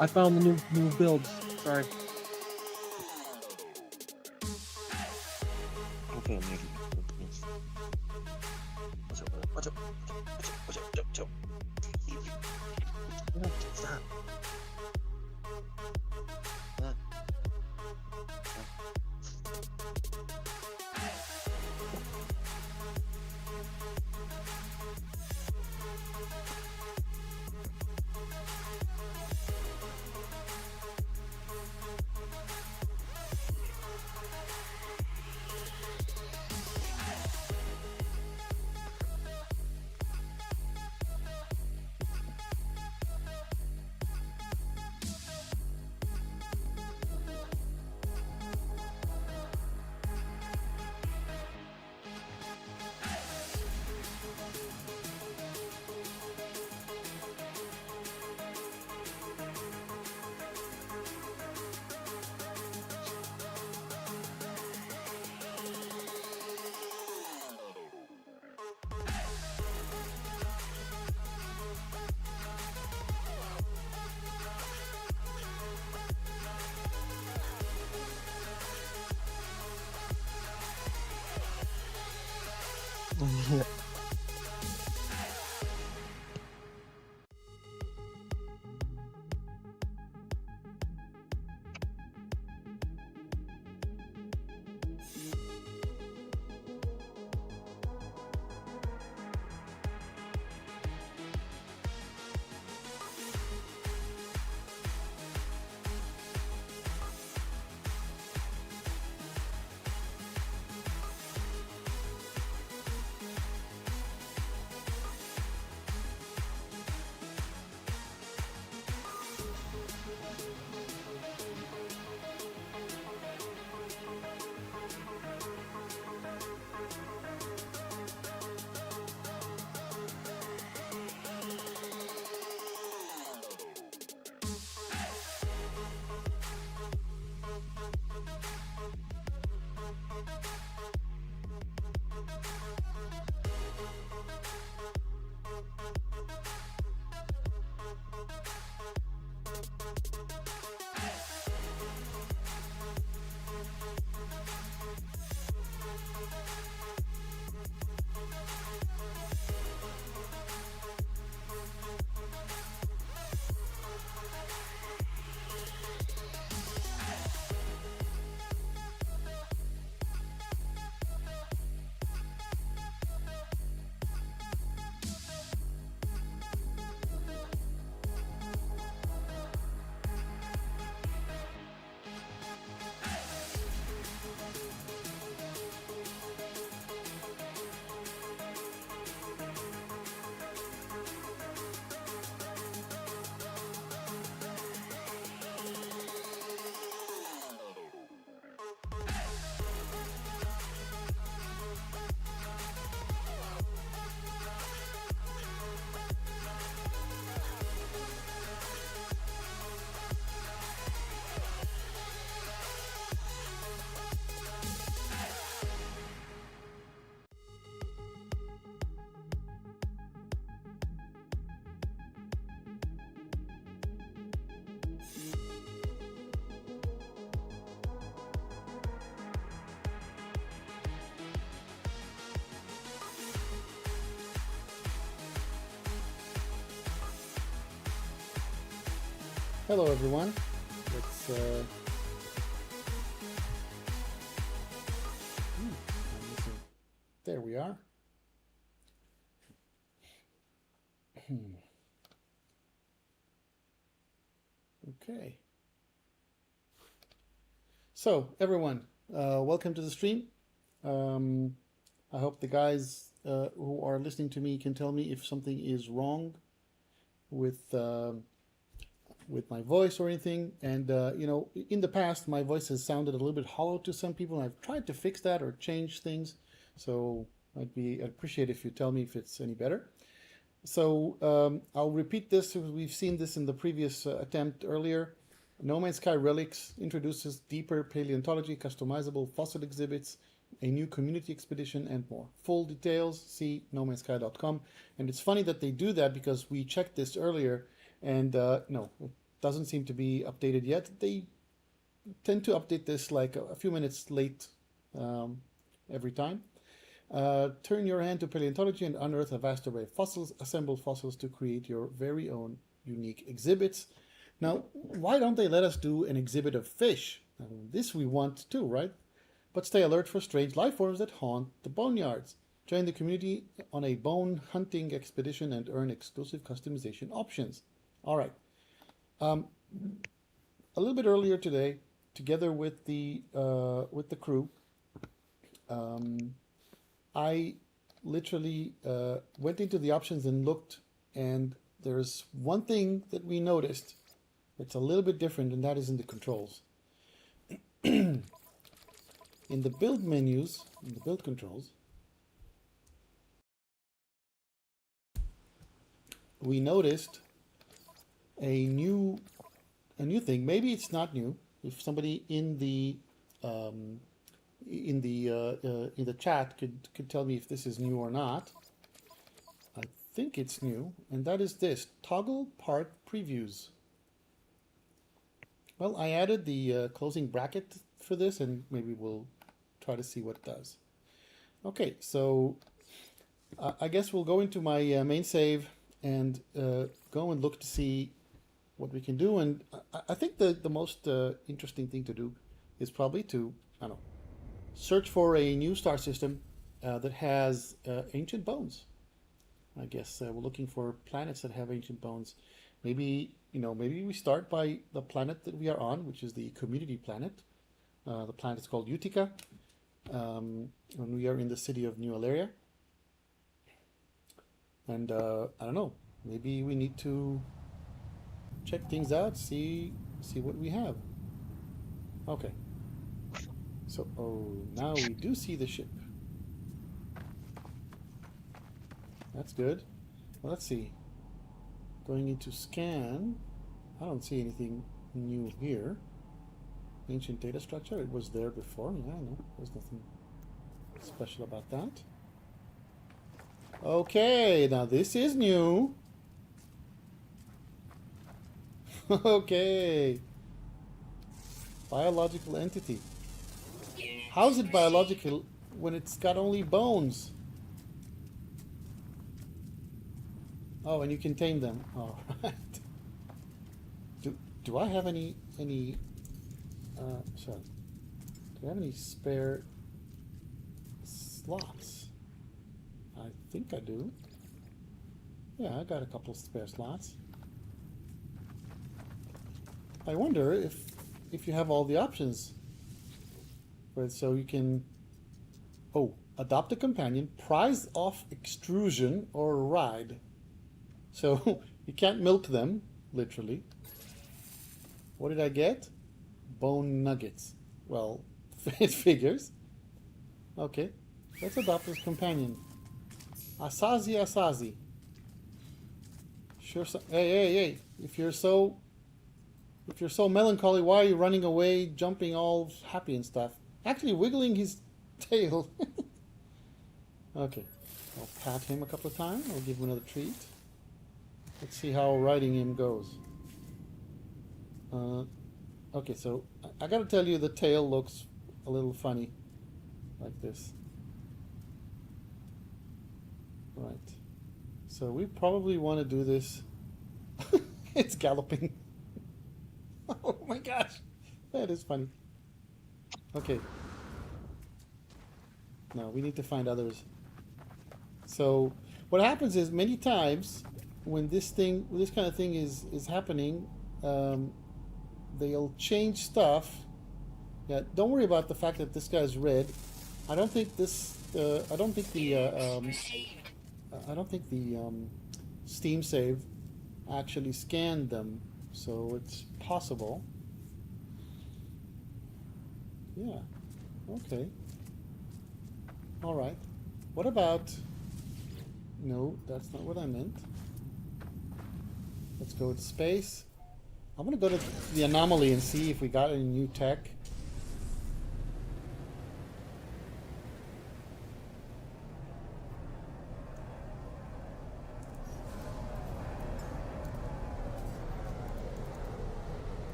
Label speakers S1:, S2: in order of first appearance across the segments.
S1: I found the new builds. Sorry.
S2: Okay, I'm muting. Watch out, watch out, watch out, watch out. Stop. Yeah.
S3: Hello, everyone. Let's. There we are. Okay. So, everyone, welcome to the stream. I hope the guys who are listening to me can tell me if something is wrong with my voice or anything. And you know, in the past, my voice has sounded a little bit hollow to some people, and I've tried to fix that or change things. So I'd appreciate if you tell me if it's any better. So I'll repeat this. We've seen this in the previous attempt earlier. No Man's Sky Relics introduces deeper paleontology, customizable fossil exhibits, a new community expedition, and more. Full details, see nomansky.com. And it's funny that they do that because we checked this earlier, and no, doesn't seem to be updated yet. They tend to update this like a few minutes late every time. Turn your hand to paleontology and unearth a vast array of fossils. Assemble fossils to create your very own unique exhibits. Now, why don't they let us do an exhibit of fish? This we want too, right? But stay alert for strange life forms that haunt the boneyards. Join the community on a bone hunting expedition and earn exclusive customization options. All right. A little bit earlier today, together with the crew, I literally went into the options and looked, and there's one thing that we noticed that's a little bit different, and that is in the controls. In the build menus, in the build controls, we noticed a new thing. Maybe it's not new. If somebody in the chat could tell me if this is new or not. I think it's new, and that is this: toggle part previews. Well, I added the closing bracket for this, and maybe we'll try to see what it does. Okay, so I guess we'll go into my main save and go and look to see what we can do. And I think the most interesting thing to do is probably to, I don't know, search for a new star system that has ancient bones. I guess we're looking for planets that have ancient bones. Maybe, maybe we start by the planet that we are on, which is the community planet. The planet is called Utica. And we are in the city of New Aleria. And I don't know, maybe we need to check things out, see what we have. Okay. So, now we do see the ship. That's good. Well, let's see. Going into scan, I don't see anything new here. Ancient data structure, it was there before. Yeah, no, there's nothing special about that. Okay, now this is new. Okay. Biological entity. How is it biological when it's got only bones? Oh, and you can tame them. All right. Do I have any sorry. Do I have any spare slots? I think I do. Yeah, I got a couple spare slots. I wonder if you have all the options. Right, so you can adopt a companion, prize off extrusion, or ride. So you can't milk them, literally. What did I get? Bone nuggets. Well, it figures. Okay, let's adopt this companion. Asazi. Sure. Hey! If you're so melancholy, why are you running away, jumping all happy and stuff? Actually wiggling his tail. Okay, I'll pat him a couple of times. I'll give him another treat. Let's see how riding him goes. Okay, so I gotta tell you, the tail looks a little funny, like this. Right. So we probably want to do this. It's galloping. Oh my gosh, that is funny. Okay. Now we need to find others. So what happens is, many times when this kind of thing is happening, they'll change stuff. Yeah, don't worry about the fact that this guy's red. I don't think this. I don't think the Steam save actually scanned them, so it's possible. Yeah. Okay. All right. What about? No, that's not what I meant. Let's go to space. I'm gonna go to the anomaly and see if we got any new tech.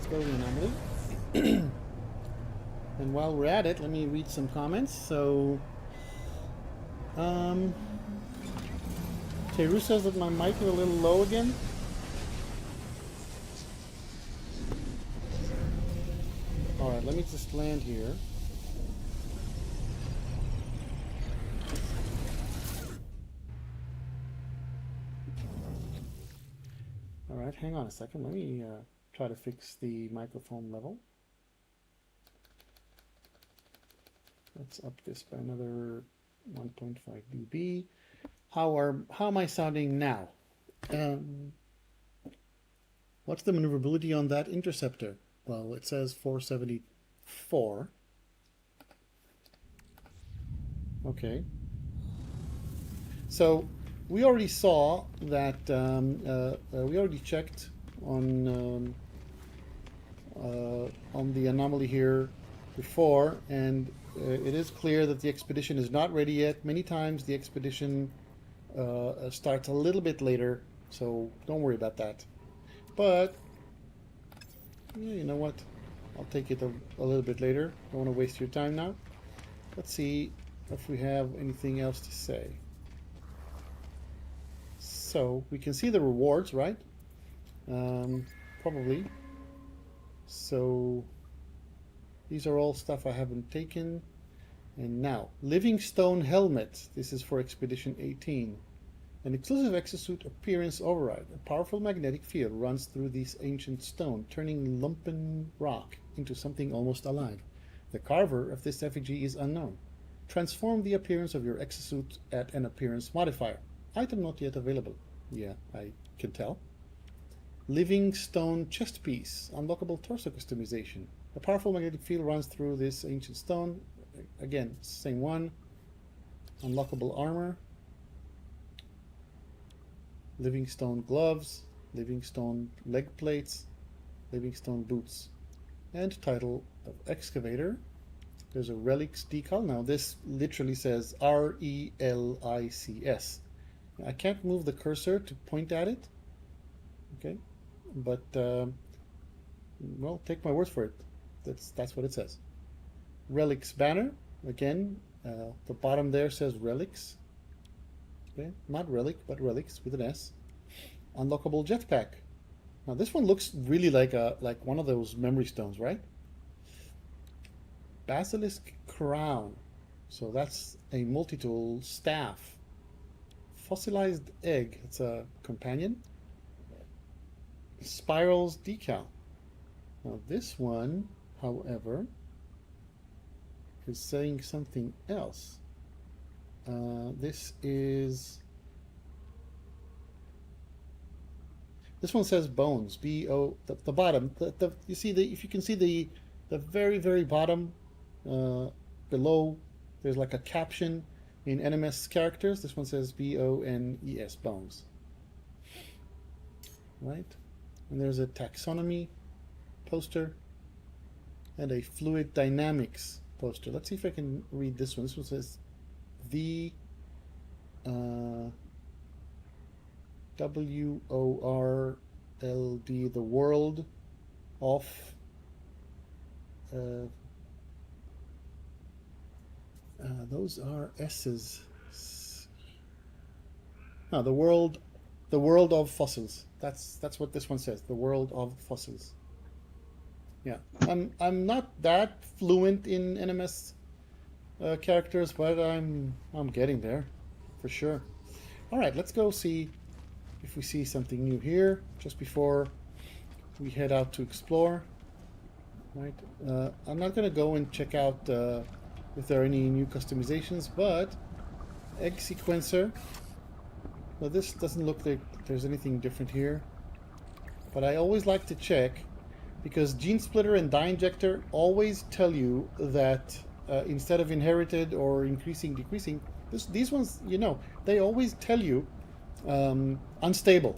S3: let's go to the anomaly. And while we're at it, let me read some comments. So, Teru says that my mic is a little low again. Alright, let me just land here. Alright, hang on a second. Let me try to fix the microphone level. Let's up this by another 1.5 dB. How am I sounding now? What's the maneuverability on that interceptor? Well, it says 474. Okay. So we already saw that we already checked on the anomaly here before, and it is clear that the expedition is not ready yet. Many times the expedition starts a little bit later, so don't worry about that. But yeah, you know what? I'll take it a little bit later. Don't want to waste your time now. Let's see if we have anything else to say. So we can see the rewards, right? Probably. So these are all stuff I haven't taken. And now, Livingstone Helmet. This is for Expedition 18. An exclusive exosuit appearance override. A powerful magnetic field runs through this ancient stone, turning lumpen rock into something almost alive. The carver of this effigy is unknown. Transform the appearance of your exosuit at an appearance modifier. Item not yet available. Yeah, I can tell. Livingstone chest piece. Unlockable torso customization. A powerful magnetic field runs through this ancient stone. Again, same one. Unlockable armor. Livingstone gloves. Livingstone leg plates. Livingstone boots. And title of excavator. There's a relics decal. Now this literally says RELICS. I can't move the cursor to point at it. Okay, but well, take my word for it. That's what it says. Relics banner. Again, the bottom there says relics. Okay, not relic, but relics with an S. Unlockable jetpack. Now this one looks really like one of those memory stones, right? Basilisk crown. So that's a multi-tool staff. Fossilized egg. It's a companion. Spirals decal. Now this one, however, is saying something else. This one says bones. B-O. The bottom. You see if you can see the very bottom below. There's like a caption in NMS characters. This one says B-O-N-E-S, bones. Right? And there's a taxonomy poster and a fluid dynamics poster. Let's see if I can read this one. This one says W-O-R-L-D, the world of those are S's. No, the world of fossils. That's what this one says. The world of fossils. Yeah, I'm not that fluent in NMS characters, but I'm getting there, for sure. All right, let's go see if we see something new here just before we head out to explore. Right, I'm not gonna go and check out if there are any new customizations, but egg sequencer. Well, this doesn't look like there's anything different here, but I always like to check because Gene Splitter and Die Injector always tell you that instead of inherited or increasing, decreasing, these ones, you know, they always tell you unstable.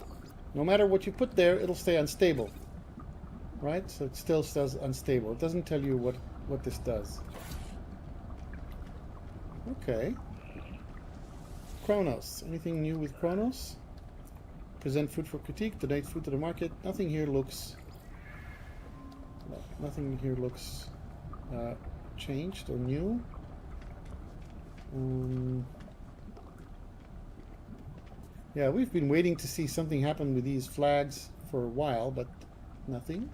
S3: No matter what you put there, it'll stay unstable. Right? So it still says unstable. It doesn't tell you what this does. Okay. Chronos. Anything new with Chronos? Present food for critique, donate food to the market. Nothing here looks Nothing here looks changed or new. Yeah, we've been waiting to see something happen with these flags for a while, but nothing.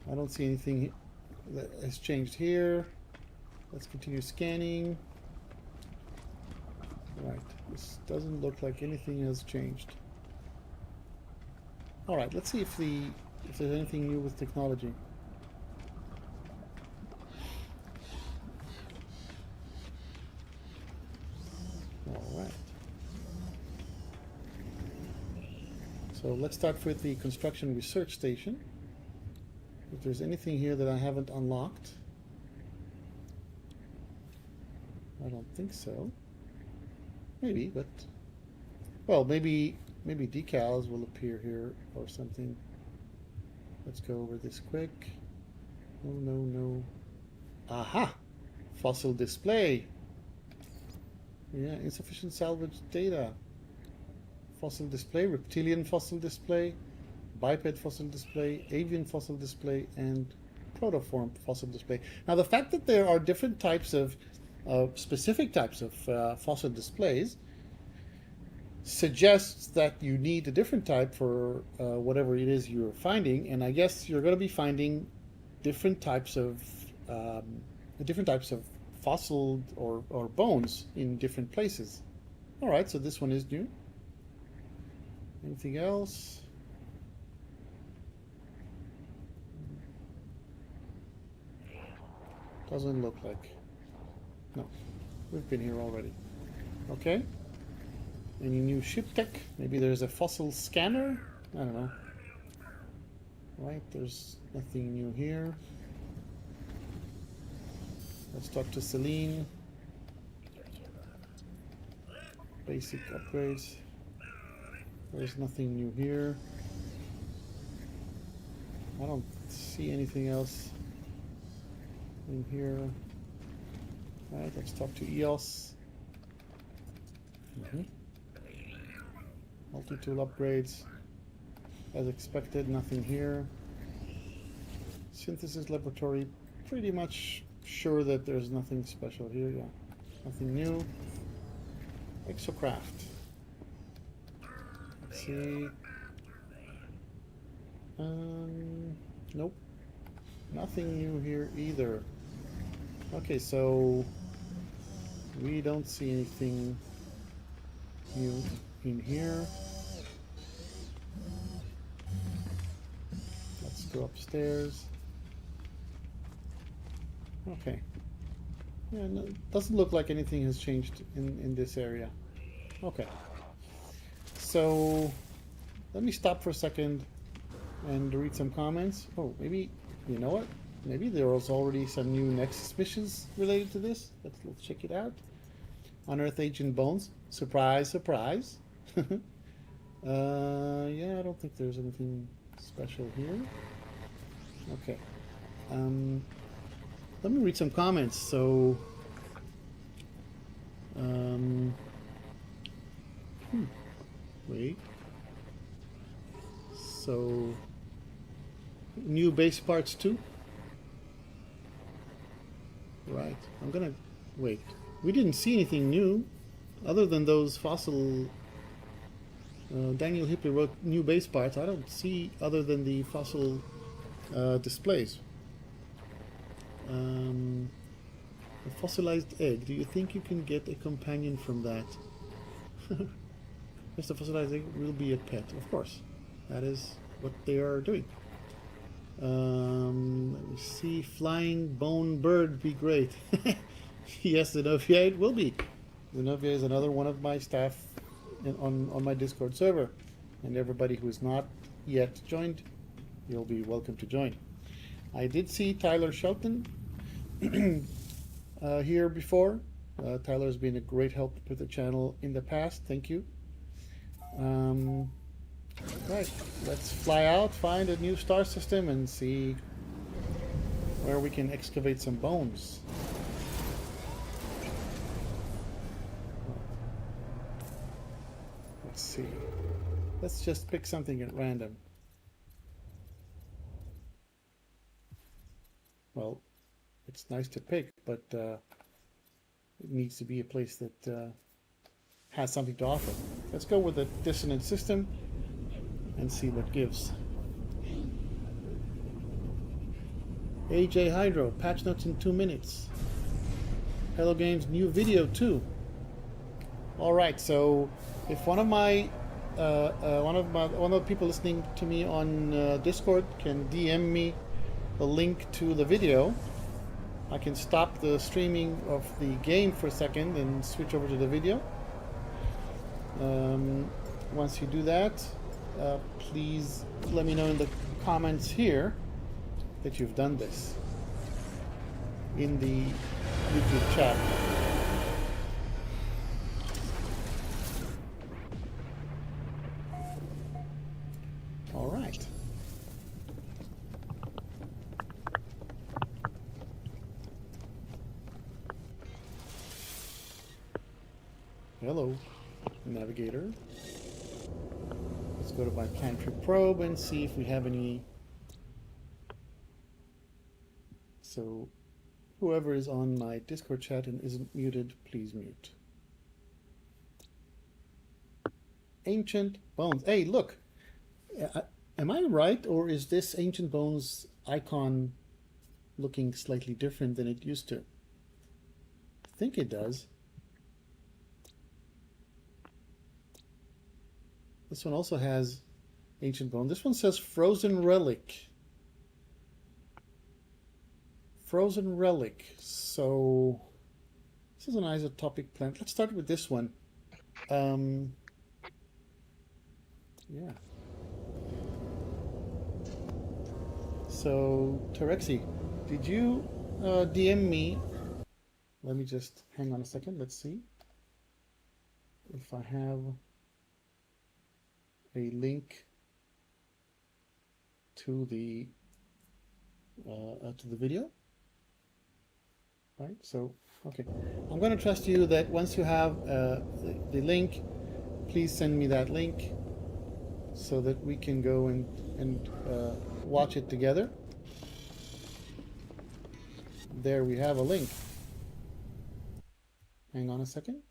S3: I don't see anything that has changed here. Let's continue scanning. Right, this doesn't look like anything has changed. All right, let's see if there's anything new with technology. All right. So let's start with the construction research station. If there's anything here that I haven't unlocked. I don't think so. Maybe, but well, maybe decals will appear here or something. Let's go over this quick. No. Aha! Fossil display. Yeah, insufficient salvage data. Fossil display, reptilian fossil display, biped fossil display, avian fossil display, and protoform fossil display. Now, the fact that there are different types of specific types of fossil displays suggests that you need a different type for whatever it is you're finding, and I guess you're going to be finding different types of fossil or bones in different places. All right, so this one is new. Anything else? Doesn't look like. No, we've been here already. Okay. Any new ship tech? Maybe there's a fossil scanner? I don't know. Right, there's nothing new here. Let's talk to Celine. Basic upgrades. There's nothing new here. I don't see anything else in here. All right, let's talk to EOS. Multi-tool upgrades. As expected, nothing here. Synthesis laboratory, pretty much sure that there's nothing special here. Yeah, nothing new. Exocraft. Let's see. Nope. Nothing new here either. Okay, so we don't see anything new in here. Let's go upstairs. Okay. Yeah, no, doesn't look like anything has changed in this area. Okay. So let me stop for a second and read some comments. Oh, maybe, you know what? Maybe there was already some new Nexus missions related to this. Let's check it out. Unearth Agent Bones. Surprise, surprise. Yeah, I don't think there's anything special here. Okay. Let me read some comments. So, wait. So, new base parts too? Right. I'm gonna wait. We didn't see anything new other than those fossil. Daniel Hipley wrote new base parts. I don't see other than the fossil displays. A fossilized egg. Do you think you can get a companion from that? Yes, the fossilized egg will be a pet, of course. That is what they are doing. Let me see. Flying bone bird be great. Yes, Zenobia, it will be. Zenobia is another one of my staff on my Discord server. And everybody who is not yet joined, you'll be welcome to join. I did see Tyler Shelton here before. Tyler's been a great help with the channel in the past. Thank you. Right, let's fly out, find a new star system, and see where we can excavate some bones. Let's see. Let's just pick something at random. well, it's nice to pick, but it needs to be a place that has something to offer. Let's go with a dissonant system and see what gives. AJ Hydro, patch notes in 2 minutes. Hello Games, new video too. All right, so if one of the people listening to me on Discord can DM me the link to the video, I can stop the streaming of the game for a second and switch over to the video. Once you do that, please let me know in the comments here that you've done this in the YouTube chat. All right. Hello, navigator. Let's go to my pantry probe and see if we have any. So, whoever is on my Discord chat and isn't muted, please mute. Ancient Bones. Hey, look. Am I right, or is this Ancient Bones icon looking slightly different than it used to? I think it does. This one also has Ancient Bone. This one says Frozen Relic. Frozen Relic. So this is an isotopic plant. Let's start with this one. Yeah. So Terexi, did you DM me? Let me just hang on a second. Let's see if I have a link to the video. Right, so okay, I'm going to trust you that once you have the link, please send me that link so that we can go and watch it together. There we have a link. Hang on a second.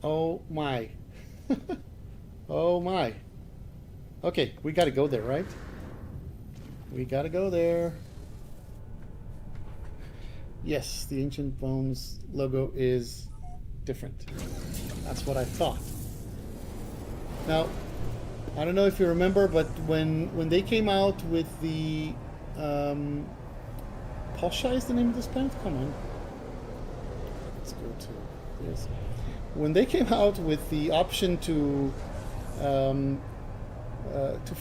S3: Oh my. Oh my. Okay, we gotta go there, right? We gotta go there. Yes, the Ancient Bones logo is different. That's what I thought. Now, I don't know if you remember, but when they came out with the Posha is the name of this plant? Come on. Let's go to this. When they came out with the option to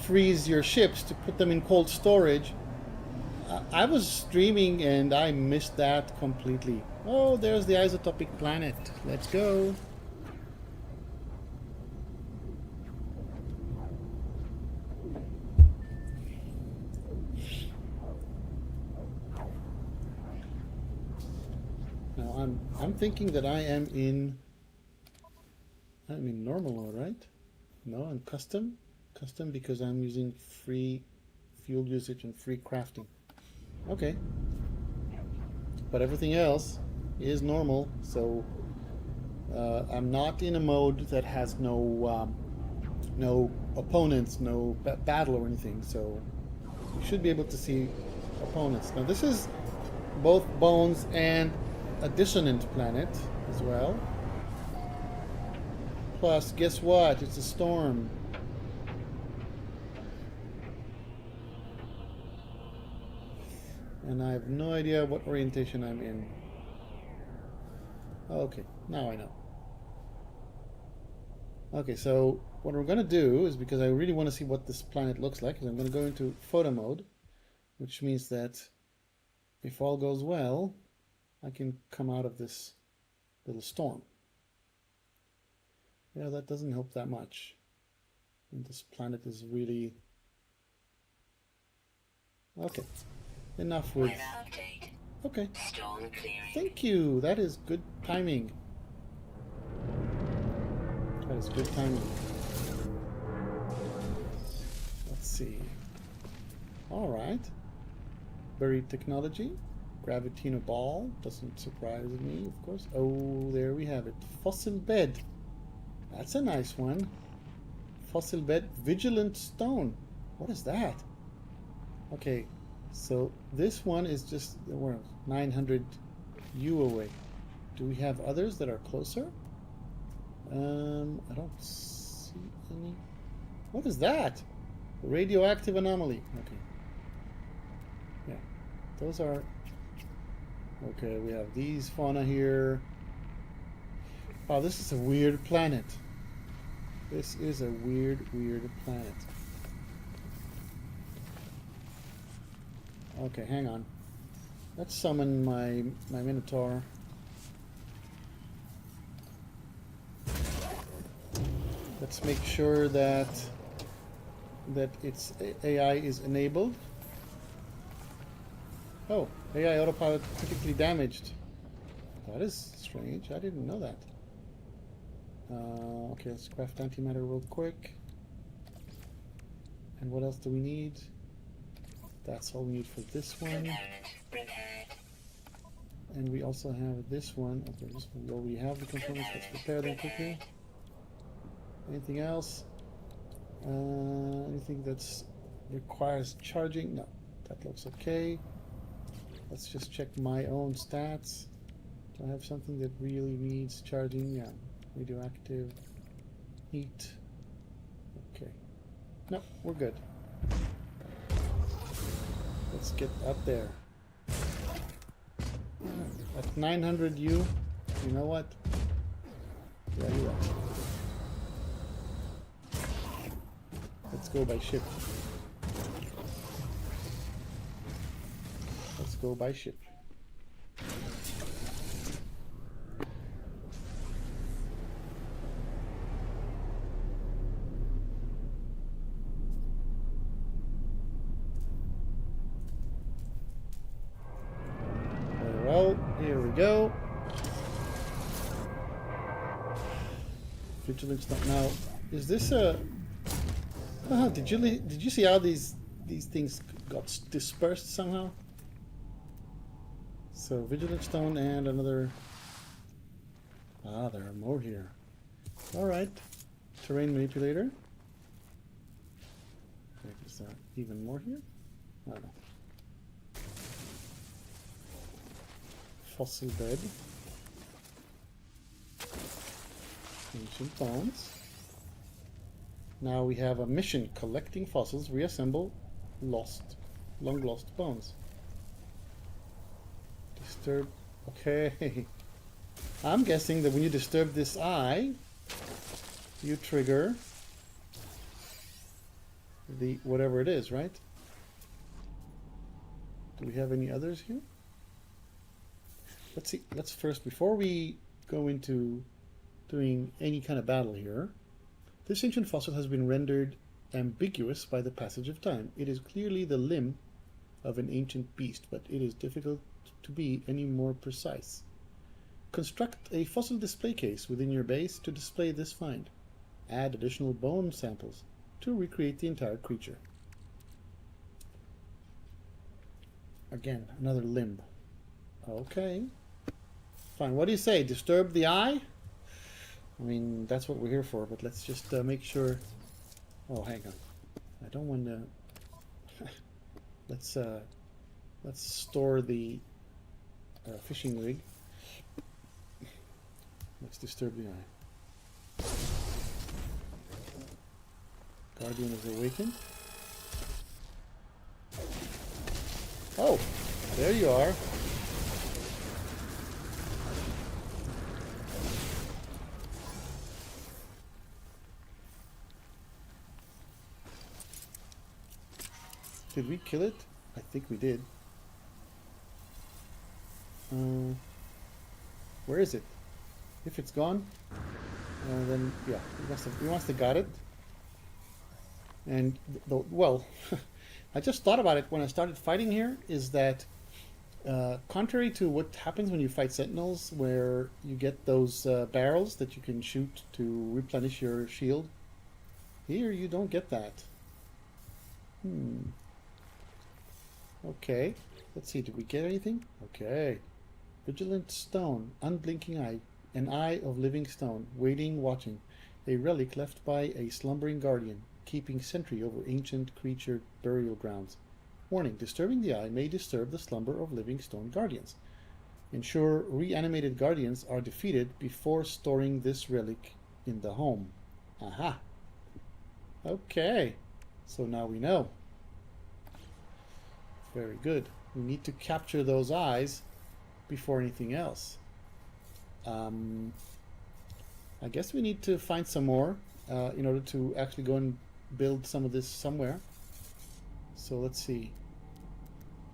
S3: freeze your ships, to put them in cold storage, I was streaming and I missed that completely. Oh, there's the isotopic planet. Let's go. Now I'm thinking that I'm in normal mode, right? No, I'm custom because I'm using free fuel usage and free crafting. Okay, but everything else is normal, so I'm not in a mode that has no opponents, no battle or anything, so you should be able to see opponents. Now this is both Bones and a dissonant planet as well. Plus, guess what? It's a storm. And I have no idea what orientation I'm in. Okay, now I know. Okay, so what we're going to do is, because I really want to see what this planet looks like, is I'm going to go into photo mode, which means that if all goes well, I can come out of this little storm. Yeah, that doesn't help that much. And this planet is really... Okay, enough with... Okay, thank you, that is good timing. That is good timing. Let's see. Alright. Buried technology. Gravitino ball. Doesn't surprise me, of course. Oh, there we have it. Fossil bed. That's a nice one. Fossil bed. Vigilant stone. What is that? Okay, so this one is just, we're 900 U away. Do we have others that are closer? I don't see any. What is that? Radioactive anomaly. Okay. Yeah, those are... Okay, we have these fauna here. Oh, this is a weird planet. This is a weird planet. Okay, hang on. Let's summon my Minotaur. Let's make sure that its AI is enabled. Oh, AI autopilot critically damaged. That is strange. I didn't know that. Okay, let's craft antimatter real quick. And what else do we need? That's all we need for this one. And we also have this one. Okay, this one. Well, we have the components. Let's prepare them quickly. Anything else? Anything that's requires charging? No, that looks okay. Let's just check my own stats. Do I have something that really needs charging? Yeah, radioactive, heat. Okay, no, we're good. Let's get up there. At 900 U, you know what? Yeah, you're right. Let's go by ship. Let's go by ship. Very well, here we go. Vigilance now. Is this a... did you see how these things got dispersed somehow? So Vigilant Stone and another. Ah, there are more here. All right, Terrain Manipulator. Okay, is there even more here? I don't know. Fossil bed. Ancient bones. Now we have a mission: collecting fossils, reassemble long lost bones. Disturb. Okay. I'm guessing that when you disturb this eye, you trigger the whatever it is, right? Do we have any others here? Let's see. Let's first, before we go into doing any kind of battle here, this ancient fossil has been rendered ambiguous by the passage of time. It is clearly the limb of an ancient beast, but it is difficult to be any more precise. Construct a fossil display case within your base to display this find. Add additional bone samples to recreate the entire creature. Again, another limb. Okay. Fine. What do you say? Disturb the eye? I mean, that's what we're here for, but let's just make sure... Oh, hang on. I don't want to... let's store the fishing rig. Let's disturb the eye. Guardian is awakened. Oh, There you are. Did we kill it? I think we did. Where is it? If it's gone, then yeah, we must have got it. And well, I just thought about it when I started fighting here. Is that contrary to what happens when you fight sentinels, where you get those barrels that you can shoot to replenish your shield? Here you don't get that. Okay, let's see. Did we get anything? Okay. Vigilant stone, unblinking eye, an eye of living stone, waiting, watching, a relic left by a slumbering guardian, keeping sentry over ancient creature burial grounds. Warning, disturbing the eye may disturb the slumber of living stone guardians. Ensure reanimated guardians are defeated before storing this relic in the home. Aha. Okay, so now we know. Very good. We need to capture those eyes before anything else. I guess we need to find some more in order to actually go and build some of this somewhere. So let's see.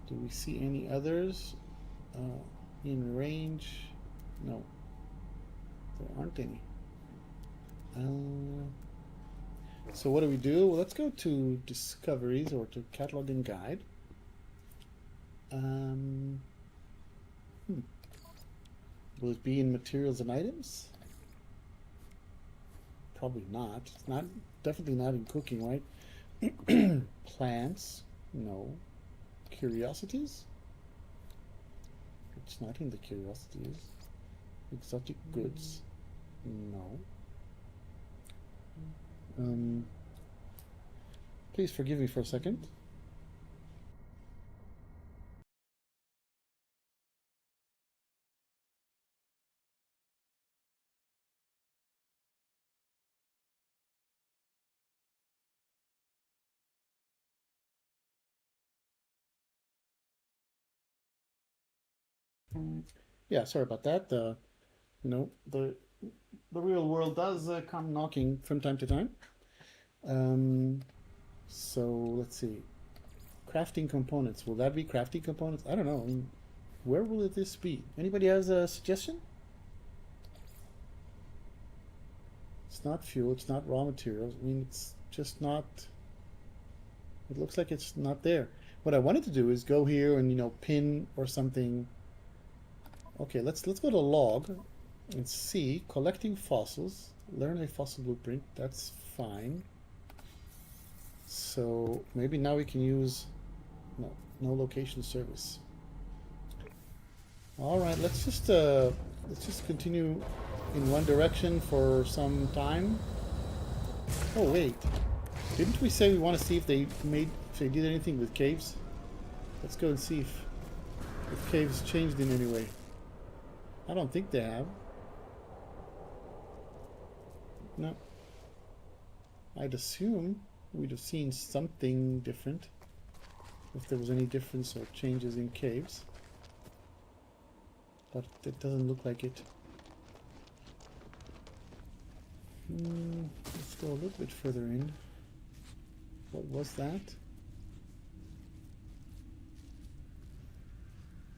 S3: Do we see any others in range? No, there aren't any. So what do we do? Well, let's go to discoveries or to catalog and guide. Will it be in materials and items? Probably not. It's not, definitely not in cooking, right? Plants? No. Curiosities? It's not in the curiosities. Exotic goods? No. Please forgive me for a second. Yeah, sorry about that. You know, the real world does come knocking from time to time. So let's see. Crafting components. Will that be crafting components? I don't know. I mean, where will this be? Anybody has a suggestion? It's not fuel. It's not raw materials. I mean, it's just not. It looks like it's not there. What I wanted to do is go here and, you know, pin or something. Okay, let's go to log and see. Collecting fossils. Learn a fossil blueprint. That's fine. So maybe now we can use no location service. All right, let's just continue in one direction for some time. Oh wait, didn't we say we want to see if they did anything with caves? Let's go and see if caves changed in any way. I don't think they have. No. I'd assume we'd have seen something different if there was any difference or changes in caves. But it doesn't look like it. Let's go a little bit further in. What was that?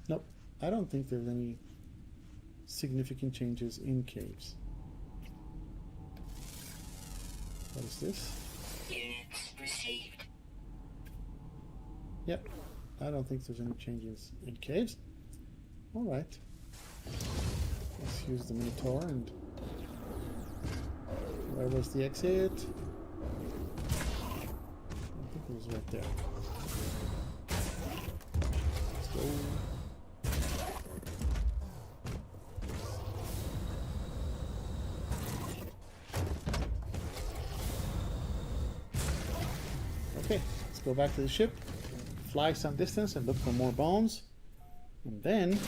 S3: Nope. I don't think there's any significant changes in caves. What is this?
S4: Units received.
S3: Yep. I don't think there's any changes in caves. Alright. Let's use the Minotaur and... Where was the exit? I think it was right there. Let's go. Okay, let's go back to the ship, fly some distance and look for more bones. And then,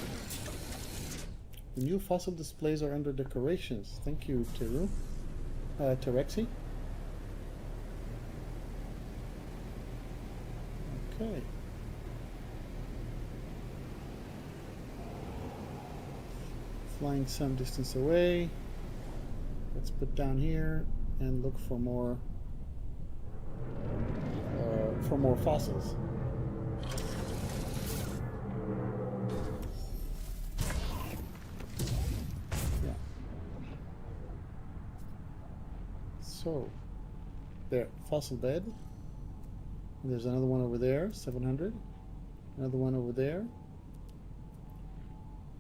S3: the new fossil displays are under decorations. Thank you, Teru. Terexi. Okay. flying some distance away. Let's put down here and look for more fossils. Yeah. So, there, fossil bed. And there's another one over there, 700. Another one over there.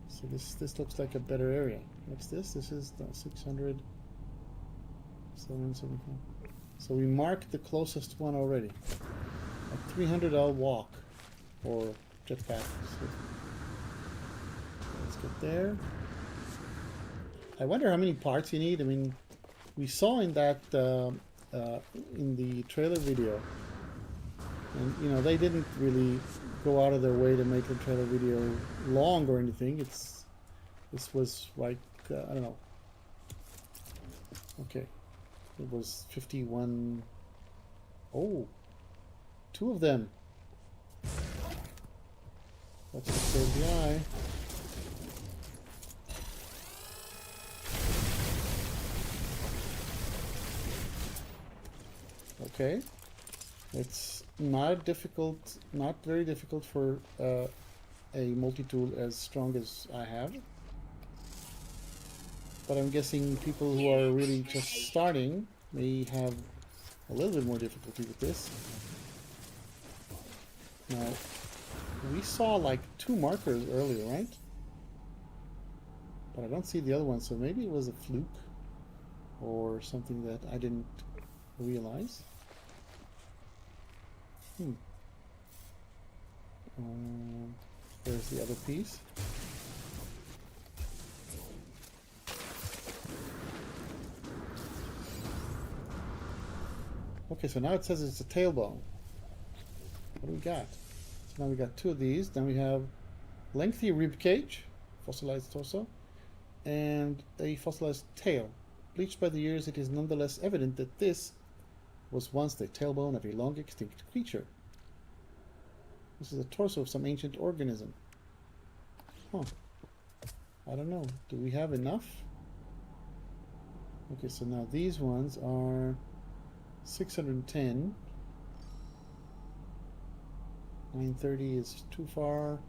S3: So this looks like a better area. What's this? This is the 600, 775. So we marked the closest one already. At 300 I'll walk or jetpack. So let's get there. I wonder how many parts you need. I mean, we saw in that in the trailer video, and you know they didn't really go out of their way to make the trailer video long or anything. This was like I don't know. Okay, it was 51. Oh, 2 of them. Let's save the eye. Okay, it's not difficult, not very difficult for a multi-tool as strong as I have. But I'm guessing people who are really just starting may have a little bit more difficulty with this. Now, we saw like 2 markers earlier, right? But I don't see the other one, so maybe it was a fluke or something that I didn't realize. There's the other piece. Okay, so now it says it's a tailbone. What do we got? So now we got 2 of these. Then we have lengthy rib cage, fossilized torso, and a fossilized tail. Bleached by the years, it is nonetheless evident that this was once the tailbone of a long extinct creature. This is a torso of some ancient organism. Huh. I don't know. Do we have enough? Okay, so now these ones are 610. 930 is too far.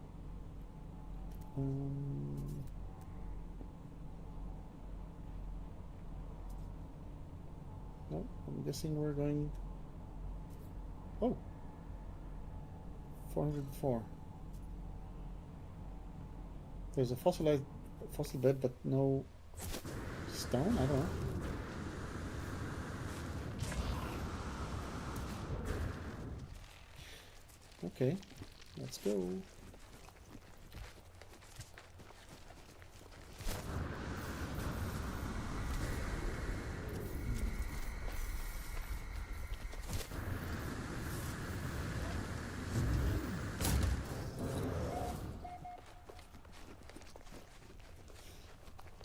S3: No, I'm guessing we're going. Oh, 404. There's a fossil bed, but no stone. I don't know. Okay, let's go.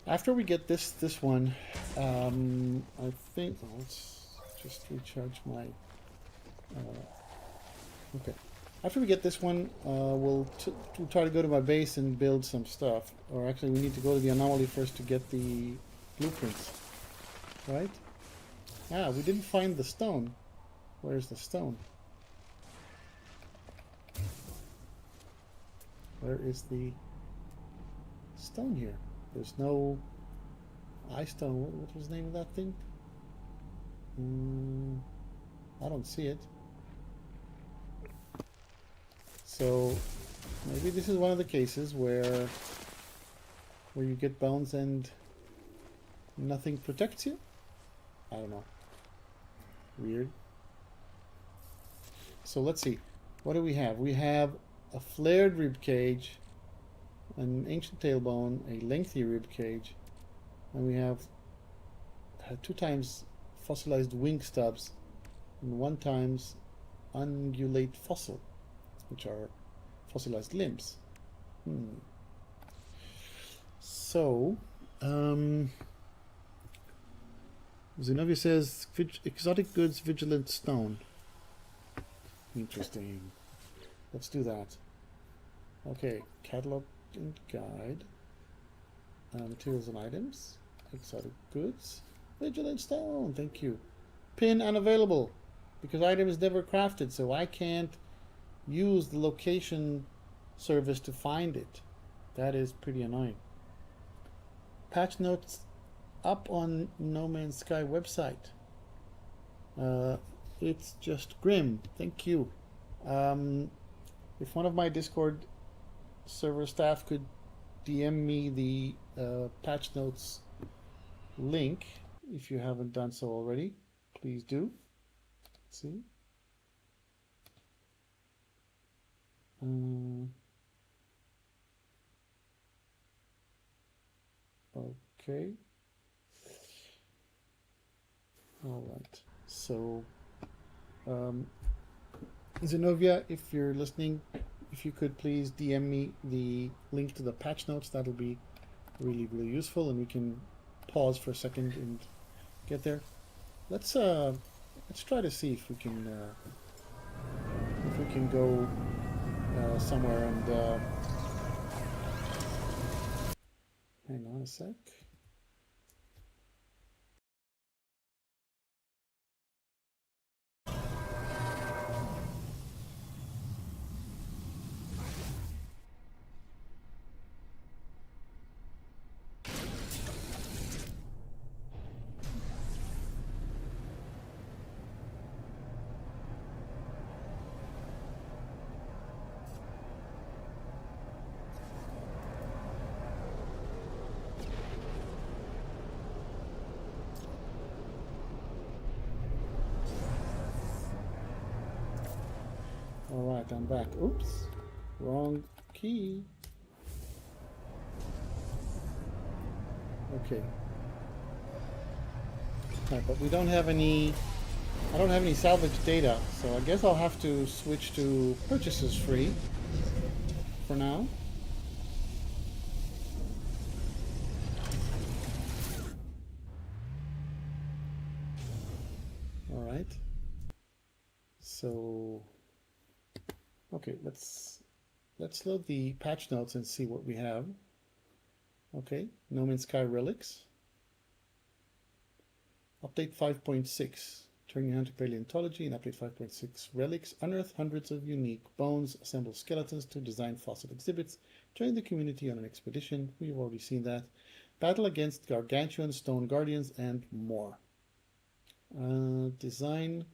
S3: After we get this one, I think let's just recharge my. Okay. After we get this one, we'll try to go to my base and build some stuff. Or actually, we need to go to the anomaly first to get the blueprints. Right? Ah, we didn't find the stone. Where's the stone? Where is the stone here? There's no eye stone. What was the name of that thing? I don't see it. So maybe this is one of the cases where you get bones and nothing protects you? I don't know. Weird. So let's see. What do we have? We have a flared rib cage, an ancient tailbone, a lengthy rib cage, and we have 2 times fossilized wing stubs and 1 times ungulate fossil, which are fossilized limbs. So, Zenobia says, exotic goods, vigilant stone. Interesting. Let's do that. Okay, catalog and guide. Materials and items. Exotic goods. Vigilant stone. Thank you. Pin unavailable because item is never crafted, so I can't use the location service to find it. That is pretty annoying. Patch notes up on No Man's Sky website. It's just grim. Thank you. If one of my Discord server staff could DM me the patch notes link, if you haven't done so already, please do. Let's see. Okay. All right. So, Zenobia, if you're listening, if you could please DM me the link to the patch notes, that'll be really, really useful, and we can pause for a second and get there. Let's try to see if we can go somewhere and hang on a sec. All right, I'm back. Oops, wrong key. Okay. Right, but we don't have any. I don't have any salvage data, so I guess I'll have to switch to purchases free for now. All right. So. Okay, let's load the patch notes and see what we have. Okay, No Man's Sky relics. Update 5.6, turning hand to paleontology. In update 5.6, relics unearth hundreds of unique bones, assemble skeletons to design fossil exhibits, join the community on an expedition. We've already seen that. Battle against gargantuan stone guardians and more. Design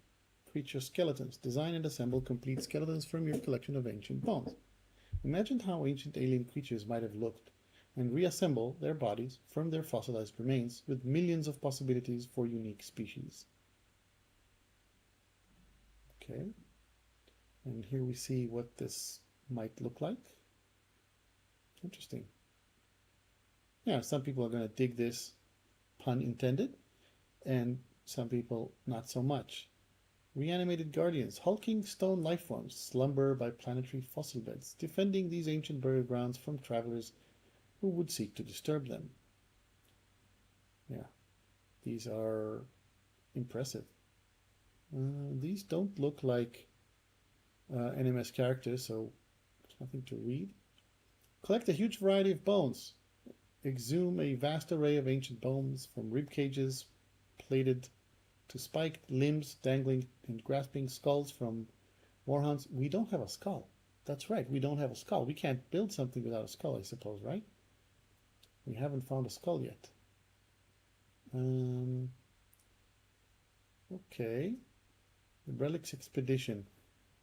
S3: creature skeletons. Design and assemble complete skeletons from your collection of ancient bones. Imagine how ancient alien creatures might have looked, and reassemble their bodies from their fossilized remains with millions of possibilities for unique species. Okay, and here we see what this might look like. Interesting. Yeah, some people are going to dig this, pun intended, and some people not so much. Reanimated guardians, hulking stone lifeforms, slumber by planetary fossil beds, defending these ancient burial grounds from travelers who would seek to disturb them. Yeah, these are impressive. These don't look like NMS characters, so there's nothing to read. Collect a huge variety of bones. Exhume a vast array of ancient bones, from rib cages plated to spiked limbs, dangling and grasping skulls from warhounds. We don't have a skull. That's right, we don't have a skull. We can't build something without a skull, I suppose, right? We haven't found a skull yet. Okay. The Relics Expedition.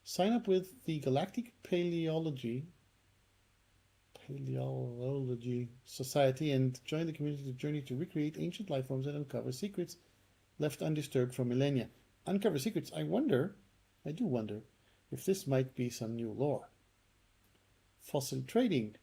S3: Sign up with the Galactic Paleology Society and join the community journey to recreate ancient life forms and uncover secrets left undisturbed for millennia. Uncover secrets. I do wonder, if this might be some new lore. Fossil trading.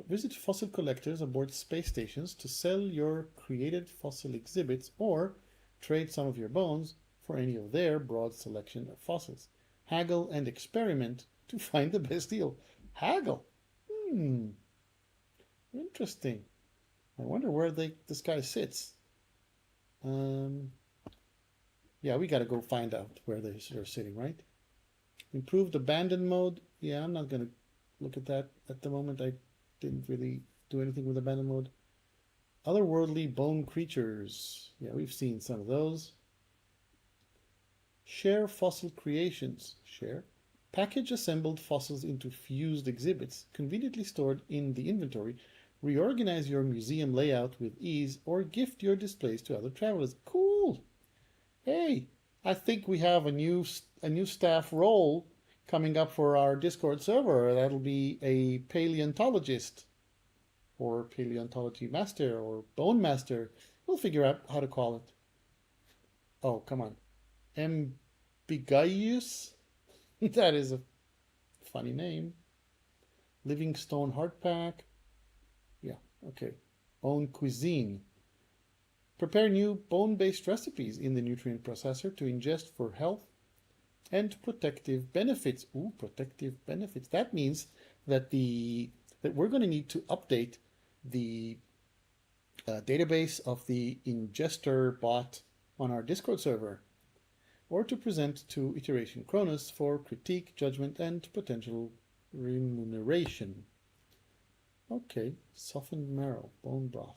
S3: Visit fossil collectors aboard space stations to sell your created fossil exhibits or trade some of your bones for any of their broad selection of fossils. Haggle and experiment to find the best deal. Haggle? Interesting. I wonder where this guy sits. Yeah, we gotta go find out where they're sitting, right? Improved abandon mode. Yeah, I'm not gonna look at that at the moment. I didn't really do anything with abandoned mode. Otherworldly bone creatures. Yeah, we've seen some of those. Share fossil creations. Share. Package assembled fossils into fused exhibits, conveniently stored in the inventory. Reorganize your museum layout with ease or gift your displays to other travelers. Cool! Hey, I think we have a new staff role coming up for our Discord server. That'll be a paleontologist or paleontology master or bone master. We'll figure out how to call it. Oh, come on. Ambiguous? That is a funny name. Livingstone Hardpack. Yeah, okay. Bone cuisine. Prepare new bone-based recipes in the nutrient processor to ingest for health and protective benefits. Ooh, protective benefits. That means that we're going to need to update the database of the ingester bot on our Discord server, or to present to Iteration Cronus for critique, judgment, and potential remuneration. Okay, softened marrow, bone broth.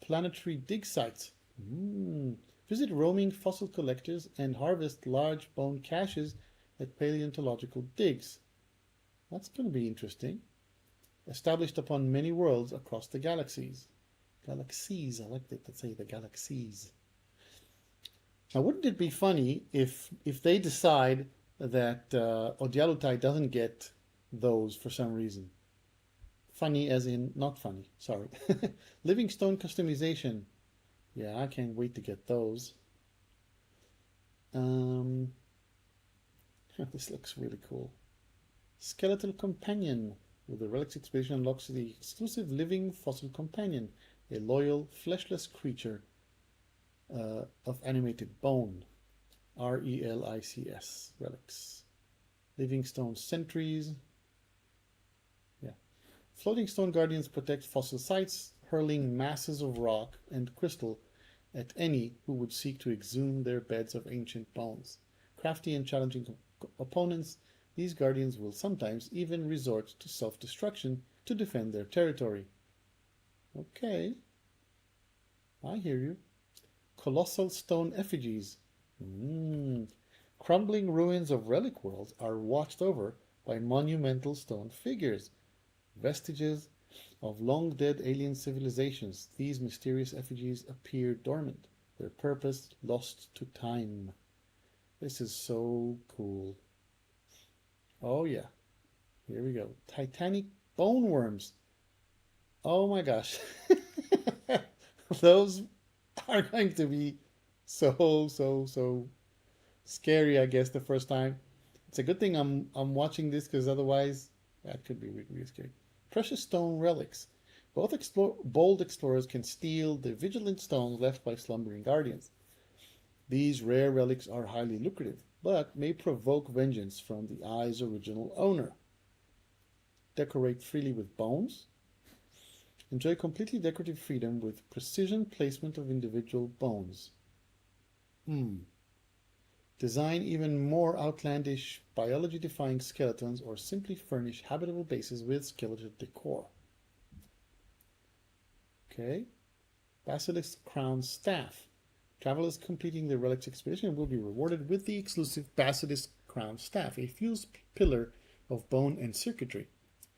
S3: Planetary dig sites. Visit roaming fossil collectors and harvest large bone caches at paleontological digs. That's going to be interesting. Established upon many worlds across the galaxies. Galaxies, I like that say the galaxies. Now, wouldn't it be funny if they decide that Odialutai doesn't get those for some reason? Funny as in not funny, sorry. Livingstone customization. Yeah, I can't wait to get those. This looks really cool. Skeletal companion. With the Relics Expedition unlocks the exclusive living fossil companion, a loyal, fleshless creature of animated bone. RELICS. Relics. Livingstone sentries. Yeah. Floating stone guardians protect fossil sites, hurling masses of rock and crystal at any who would seek to exhume their beds of ancient bones. Crafty and challenging opponents, these guardians will sometimes even resort to self-destruction to defend their territory. Okay. I hear you. Colossal stone effigies. Crumbling ruins of relic worlds are watched over by monumental stone figures. Vestiges of long-dead alien civilizations, these mysterious effigies appear dormant, their purpose lost to time. This is so cool. Oh yeah, here we go. Titanic bone worms. Oh my gosh. Those are going to be so scary, I guess, the first time. It's a good thing I'm watching this, because otherwise that could be really scary. Precious stone relics. Bold explorers can steal the vigilant stones left by slumbering guardians. These rare relics are highly lucrative, but may provoke vengeance from the eye's original owner. Decorate freely with bones. Enjoy completely decorative freedom with precision placement of individual bones. Design even more outlandish, biology-defying skeletons, or simply furnish habitable bases with skeletal decor. Okay. Basilisk Crown Staff. Travelers completing the Relics Expedition will be rewarded with the exclusive Basilisk Crown Staff, a fused pillar of bone and circuitry.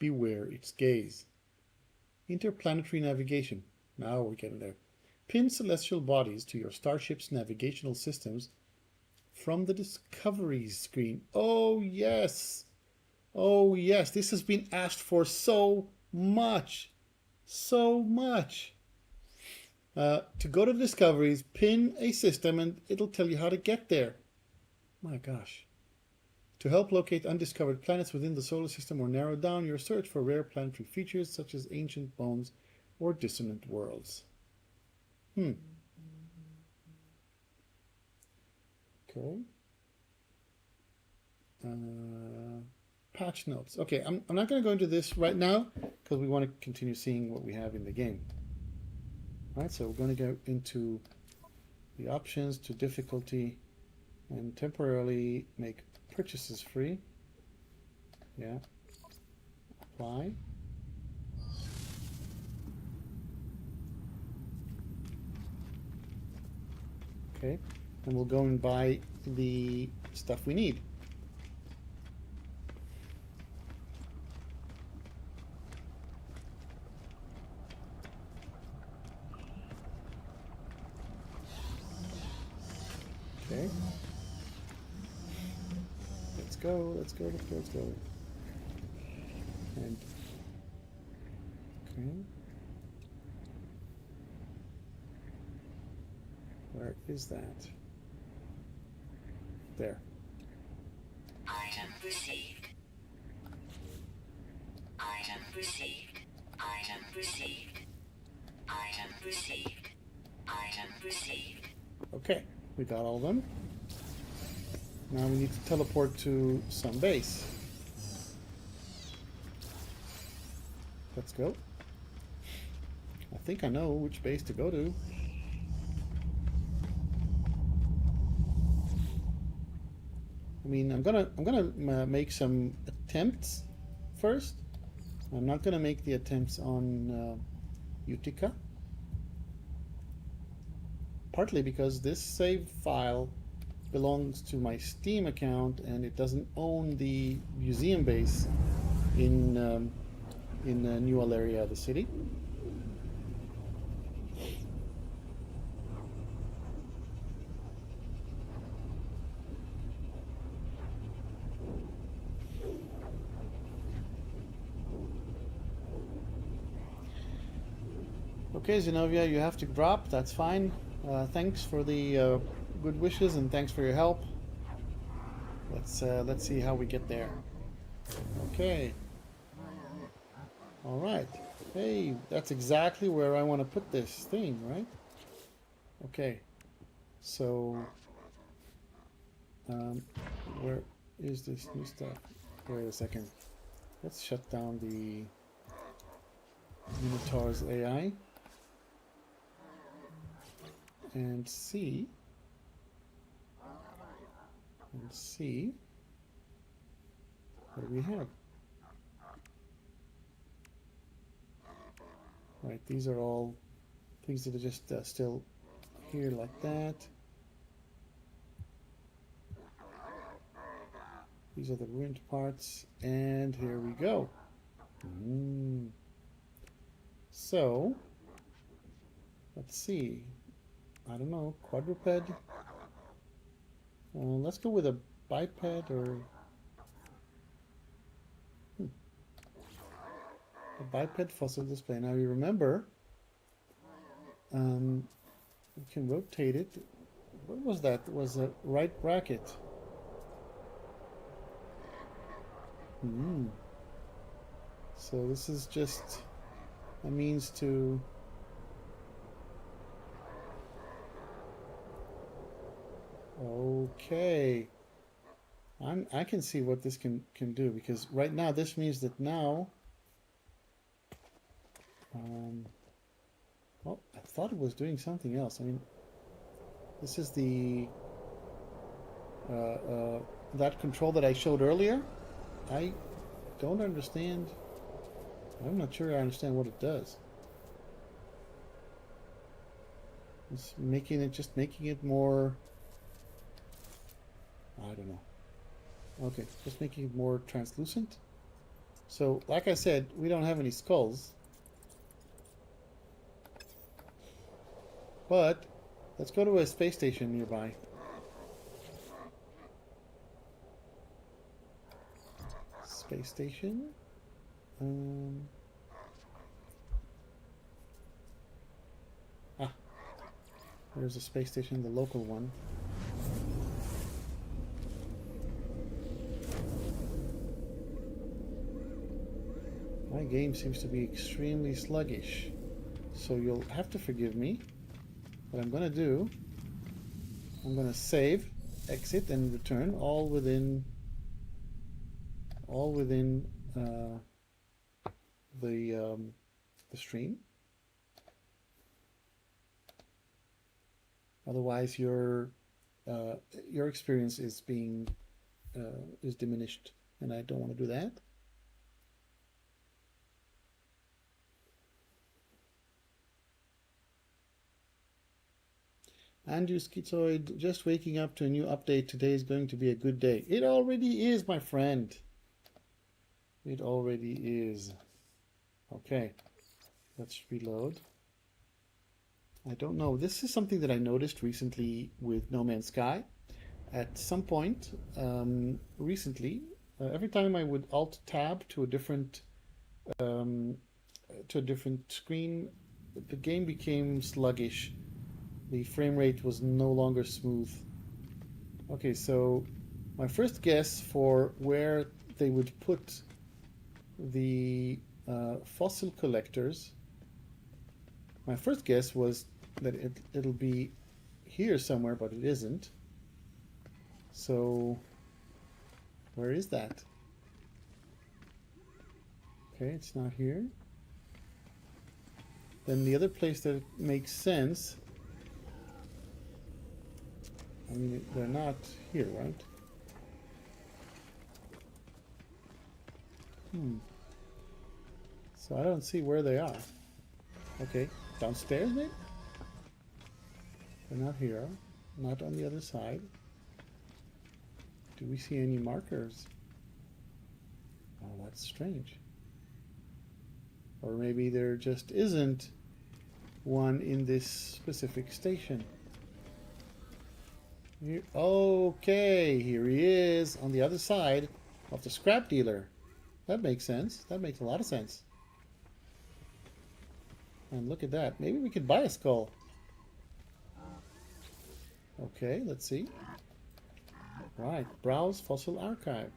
S3: Beware its gaze. Interplanetary navigation. Now we're getting there. Pin celestial bodies to your starship's navigational systems from the Discovery screen. Oh yes! Oh yes, this has been asked for so much. So much. To go to Discoveries, pin a system and it'll tell you how to get there. My gosh. To help locate undiscovered planets within the solar system or narrow down your search for rare planetary features such as ancient bones or dissonant worlds. Okay. Patch notes. Okay, I'm not going to go into this right now because we want to continue seeing what we have in the game. All right, so we're going to go into the options to difficulty and temporarily make purchases free. Yeah. Apply. Okay, and we'll go and buy the stuff we need. Okay. Let's go, let's go, let's go, let's go. And okay. Where is that? There.
S4: Item received. Item received. Item received. Item received. Item received.
S3: Okay, we got all of them. Now we need to teleport to some base. Let's go. I think I know which base to go to. I mean, I'm gonna make some attempts first. I'm not gonna make the attempts on Utica. Partly because this save file belongs to my Steam account and it doesn't own the museum base in the Newell area of the city. Okay, Zenobia, you have to drop. That's fine. Thanks for the good wishes and thanks for your help. Let's see how we get there. Okay. All right. Hey, that's exactly where I want to put this thing, right? Okay. So, where is this new stuff? Wait a second. Let's shut down the Minotaur's AI and see what we have. Right, these are all things that are just still here like that. These are the ruined parts, and here we go. So, let's see. I don't know, quadruped? Let's go with a biped or... a biped fossil display. Now you remember, we can rotate it. What was that? It was a right bracket. So this is just a means to... Okay. I can see what this can do, because right now this means that now... well, I thought it was doing something else. I mean, this is the... that control that I showed earlier. I don't understand. I'm not sure I understand what it does. It's making it more... I don't know. Okay, just making it more translucent. So, like I said, we don't have any skulls. But, let's go to a space station nearby. Space station. There's a space station, the local one. My game seems to be extremely sluggish, so you'll have to forgive me. What I'm going to do, I'm going to save, exit, and return all within the stream. Otherwise, your experience is being is diminished, and I don't want to do that. Andrew Schizoid, just waking up to a new update. Today is going to be a good day. It already is, my friend. It already is. Okay, let's reload. I don't know. This is something that I noticed recently with No Man's Sky. At some point recently, every time I would Alt Tab to a different screen, the game became sluggish. The frame rate was no longer smooth. Okay, so my first guess for where they would put the fossil collectors, my first guess was that it'll be here somewhere, but it isn't. So where is that? Okay, it's not here. Then the other place that makes sense, I mean, they're not here, right? So I don't see where they are. Okay, downstairs maybe? They're not here, not on the other side. Do we see any markers? Oh, that's strange. Or maybe there just isn't one in this specific station. Here, okay, here he is on the other side of the scrap dealer. That makes sense. That makes a lot of sense. And look at that. Maybe we could buy a skull. Okay, let's see. Right, browse fossil archive.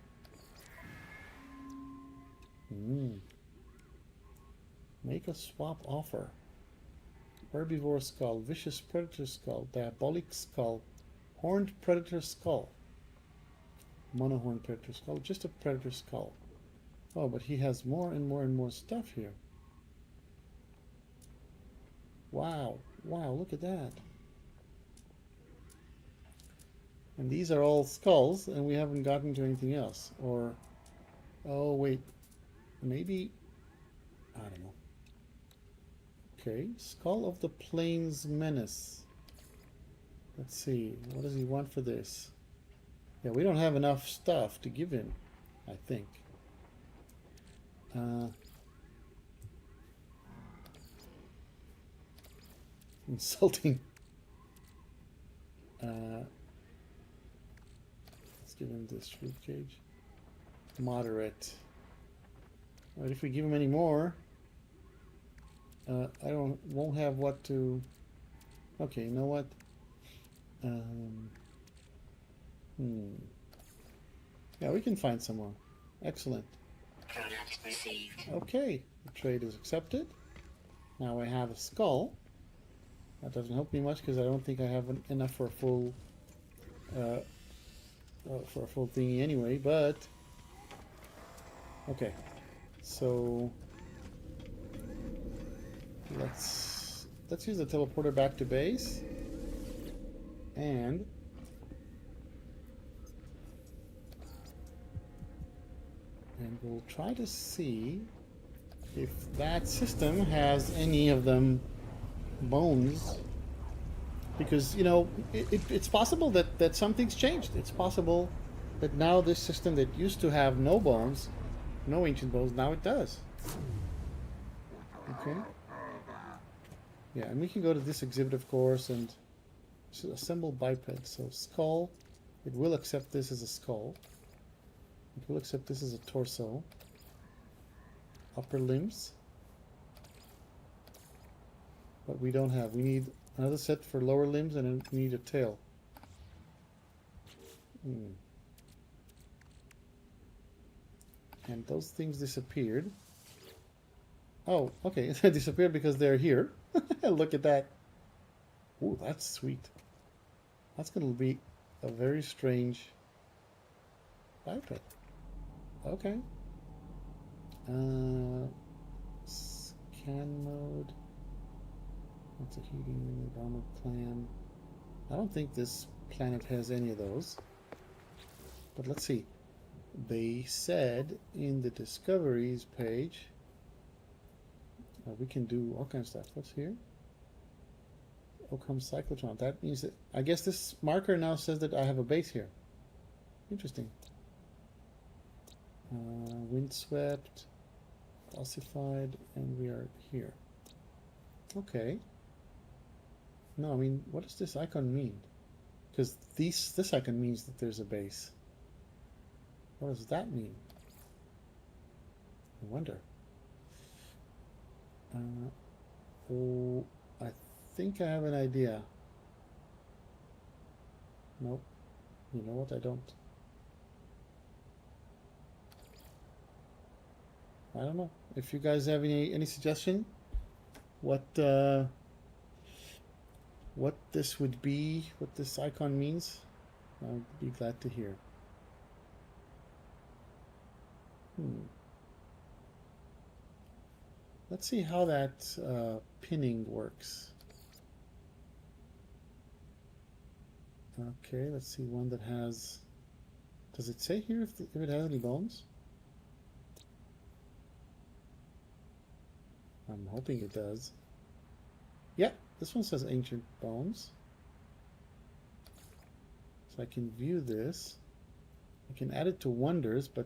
S3: Make a swap offer. Herbivore skull, vicious predator skull, diabolic skull, horned predator skull, monohorn predator skull, just a predator skull. Oh, but he has more and more and more stuff here. Wow, wow, look at that. And these are all skulls, and we haven't gotten to anything else. Or, oh wait, maybe, I don't know. Okay, Skull of the Plains Menace. Let's see, what does he want for this? Yeah, we don't have enough stuff to give him, I think. Insulting. Let's give him this rib cage. Moderate. But if we give him any more, I won't have what to. Okay, you know what? Yeah, we can find some more. Excellent.
S4: Product received.
S3: Okay, the trade is accepted. Now I have a skull. That doesn't help me much because I don't think I have enough for a full thingy anyway. But okay, so let's use the teleporter back to base, and we'll try to see if that system has any of them bones, because you know it's possible that something's changed. It's possible that now this system that used to have no bones, no ancient bones, now it does. Okay. Yeah, and we can go to this exhibit, of course, and assemble biped. So skull, it will accept this as a skull. It will accept this as a torso. Upper limbs. But we don't have. We need another set for lower limbs, and then we need a tail. And those things disappeared. Oh, okay. They disappeared because they're here. Look at that. Ooh, that's sweet. That's going to be a very strange biped. Okay. Scan mode. That's a heating armor plan. I don't think this planet has any of those. But let's see. They said in the discoveries page we can do all kinds of stuff. What's here? Occam cyclotron. That means that I guess this marker now says that I have a base here. Interesting. Windswept, ossified, and we are here. Okay. No, I mean, what does this icon mean? Because this icon means that there's a base. What does that mean? I wonder. Oh, I think I have an idea. Nope. You know what? I don't. I don't know. If you guys have any suggestion, what this would be, what this icon means, I'd be glad to hear. Let's see how that pinning works. Okay, let's see one that has. Does it say here if it has any bones? I'm hoping it does. Yeah, this one says ancient bones. So I can view this. I can add it to wonders, but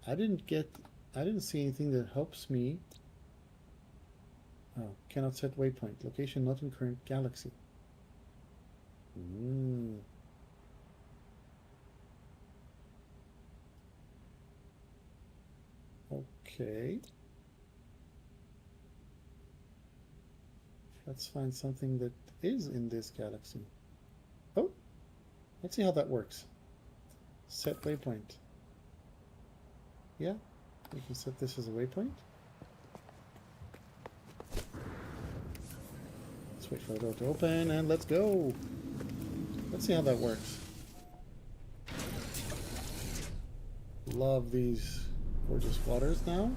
S3: I didn't see anything that helps me. Oh, cannot set waypoint. Location not in current galaxy. Okay. Let's find something that is in this galaxy. Oh, let's see how that works. Set waypoint. Yeah, we can set this as a waypoint. Let's wait for the door to open and let's go. Let's see how that works. Love these gorgeous waters now.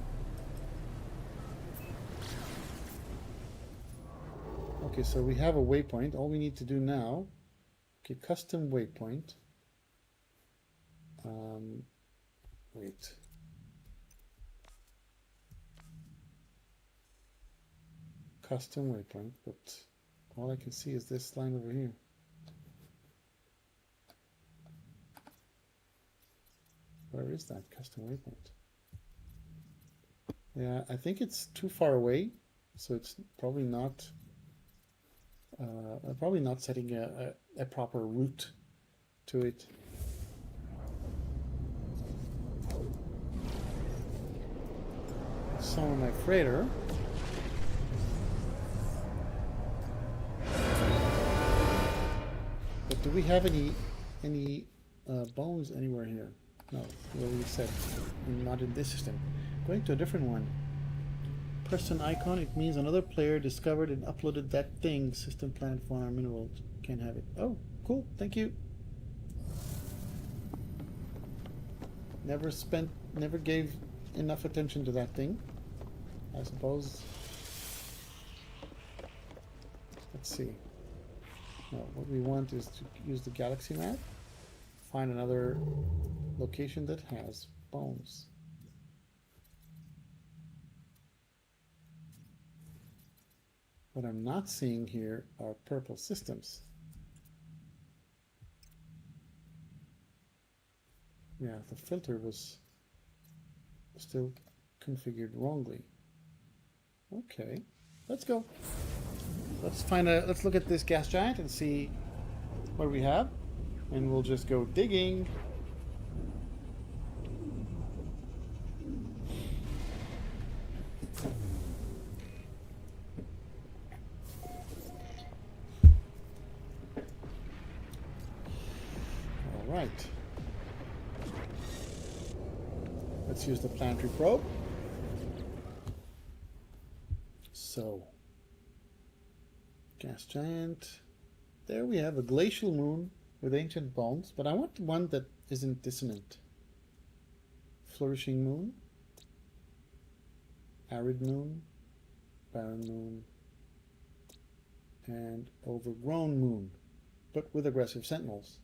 S3: Okay, so we have a waypoint. All we need to do now, okay, custom waypoint. Wait. Custom waypoint, but all I can see is this line over here. Where is that custom waypoint? Yeah, I think it's too far away, so it's probably not setting a proper route to it. Some of my freighter. But do we have any bones anywhere here? No, well, we said not in this system. Going to a different one. Person icon, it means another player discovered and uploaded that thing. System planet farm mineral can have it. Oh, cool, thank you. Never gave enough attention to that thing, I suppose. Let's see. No, what we want is to use the galaxy map, find another location that has bones. What I'm not seeing here are purple systems. Yeah, the filter was still configured wrongly. Okay, let's go. Let's look at this gas giant and see what we have, and we'll just go digging. All right. Let's use the planetary probe. So, gas giant. There we have a glacial moon with ancient bones, but I want one that isn't dissonant. Flourishing moon, arid moon, barren moon, and overgrown moon, but with aggressive sentinels.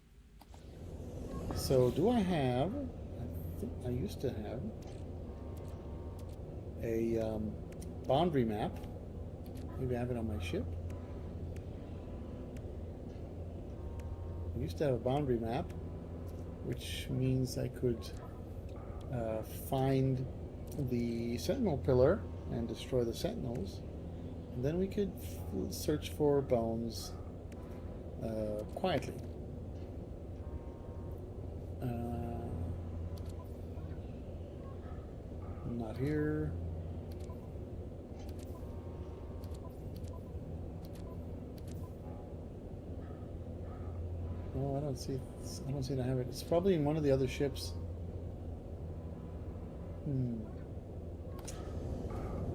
S3: So do I have, I think I used to have a boundary map. Maybe I have it on my ship. We used to have a boundary map, which means I could find the sentinel pillar and destroy the sentinels, and then we could search for bones quietly. Not here. No, I don't see. I don't seem to have it. It's probably in one of the other ships.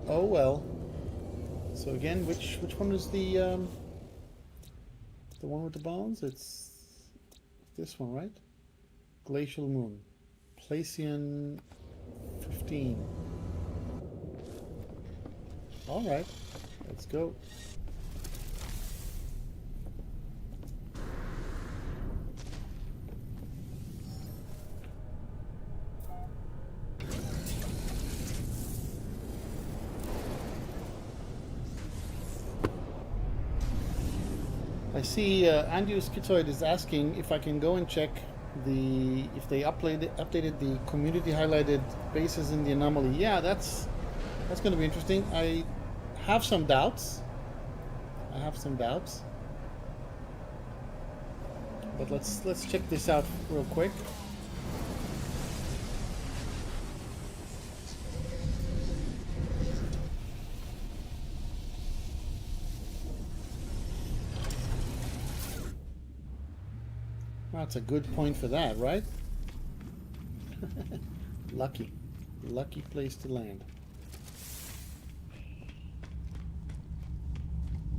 S3: Oh well. So again, which one is the one with the bones? It's this one, right? Glacial Moon, Placian 15. All right, let's go. I see Andius Schizoid is asking if I can go and check if they updated the community highlighted bases in the anomaly. Yeah, that's going to be interesting. I have some doubts. But let's check this out real quick. That's a good point for that, right? Lucky place to land.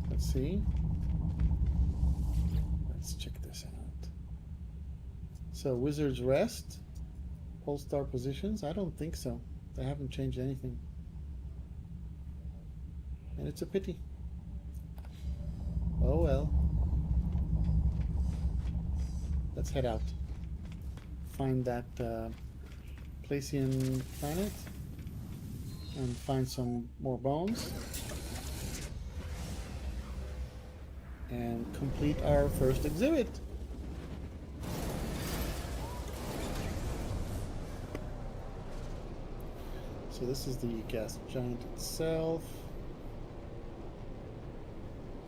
S3: Let's see. Let's check this out. So Wizard's Rest, Polestar positions. I don't think so. They haven't changed anything, and it's a pity. Oh well. Let's head out. Find that Placian planet and find some more bones and complete our first exhibit. So this is the gas giant itself.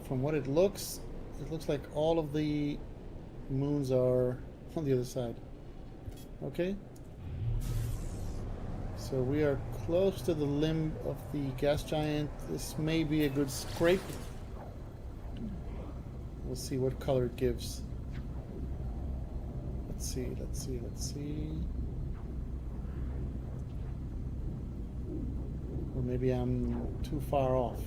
S3: From what it looks like all of the moons are on the other side. Okay, so we are close to the limb of the gas giant. This may be a good scrape. We'll see what color it gives. Let's see. Or maybe I'm too far off.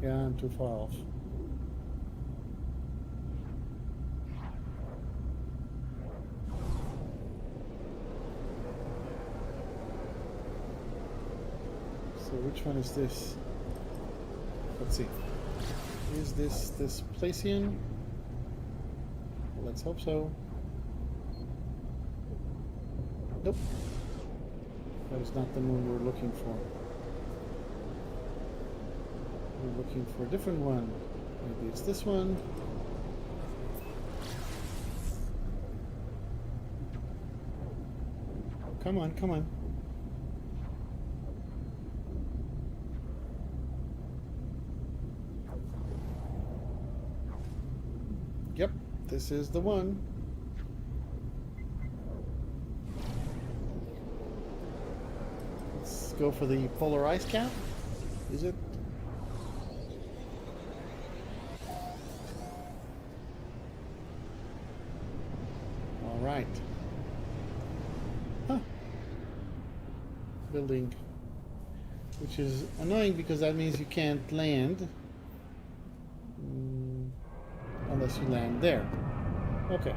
S3: Yeah, I'm too far off. So which one is this? Let's see. Is this Placian? Let's hope so. Nope. That is not the moon we're looking for. We're looking for a different one. Maybe it's this one. Come on, come on. Yep, this is the one. Let's go for the polar ice cap. Is it? All right. Huh. Building, which is annoying because that means you can't land. Unless you land there. Okay.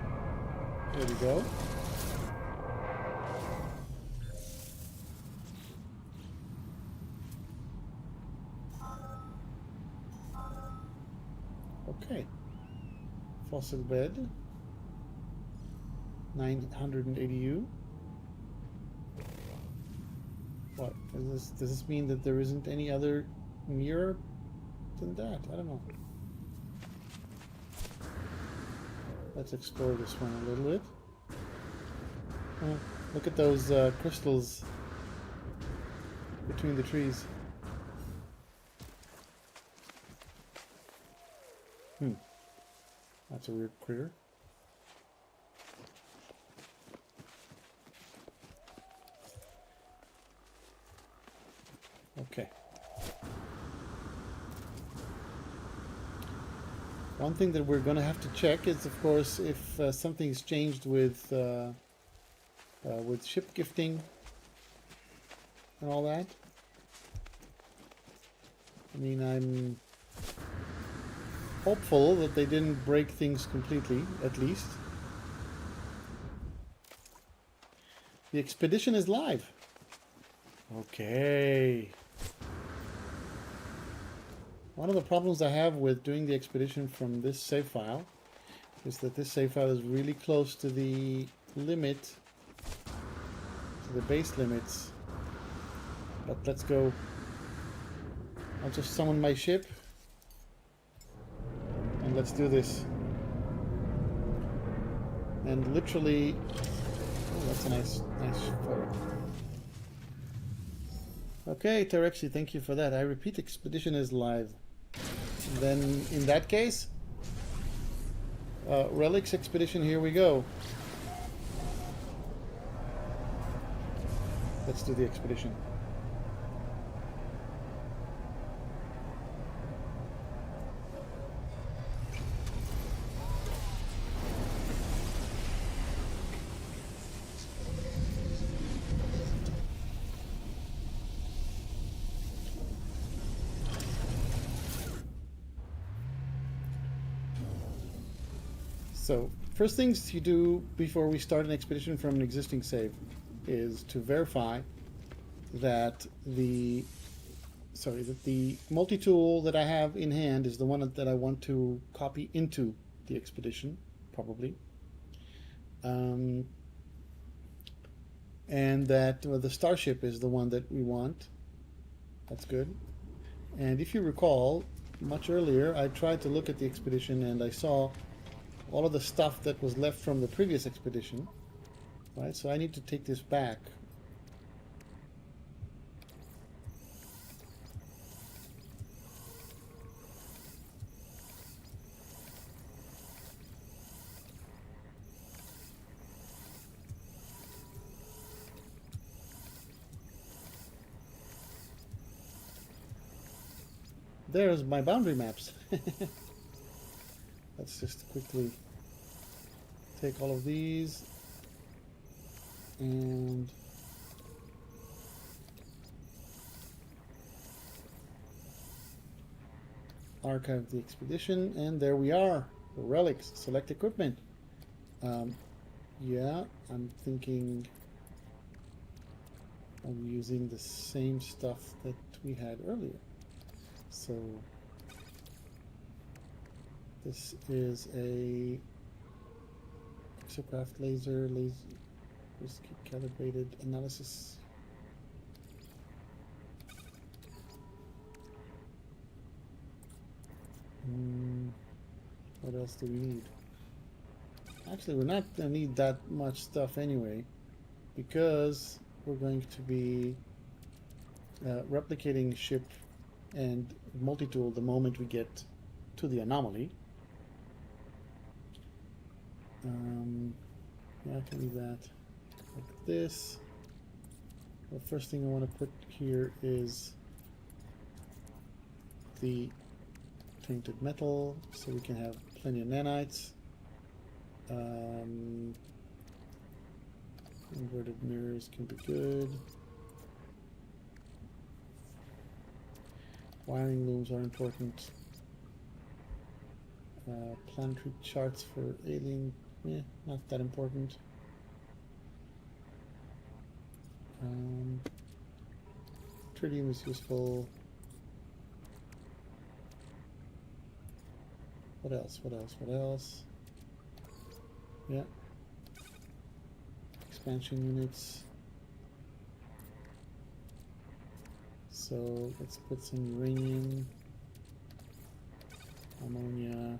S3: There we go. Okay. Fossil bed. 980 U. What? Does this mean that there isn't any other nearer than that? I don't know. Let's explore this one a little bit. Oh, look at those crystals between the trees. That's a weird critter. Okay. One thing that we're going to have to check is, of course, if something's changed with ship gifting and all that. I mean, I'm hopeful that they didn't break things completely, at least. The expedition is live. Okay. One of the problems I have with doing the expedition from this save file is that this save file is really close to the limit, to the base limits. But let's go. I'll just summon my ship and let's do this. And literally, oh, that's a nice photo. Okay, Terexi, thank you for that. I repeat, expedition is live. Then, in that case, relics expedition, here we go. Let's do the expedition. So, first things you do before we start an expedition from an existing save is to verify that the multi-tool that I have in hand is the one that I want to copy into the expedition, probably. And that the starship is the one that we want. That's good. And if you recall, much earlier I tried to look at the expedition and I saw all of the stuff that was left from the previous expedition, right? So I need to take this back. There's my boundary maps. Let's just quickly take all of these and archive the expedition, and there we are. The relics, select equipment. Yeah, I'm thinking of using the same stuff that we had earlier. So this is a exocraft laser calibrated analysis. What else do we need? Actually, we're not going to need that much stuff anyway, because we're going to be replicating ship and multi-tool the moment we get to the anomaly. Yeah, I can leave that like this. The first thing I want to put here is the tainted metal, so we can have plenty of nanites. Inverted mirrors can be good. Wiring looms are important. Planetary charts for alien, not that important. Tritium is useful. What else? What else? What else? Yeah. Expansion units. So let's put some uranium, ammonia,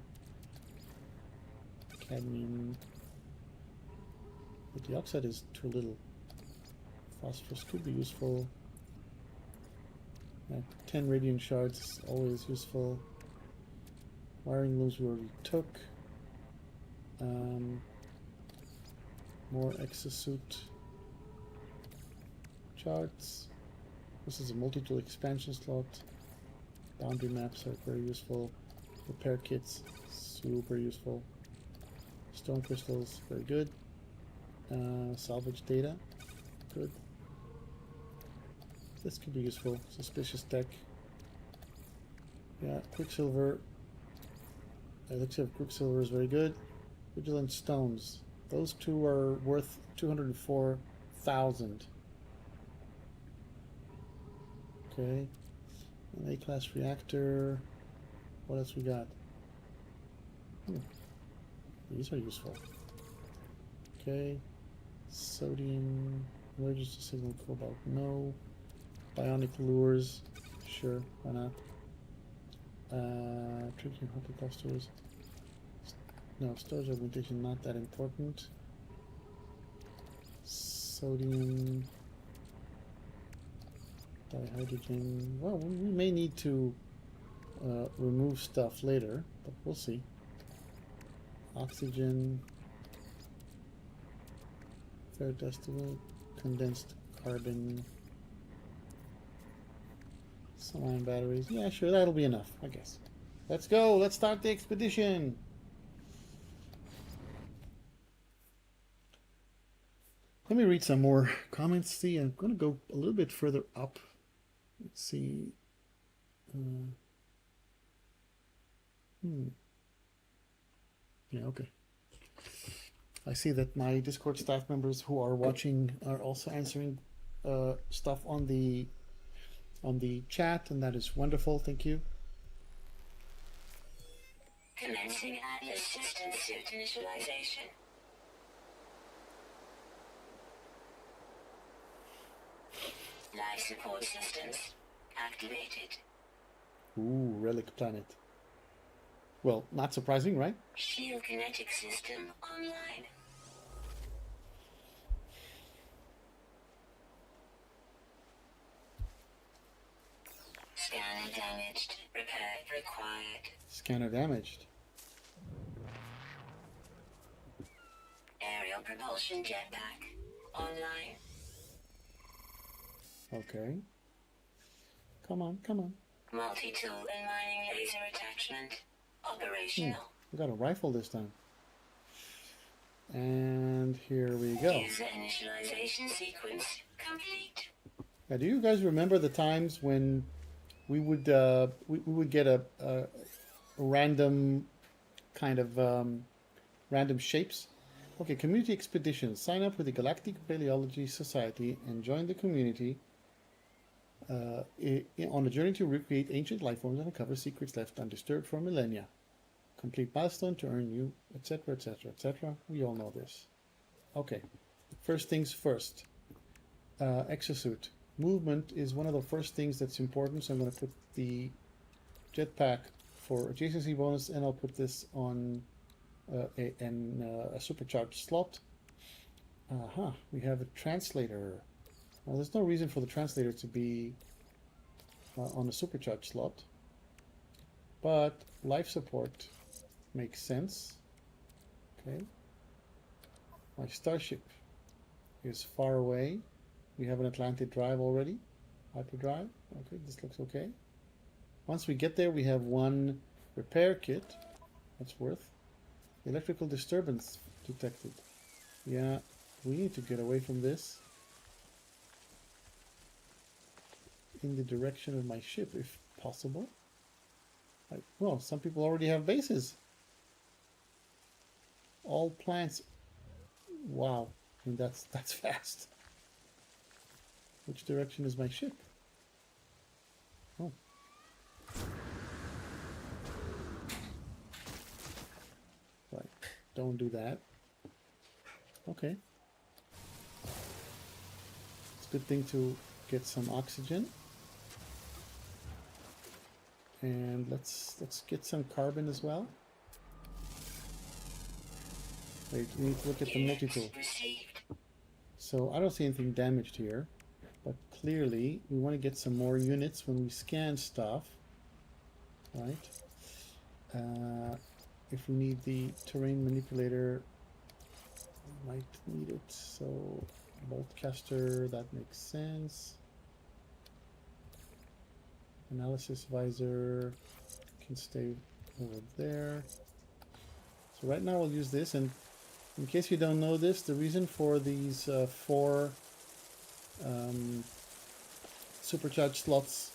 S3: cadmium. But the oxide is too little. Phosphorus could be useful. 10 radiant shards is always useful. Wiring looms we already took. More exosuit charts. This is a multi-tool expansion slot. Boundary maps are very useful. Repair kits, super useful. Stone crystals, very good. Salvage data, good. This could be useful. Suspicious tech. Yeah, Quicksilver. Elixir of Quicksilver is very good. Vigilant stones. Those two are worth 204,000. Okay. An A-class reactor. What else we got? These are useful. Okay. Sodium. Emergency signal cobalt. No. Bionic lures. Sure, why not? Tricky horticosters. No, storage augmentation not that important. Sodium. Dihydrogen. Well, we may need to remove stuff later, but we'll see. Oxygen. Ferrodustable. Condensed carbon. Some ion batteries. Yeah, sure, that'll be enough, I guess. Let's go. Let's start the expedition. Let me read some more comments. See, I'm going to go a little bit further up. Let's see. Yeah, okay. I see that my Discord staff members who are watching are also answering stuff on the chat, and that is wonderful. Thank you.
S4: Commencing Atlas system suit initialization. Life support systems activated.
S3: Ooh, relic planet. Well, not surprising, right?
S4: Shield kinetic system online. Scanner damaged. Repair required.
S3: Scanner damaged.
S4: Aerial propulsion jetpack online.
S3: Okay. Come on, come on.
S4: Multi-tool and mining laser attachment operational.
S3: We got a rifle this time. And here we go.
S4: User initialization sequence complete.
S3: Now, do you guys remember the times when we would get a random kind of random shapes? Okay, community expeditions. Sign up with the Galactic Paleology Society and join the community on a journey to recreate ancient life forms and uncover secrets left undisturbed for millennia. Complete milestone to earn you, etc., etc., etc. We all know this. Okay, first things first. Exosuit. Movement is one of the first things that's important, so I'm going to put the jetpack for adjacency bonus, and I'll put this on a supercharged slot. We have a translator. Well, there's no reason for the translator to be on a supercharged slot, but life support makes sense. Okay. My starship is far away. We have an Atlantic drive already. Hyperdrive. Okay, this looks okay. Once we get there, we have one repair kit. That's worth. Electrical disturbance detected. Yeah, we need to get away from this. In the direction of my ship, if possible. Well, some people already have bases. All plants. Wow, I mean, that's fast. Which direction is my ship? Oh. Right, don't do that. Okay. It's a good thing to get some oxygen. And let's get some carbon as well. Wait, we need to look at the multi-tool.
S4: Unit received.
S3: So I don't see anything damaged here, but clearly we want to get some more units when we scan stuff, right? If we need the terrain manipulator, we might need it. So boltcaster, that makes sense. Analysis visor can stay over there. So right now we'll use this, and in case you don't know this, the reason for these four supercharged slots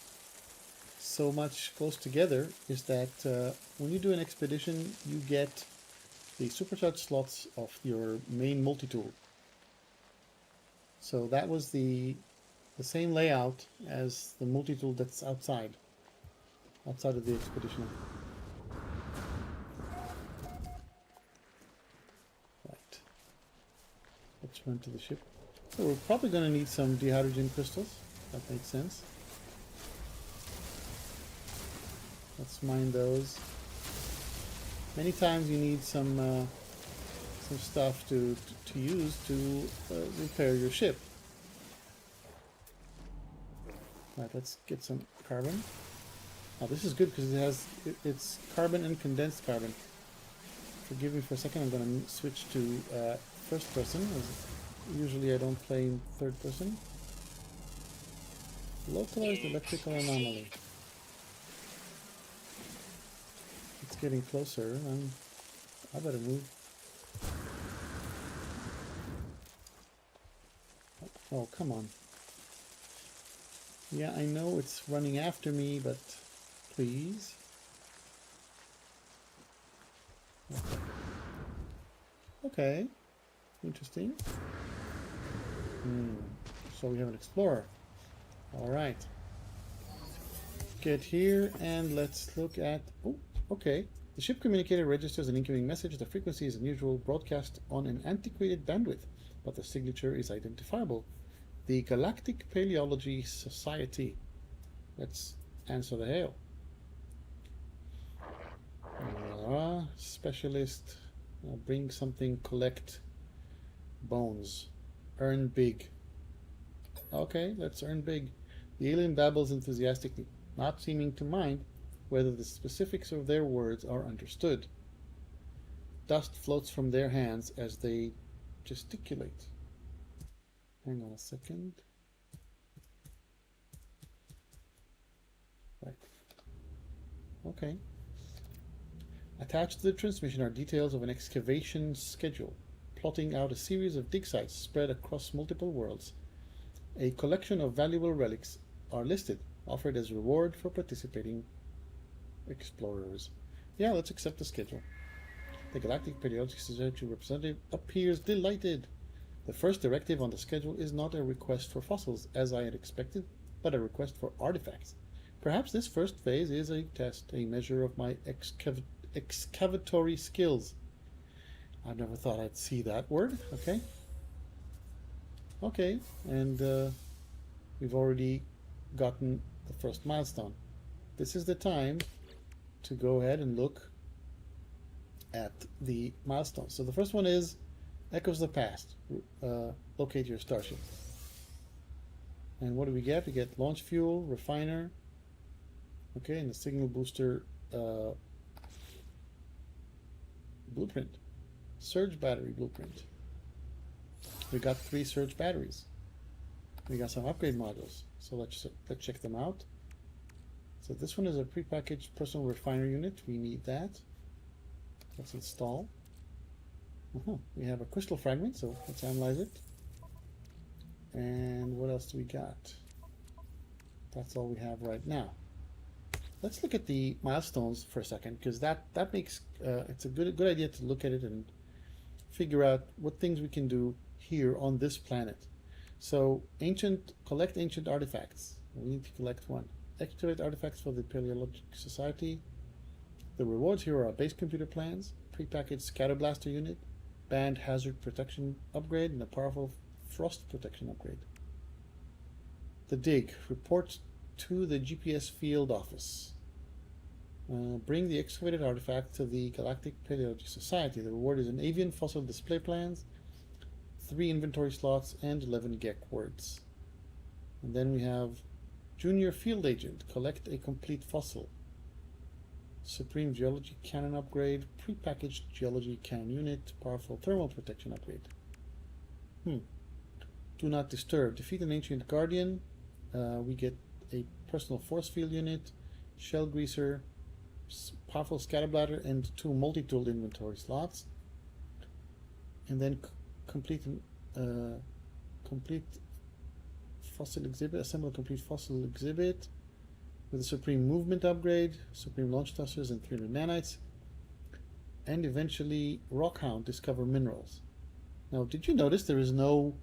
S3: so much close together is that when you do an expedition, you get the supercharged slots of your main multi-tool. So that was the same layout as the multi-tool that's outside of the expedition. Right. Let's run to the ship. So we're probably going to need some dehydrogen crystals. That makes sense. Let's mine those. Many times you need some stuff to use to repair your ship. Right, let's get some carbon. Now this is good because it's carbon and condensed carbon. Forgive me for a second, I'm going to switch to first person. Usually I don't play in third person. Localized electrical anomaly. It's getting closer. I better move. Oh, come on. Yeah, I know it's running after me, but please. Okay. Interesting. So we have an explorer. All right. Get here and let's look at... Oh, okay. The ship communicator registers an incoming message. The frequency is unusual, broadcast on an antiquated bandwidth, but the signature is identifiable. The Galactic Paleology Society. Let's answer the hail. Specialist. Bring something, collect bones. Earn big. Okay, let's earn big. The alien babbles enthusiastically, not seeming to mind whether the specifics of their words are understood. Dust floats from their hands as they gesticulate. Hang on a second. Right. Okay. Attached to the transmission are details of an excavation schedule, plotting out a series of dig sites spread across multiple worlds. A collection of valuable relics are listed, offered as reward for participating explorers. Yeah, let's accept the schedule. The Galactic Paleological Society representative appears delighted. The first directive on the schedule is not a request for fossils, as I had expected, but a request for artifacts. Perhaps this first phase is a test, a measure of my excavatory skills. I never thought I'd see that word. Okay. Okay, and we've already gotten the first milestone. This is the time to go ahead and look at the milestones. So the first one is Echoes of the Past. Locate your starship. And what do we get? We get launch fuel, refiner, okay, and the signal booster blueprint. Surge battery blueprint. We got 3 surge batteries. We got some upgrade modules. So let's check them out. So this one is a prepackaged personal refiner unit. We need that. Let's install. We have a crystal fragment, so let's analyze it. And what else do we got? That's all we have right now. Let's look at the milestones for a second, because that makes it's a good idea to look at it and figure out what things we can do here on this planet. So collect ancient artifacts. We need to collect 1. Activate artifacts for the Paleologic Society. The rewards here are base computer plans, prepackaged scatter blaster unit, band hazard protection upgrade, and a powerful frost protection upgrade. The dig. Report to the GPS field office. Bring the excavated artifact to the Galactic Paleontology Society. The reward is an avian fossil display plans, 3 inventory slots, and 11 GEC words. And then we have Junior Field Agent. Collect a complete fossil. Supreme Geology Cannon upgrade. Prepackaged Geology Cannon unit. Powerful thermal protection upgrade. Do not disturb. Defeat an ancient guardian. We get a personal force field unit, shell greaser, powerful scatterbladder, and 2 multi-tool inventory slots. And then complete fossil exhibit. Assemble a complete fossil exhibit with a supreme movement upgrade, supreme launch thrusters, and 300 nanites. And eventually, Rockhound, discover minerals. Now, did you notice there is no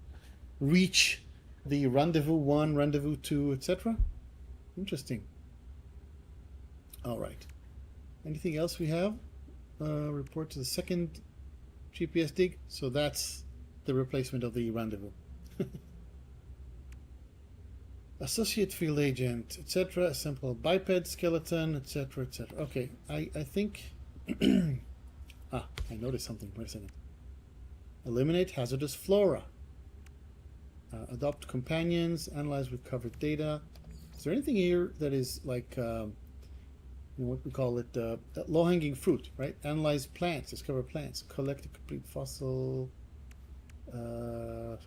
S3: reach the rendezvous 1, rendezvous 2, etc.? Interesting. All right. Anything else we have? Report to the second GPS dig. So that's the replacement of the rendezvous. Associate field agent, etc. Assemble biped skeleton, etc., etc. Okay, I think... I noticed something. Wait a second. Eliminate hazardous flora. Adopt companions. Analyze recovered data. Is there anything here that is like, what we call it, low-hanging fruit, right? Analyze plants. Discover plants. Collect a complete fossil.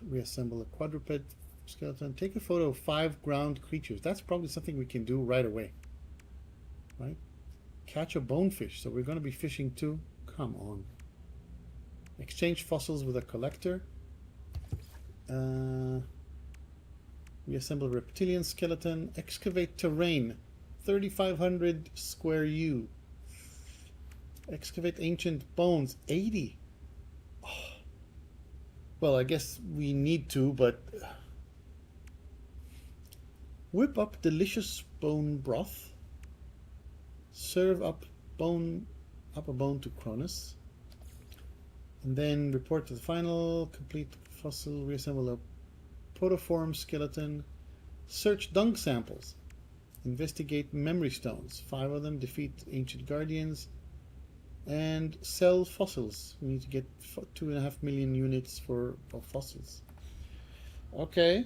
S3: Reassemble a quadruped skeleton. Take a photo of 5 ground creatures. That's probably something we can do right away, right? Catch a bonefish. So we're going to be fishing too. Come on. Exchange fossils with a collector. Reassemble reptilian skeleton. Excavate terrain. 3,500 square U. Excavate ancient bones. 80. Oh. Well, I guess we need to, but... Whip up delicious bone broth. Serve up a bone to Cronus. And then report to the final. Complete fossil. Reassemble a protoform skeleton. Search dung samples. Investigate memory stones. 5 of them. Defeat ancient guardians. And sell fossils. We need to get 2.5 million units of fossils. Okay.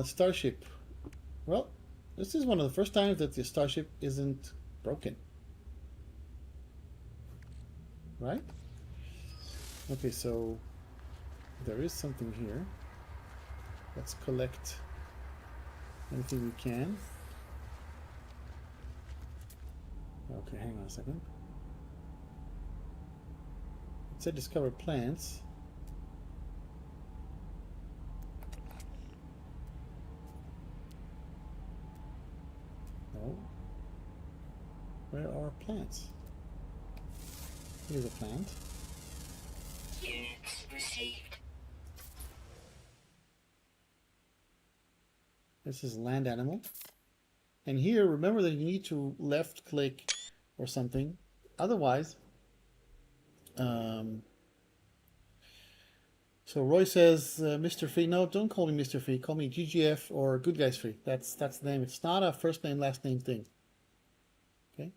S3: Starship. Well, this is one of the first times that the starship isn't broken. Right? Okay, so there is something here. Let's collect anything we can. Okay, hang on a second. It said discover plants. No. Where are plants? Here's a plant.
S4: Units received.
S3: This is land animal. And here, remember that you need to left click or something. Otherwise, so Roy says, Mr. Free. No, don't call me Mr. Free. Call me GGF or GoodGuysFree. That's the name. It's not a first name, last name thing. Okay.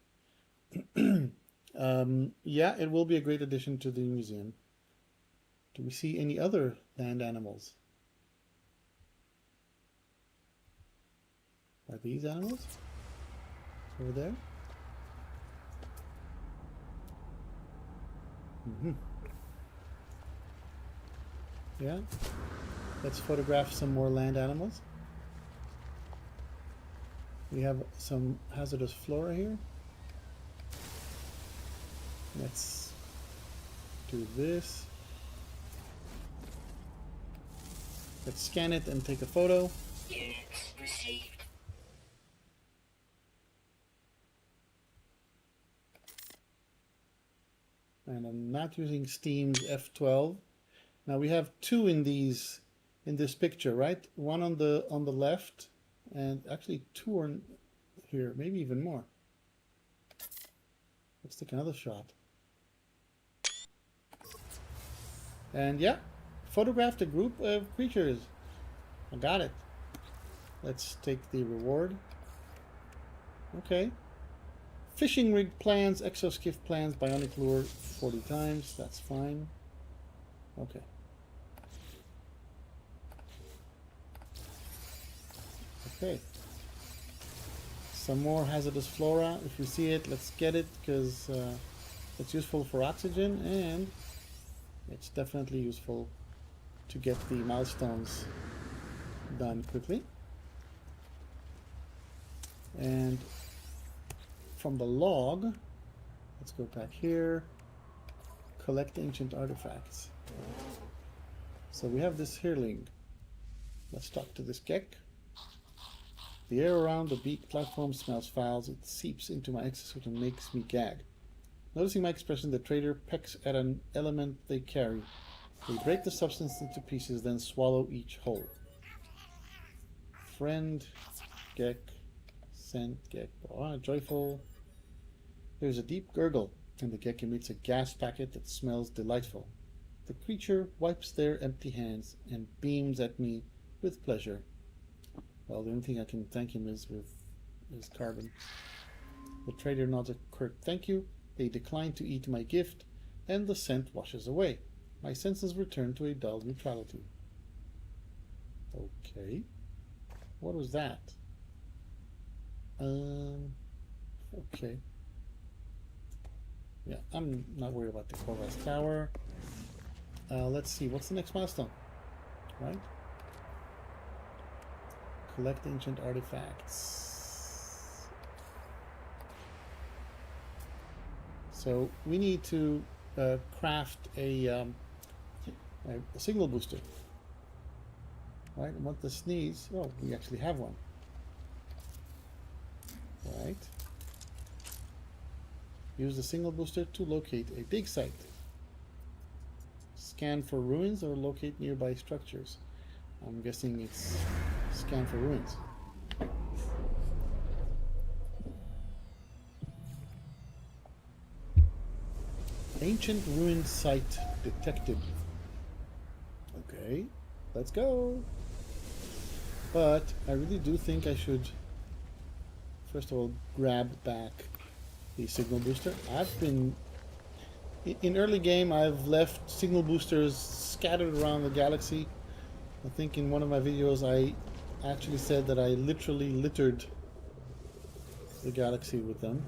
S3: Yeah, it will be a great addition to the museum. Do we see any other land animals? Are these animals over there? Yeah. Let's photograph some more land animals. We have some hazardous flora here. Let's do this. Let's scan it and take a photo.
S4: Units received.
S3: And I'm not using Steam's F12. Now we have 2 in this picture, right? One on the left, and actually 2 are here, maybe even more. Let's take another shot. And yeah, photographed a group of creatures. I got it. Let's take the reward. Okay. Fishing rig plans, exoskiff plans, bionic lure 40 times. That's fine. Okay. Okay. Some more hazardous flora. If you see it, let's get it, because it's useful for oxygen, and it's definitely useful to get the milestones done quickly. And from the log, let's go back here, collect ancient artifacts. So we have this Hirling. Let's talk to this Gek. The air around the beak platform smells foul. It seeps into my exosuit and makes me gag. Noticing my expression, the trader pecks at an element they carry. They break the substance into pieces, then swallow each whole. Friend, Gek, scent, Gek. Ah, joyful. There's a deep gurgle, and the Gek emits a gas packet that smells delightful. The creature wipes their empty hands and beams at me with pleasure. Well, the only thing I can thank him is carbon. The trader nods a curt thank you. They decline to eat my gift, and the scent washes away. My senses return to a dull neutrality. Okay. What was that? Okay. Yeah, I'm not worried about the Corvus Tower. Let's see, what's the next milestone? Right? Collect ancient artifacts. So we need to craft a signal booster. Right, and what the sneeze? Oh, we actually have one. Right. Use the signal booster to locate a dig site. Scan for ruins or locate nearby structures. I'm guessing it's scan for ruins. Ancient ruin site detected. Okay, let's go. But I really do think I should, first of all, grab back the signal booster. I've been, in early game, I've left signal boosters scattered around the galaxy. I think in one of my videos I actually said that I literally littered the galaxy with them.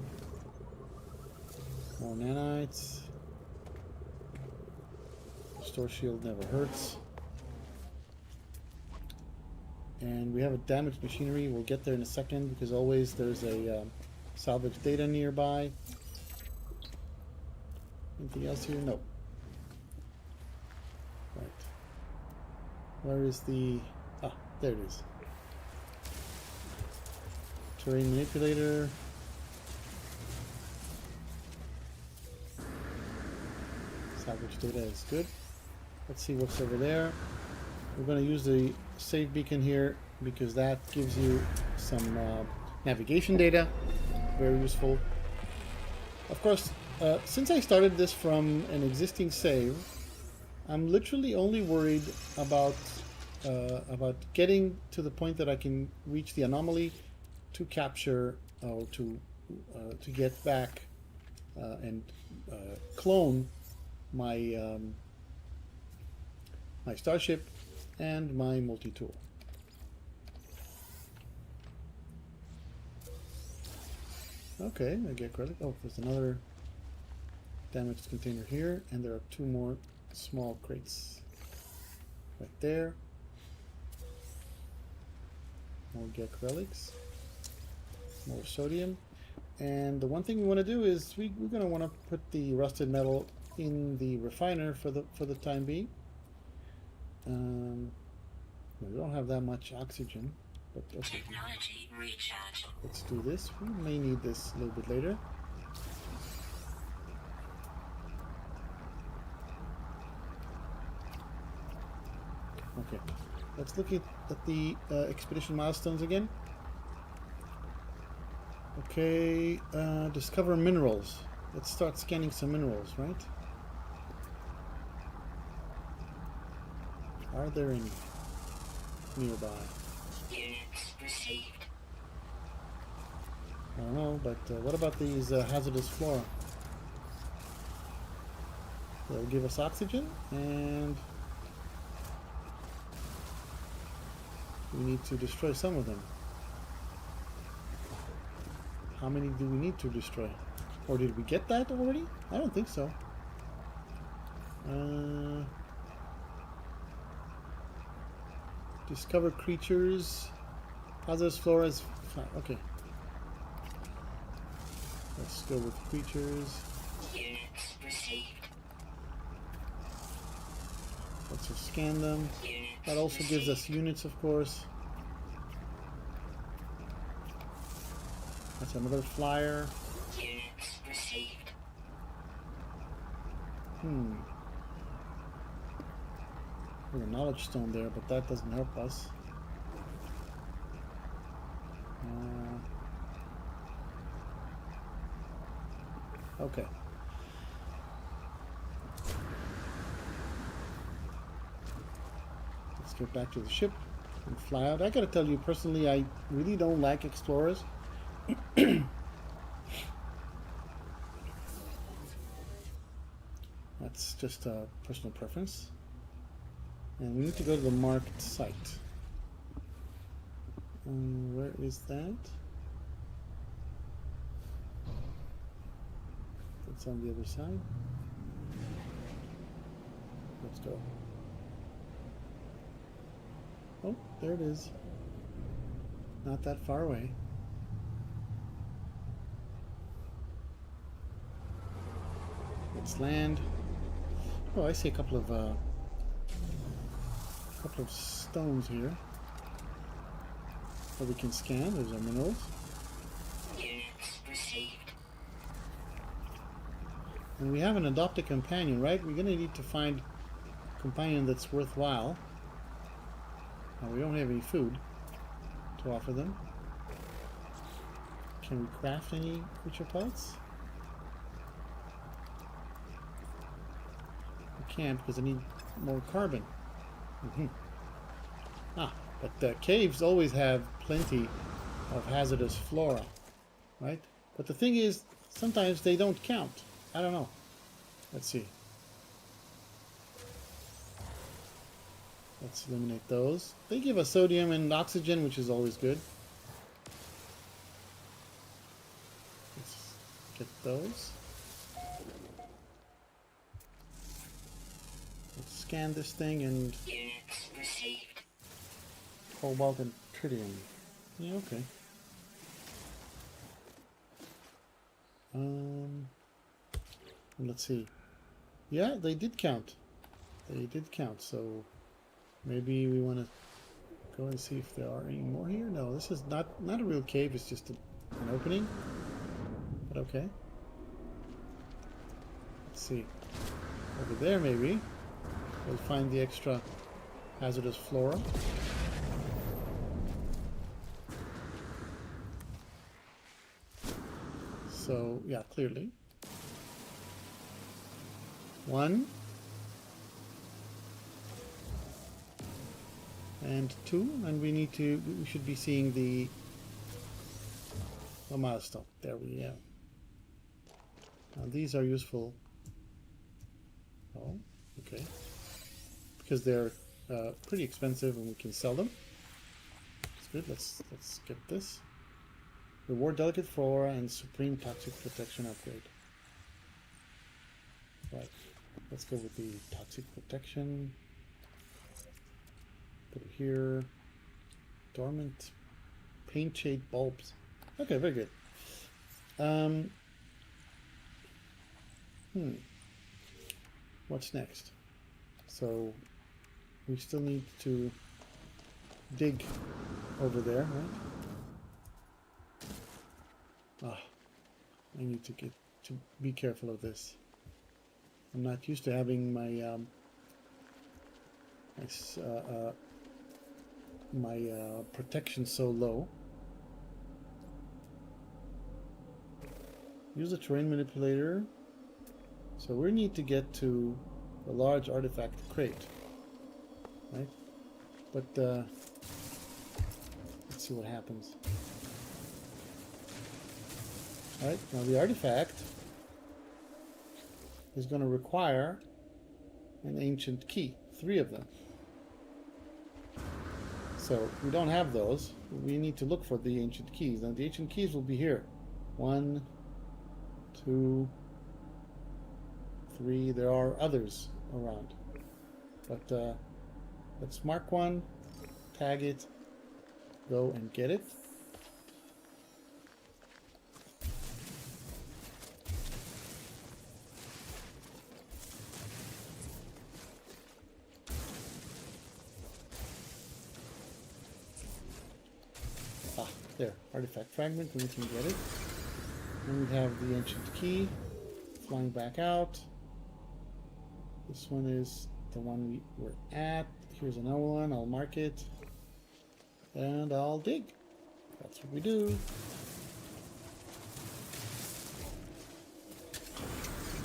S3: More nanites. Store shield never hurts. And we have a damaged machinery. We'll get there in a second, because always there's a salvage data nearby. Anything else here? No. Right. Where is the... Ah, there it is. Terrain manipulator. Salvage data is good. Let's see what's over there. We're going to use the save beacon here because that gives you some navigation data. Very useful. Of course, since I started this from an existing save, I'm literally only worried about getting to the point that I can reach the anomaly to capture or to get back and clone my my starship and my multi-tool. Okay, I get credit. Oh, there's another damaged container here, and there are two more small crates right there. More Gek relics, more sodium, and the one thing we want to do is we're going to want to put the rusted metal in the refiner for the time being. We don't have that much oxygen, but okay.
S4: Technology recharge.
S3: Let's do this. We may need this a little bit later. Okay, let's look at the expedition milestones again. Okay, discover minerals. Let's start scanning some minerals, right? Are there any nearby?
S4: Units received.
S3: I don't know, but what about these hazardous flora? They'll give us oxygen, and we need to destroy some of them. How many do we need to destroy? Or did we get that already? I don't think so. Discover creatures. Hazardous flora is fine. Okay. Let's go with creatures.
S4: Units received.
S3: Let's just scan them.
S4: Units
S3: That also gives us units, of course. That's another flyer.
S4: Units received.
S3: There's a knowledge stone there, but that doesn't help us. Okay. Let's get back to the ship and fly out. I gotta tell you, personally, I really don't like explorers. That's just a personal preference. And we need to go to the marked site. Where is that? It's on the other side. Let's go. Oh, there it is. Not that far away. Let's land. Oh, I see a couple of stones here that we can scan. There's our minerals.
S4: Units received.
S3: And we have an adopted companion, right? We're going to need to find a companion that's worthwhile. Now, we don't have any food to offer them. Can we craft any creature parts? We can't because I need more carbon. But caves always have plenty of hazardous flora, right? But the thing is, sometimes they don't count. I don't know. Let's see. Let's eliminate those. They give us sodium and oxygen, which is always good. Let's get those. Let's scan this thing and
S4: Units received.
S3: cobalt and tritium. Yeah, okay. Let's see. Yeah, they did count. They did count, so maybe we want to go and see if there are any more here. No, this is not a real cave, it's just an opening. But okay. Let's see. Over there maybe we'll find the extra hazardous flora. So, yeah, clearly. 1 and 2, and we should be seeing the milestone. There we go. Now these are useful. Oh, okay. Because they're pretty expensive and we can sell them. That's good. Let's get this. Reward delicate flora and supreme toxic protection upgrade. Right. Let's go with the toxic protection. Put it here. Dormant paint shade bulbs. Okay, very good. What's next? So we still need to dig over there, right? I need to be careful of this. I'm not used to having my protection so low. Use the terrain manipulator. So we need to get to a large artifact crate, right? But let's see what happens. Right, now the artifact is going to require an ancient key, 3 of them. So we don't have those. We need to look for the ancient keys. Now the ancient keys will be here. 1, 2, 3. There are others around. But let's mark one, tag it, go and get it. Ah, there, artifact fragment, and we can get it. And we have the ancient key flying back out. This one is the one we were at. Here's another one. I'll mark it. And I'll dig. That's what we do.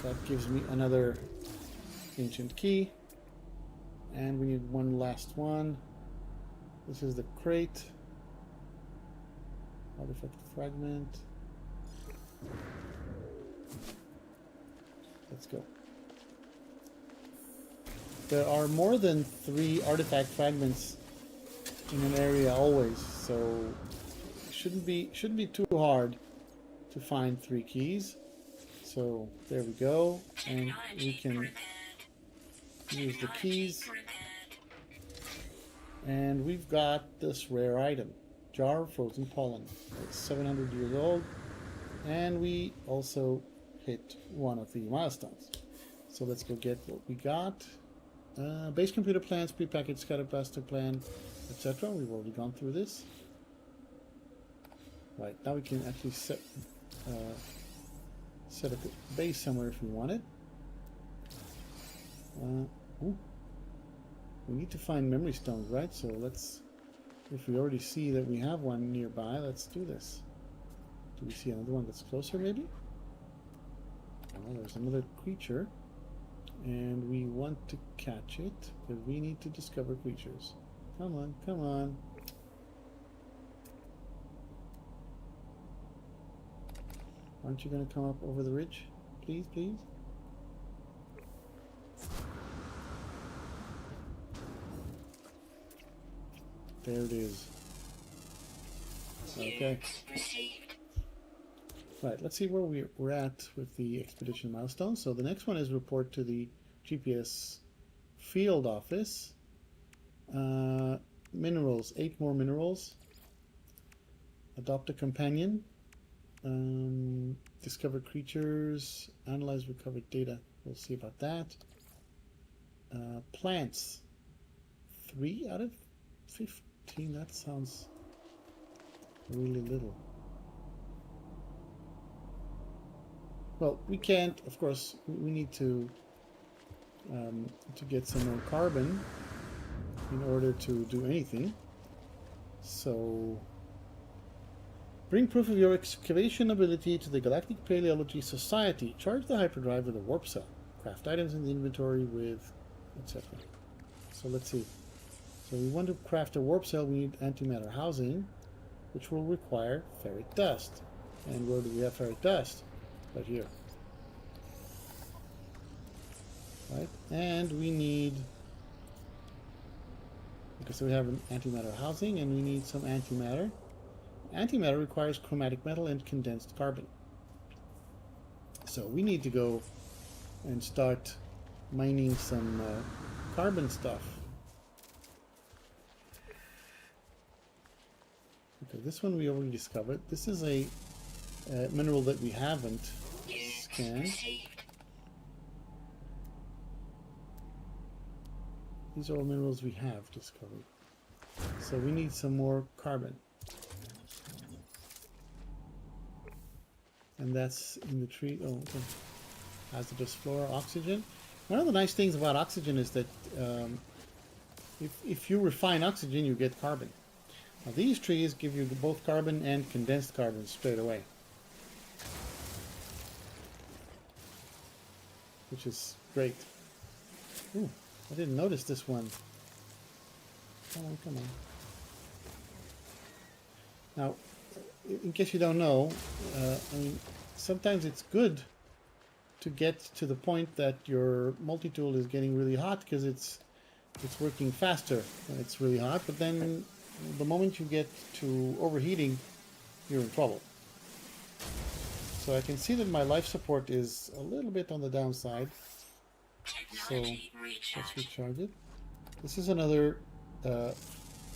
S3: That gives me another ancient key. And we need one last one. This is the crate. Artifact fragment. Let's go. There are more than 3 artifact fragments in an area always, so it shouldn't be too hard to find 3 keys. So there we go, and we can use the keys, and we've got this rare item, jar of frozen pollen. It's 700 years old, and we also hit one of the milestones. So let's go get what we got. Base computer plans, prepackaged scatter blaster plan, etc. We've already gone through this. Right, now we can actually set up a base somewhere if we want it. Ooh. We need to find memory stones, right? So let's, if we already see that we have one nearby, let's do this. Do we see another one that's closer maybe? Oh, there's another creature. And we want to catch it, but we need to discover creatures. Come on, come on. Aren't you going to come up over the ridge? Please, please? There it is. Okay. Right, let's see where we're at with the expedition milestone. So the next one is report to the GPS field office. Minerals, 8 more minerals. Adopt a companion. Discover creatures. Analyze recovered data. We'll see about that. Plants. 3 out of 15. That sounds really little. Well, we can't, of course, we need to get some more carbon in order to do anything. So, bring proof of your excavation ability to the Galactic Paleology Society. Charge the hyperdrive with a warp cell. Craft items in the inventory with, etc. So let's see. So we want to craft a warp cell. We need antimatter housing, which will require ferric dust. And where do we have ferric dust? Right here. Right, and we need, okay, so we have an antimatter housing, and we need some antimatter. Antimatter requires chromatic metal and condensed carbon. So we need to go and start mining some carbon stuff. Okay, this one we already discovered. This is a mineral that we haven't scanned. These are all minerals we have discovered. So we need some more carbon. And that's in the tree. Oh, okay. Hazardous flora, oxygen. One of the nice things about oxygen is that if you refine oxygen, you get carbon. Now these trees give you both carbon and condensed carbon straight away, which is great. Ooh, I didn't notice this one. Come on, come on. Now, in case you don't know, I mean, sometimes it's good to get to the point that your multi-tool is getting really hot because it's working faster when it's really hot, but then the moment you get to overheating, you're in trouble. So I can see that my life support is a little bit on the downside. So let's recharge it. This is another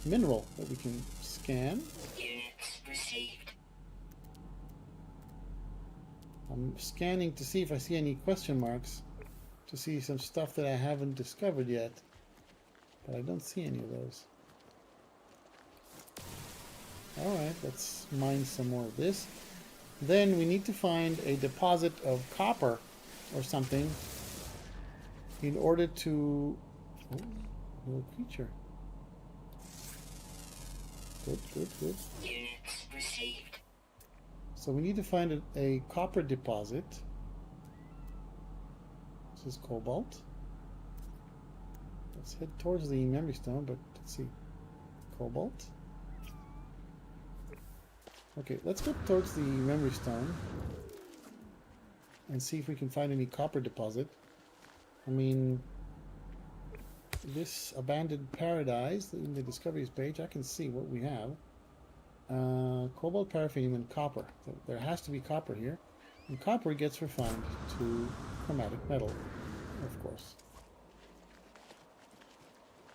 S3: mineral that we can scan.
S4: Units received.
S3: I'm scanning to see if I see any question marks, to see some stuff that I haven't discovered yet, but I don't see any of those. Alright, let's mine some more of this. Then we need to find a deposit of copper or something in order to... Oh, little creature. Good, good, good.
S4: Units received.
S3: So we need to find a copper deposit. This is cobalt. Let's head towards the memory stone, but let's see. Cobalt. Okay, let's go towards the memory stone and see if we can find any copper deposit. I mean, this abandoned paradise in the discoveries page, I can see what we have. Cobalt, paraffinium, and copper. So there has to be copper here. And copper gets refined to chromatic metal, of course.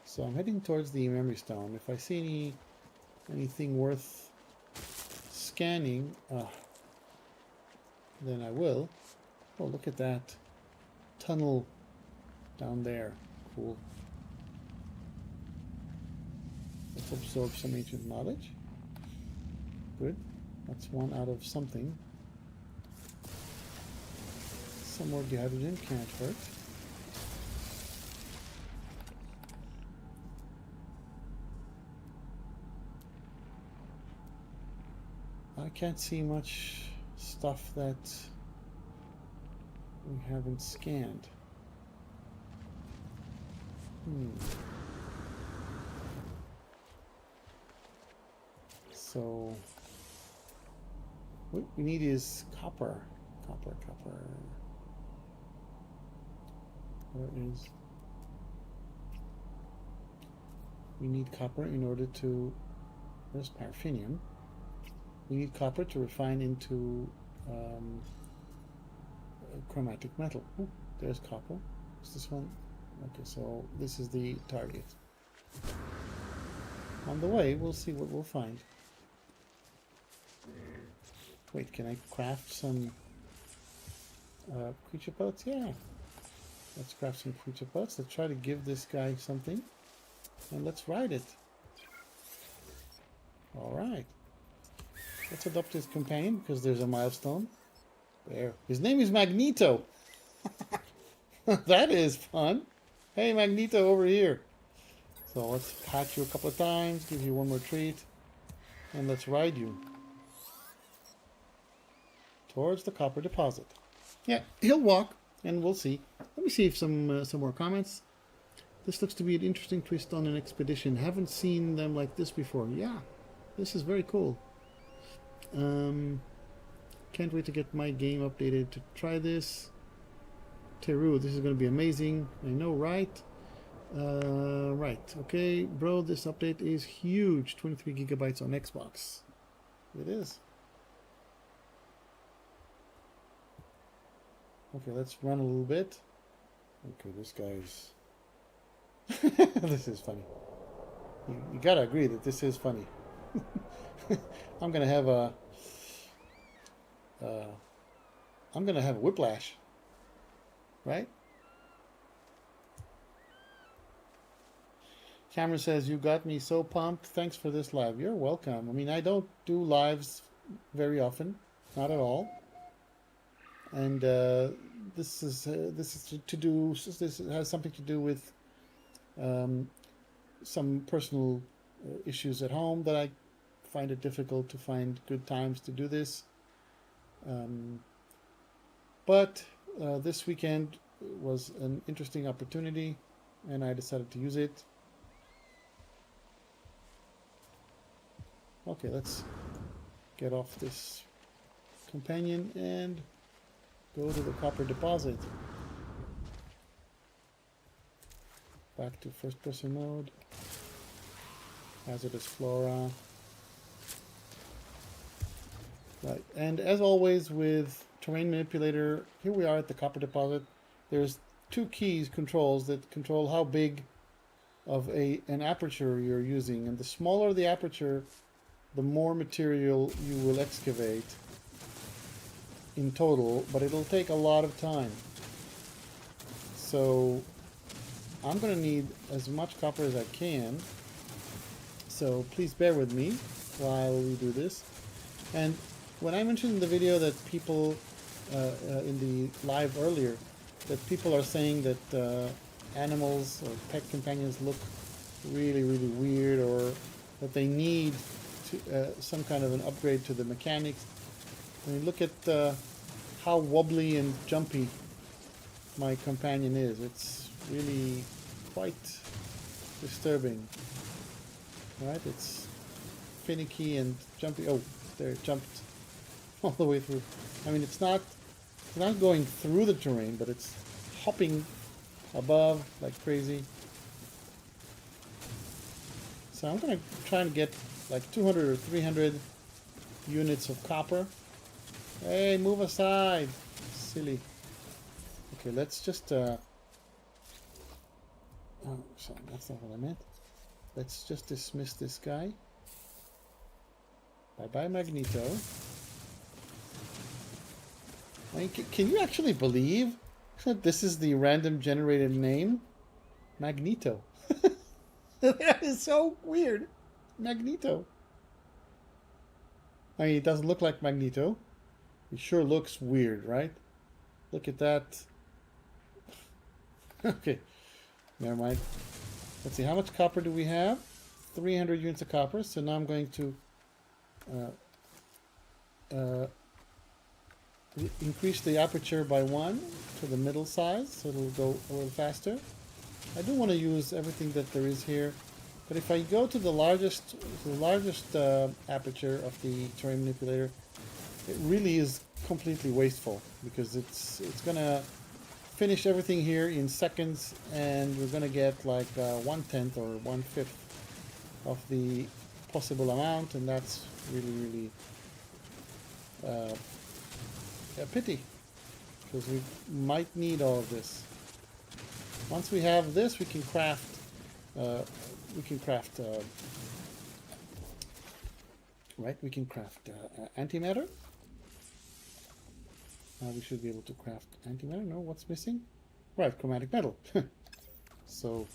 S3: So I'm heading towards the memory stone. If I see anything worth scanning, then I will. Oh, look at that tunnel down there. Cool. Let's absorb some ancient knowledge. Good. That's one out of something. Some more dehydrogen can't hurt. I can't see much stuff that we haven't scanned. So what we need is copper. Copper. Where is... We need copper in order to... Where's paraffinium? We need copper to refine into chromatic metal. Ooh, there's copper. Is this one? Okay, so this is the target. On the way, we'll see what we'll find. Wait, can I craft some creature pellets? Yeah. Let's craft some creature pellets. Let's try to give this guy something. And let's ride it. Alright. Let's adopt his companion because there's a milestone. There. His name is Magneto. That is fun. Hey, Magneto, over here. So let's pat you a couple of times, give you one more treat, and let's ride you towards the copper deposit. Yeah, he'll walk, and we'll see. Let me see if some more comments. This looks to be an interesting twist on an expedition. Haven't seen them like this before. Yeah, this is very cool. Can't wait to get my game updated to try this. Teru, this is going to be amazing. I know, right? Right. Okay, bro, this update is huge. 23 gigabytes on Xbox. It is. Okay, let's run a little bit. Okay, this guy's... This is funny. You gotta agree that this is funny. I'm gonna have a... I'm gonna have a whiplash. Right? Cameron says, you got me so pumped. Thanks for this live. You're welcome. I mean, I don't do lives very often. Not at all. And this has something to do with some personal issues at home that I find it difficult to find good times to do this. But this weekend was an interesting opportunity, and I decided to use it. Okay, let's get off this companion and go to the copper deposit. Back to first person mode. Hazardous flora. Right, and as always with terrain manipulator, here we are at the copper deposit. There's two keys controls that control how big of an aperture you're using, and the smaller the aperture, the more material you will excavate in total, but it'll take a lot of time. So I'm going to need as much copper as I can, so please bear with me while we do this. And when I mentioned in the video that people in the live earlier, that people are saying that animals or pet companions look really, really weird, or that they need to, some kind of an upgrade to the mechanics. I mean, look at how wobbly and jumpy my companion is. It's really quite disturbing, right? It's finicky and jumpy. Oh, there, it jumped all the way through. I mean, it's not going through the terrain, but it's hopping above like crazy. So I'm going to try and get like 200 or 300 units of copper. Hey, move aside. Silly. Okay, let's just... oh, sorry, that's not what I meant. Let's just dismiss this guy. Bye-bye, Magneto. I mean, can you actually believe that this is the random generated name? Magneto. That is so weird. Magneto. I mean, it doesn't look like Magneto. It sure looks weird, right? Look at that. Okay. Never mind. Let's see, how much copper do we have? 300 units of copper. So now I'm going to increase the aperture by 1 to the middle size, so it'll go a little faster. I do want to use everything that there is here, but if I go to the largest aperture of the terrain manipulator, it really is completely wasteful, because it's gonna finish everything here in seconds, and we're gonna get like 1/10 or 1/5 of the possible amount, and that's really a pity, because we might need all of this. Once we have this, we can craft right? We can craft antimatter. We should be able to craft antimatter. No, what's missing? Right, chromatic metal. So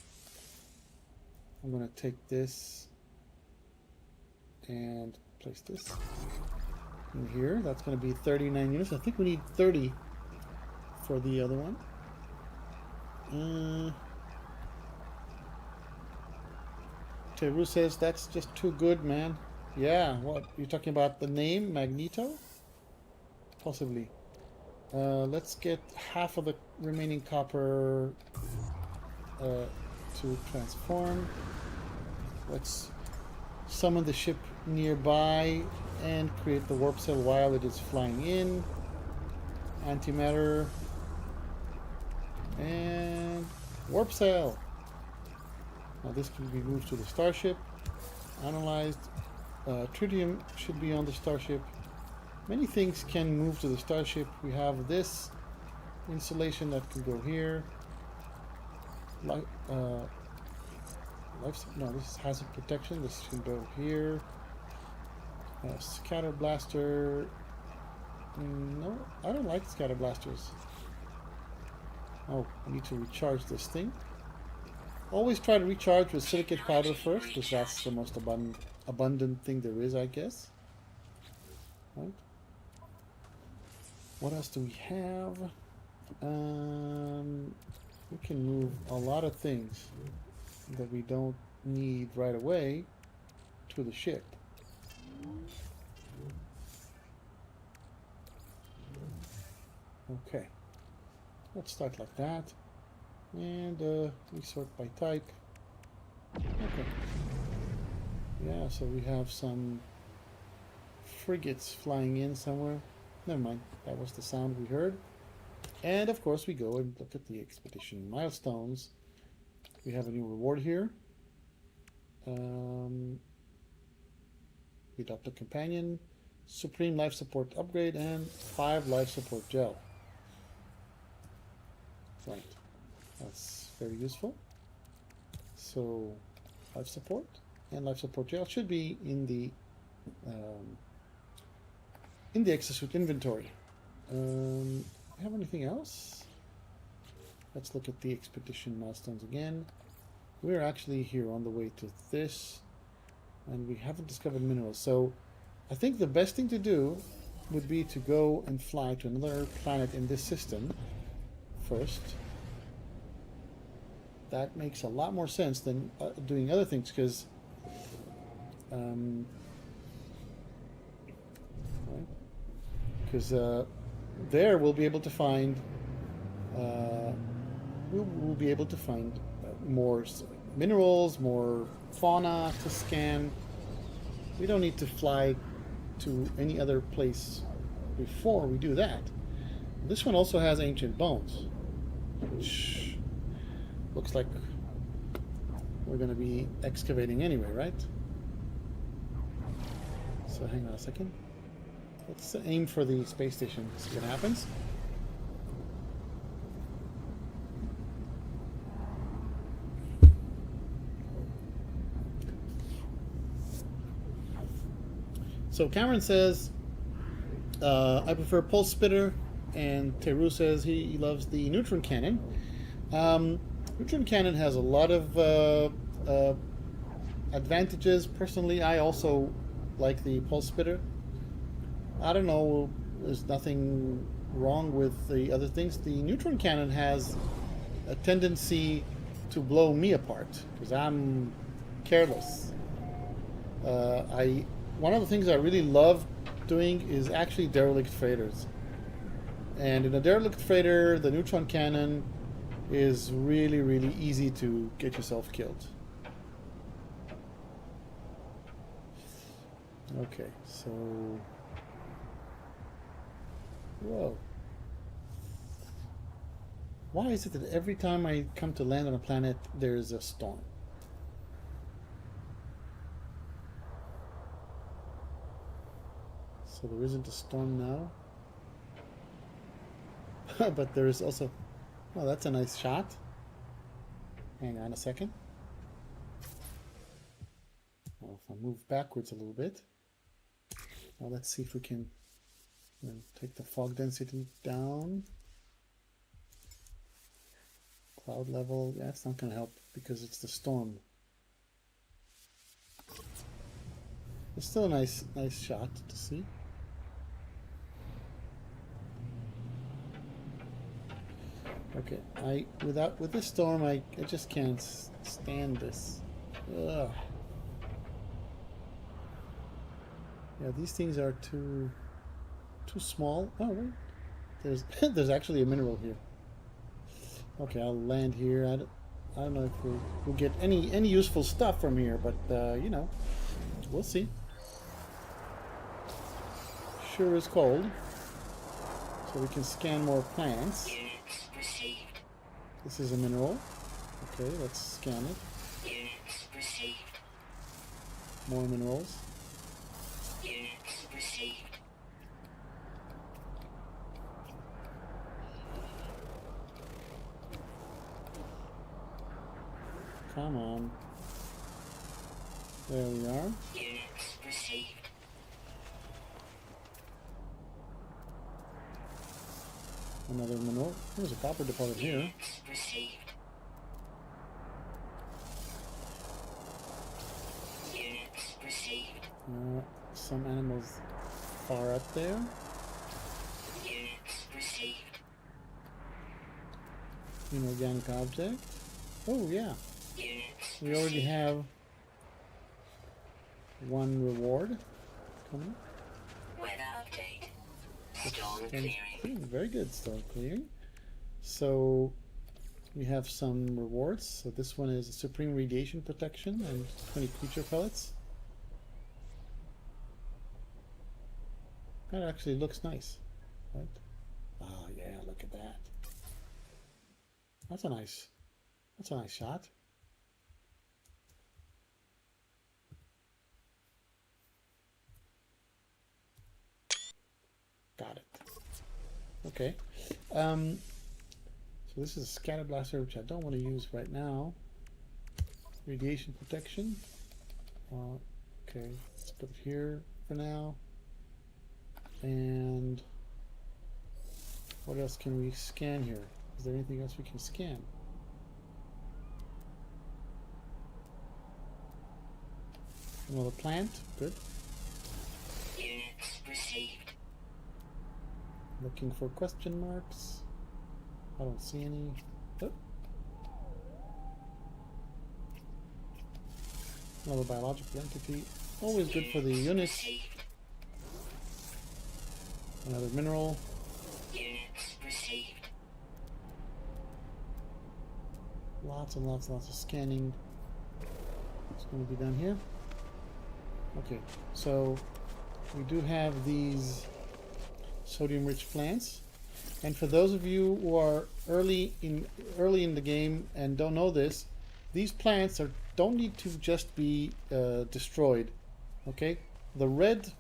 S3: I'm going to take this and place this in here. That's going to be 39 units. I think we need 30 for the other one. Teru says that's just too good, man. Yeah, what? You're talking about the name Magneto? Possibly. Let's get half of the remaining copper to transform. Let's summon the ship nearby and create the warp cell while it is flying in. Antimatter. And warp cell. Now this can be moved to the starship. Analyzed. Tritium should be on the starship. Many things can move to the starship. We have this insulation that can go here. No, this is hazard protection. This can go here. Scatter blaster. No, I don't like scatter blasters. Oh, I need to recharge this thing. Always try to recharge with silicate powder first, because that's the most abundant thing there is, I guess. Right? What else do we have? We can move a lot of things that we don't need right away to the ship. Okay. Let's start like that. And we sort by type. Okay. Yeah, so we have some frigates flying in somewhere. Never mind. That was the sound we heard. And of course we go and look at the expedition milestones. We have a new reward here. We adopt a companion, Supreme Life Support upgrade, and 5 Life Support gel. Right. That's very useful. So Life Support and Life Support gel should be in the exosuit inventory. Have anything else? Let's look at the expedition milestones again. We're actually here on the way to this, and we haven't discovered minerals. So I think the best thing to do would be to go and fly to another planet in this system first. That makes a lot more sense than doing other things, because there we'll be able to find we'll be able to find more minerals, more fauna to scan. We don't need to fly to any other place before we do that. This one also has ancient bones, which looks like we're going to be excavating anyway, right? So hang on a second. Let's aim for the space station, see what happens. So Cameron says, I prefer pulse spitter, and Teru says he loves the neutron cannon. Neutron cannon has a lot of advantages. Personally, I also like the pulse spitter. I don't know, there's nothing wrong with the other things. The neutron cannon has a tendency to blow me apart because I'm careless. One of the things I really love doing is actually derelict freighters. And in a derelict freighter, the neutron cannon is really, really easy to get yourself killed. Okay, so... Whoa. Why is it that every time I come to land on a planet, there's a storm? So there isn't a storm now. But there is also... Oh, that's a nice shot. Hang on a second. Well, if I move backwards a little bit. Now let's see if we can take the fog density down. Cloud level, yeah, it's not going to help because it's the storm. It's still a nice shot to see. Okay, with this storm, I just can't stand this. Ugh. Yeah, these things are too small. Oh, wait. There's actually a mineral here. Okay, I'll land here. I don't know if we'll get any useful stuff from here, but you know, we'll see. Sure is cold, so we can scan more plants. This is a mineral. Okay, let's scan it.
S4: Units received.
S3: More minerals.
S4: Units received.
S3: Come on. There we are.
S4: Units received.
S3: Another mineral. There's a copper deposit here.
S4: Units received. Units received.
S3: Some animals far up there.
S4: Units received.
S3: Inorganic object. Oh yeah.
S4: Units
S3: We already have one reward coming.
S4: Weather update. Storm
S3: And
S4: clearing.
S3: very good, storm clearing. So we have some rewards. So this one is Supreme Radiation Protection and 20 creature pellets. That actually looks nice. Right? Oh yeah, look at that. That's a nice shot. Got it. Okay. So this is a scatter blaster, which I don't want to use right now. Radiation protection. Okay, let's put it here for now. And what else can we scan here? Is there anything else we can scan? Another plant, good.
S4: Units received.
S3: Looking for question marks. I don't see any. Oh. Another biological entity. Always good for the units.
S4: Received.
S3: Another mineral.
S4: Units received.
S3: Lots and lots of scanning. It's going to be done here. Okay, so we do have these sodium-rich plants. And for those of you who are early in the game and don't know this, these plants don't need to just be destroyed. Okay, the red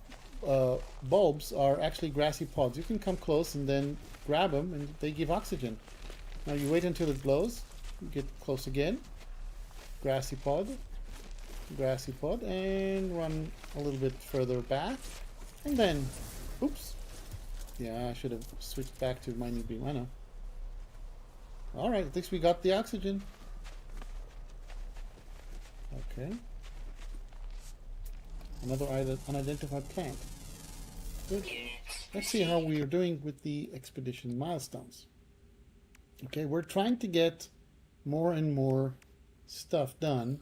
S3: bulbs are actually grassy pods. You can come close and then grab them, and they give oxygen. Now you wait until it glows. You get close again. Grassy pod, and run a little bit further back, and then, oops. Yeah, I should have switched back to mining beam. I know. All right, at least we got the oxygen. Okay. Another unidentified plant. Good. Let's see how we are doing with the expedition milestones. Okay, we're trying to get more and more stuff done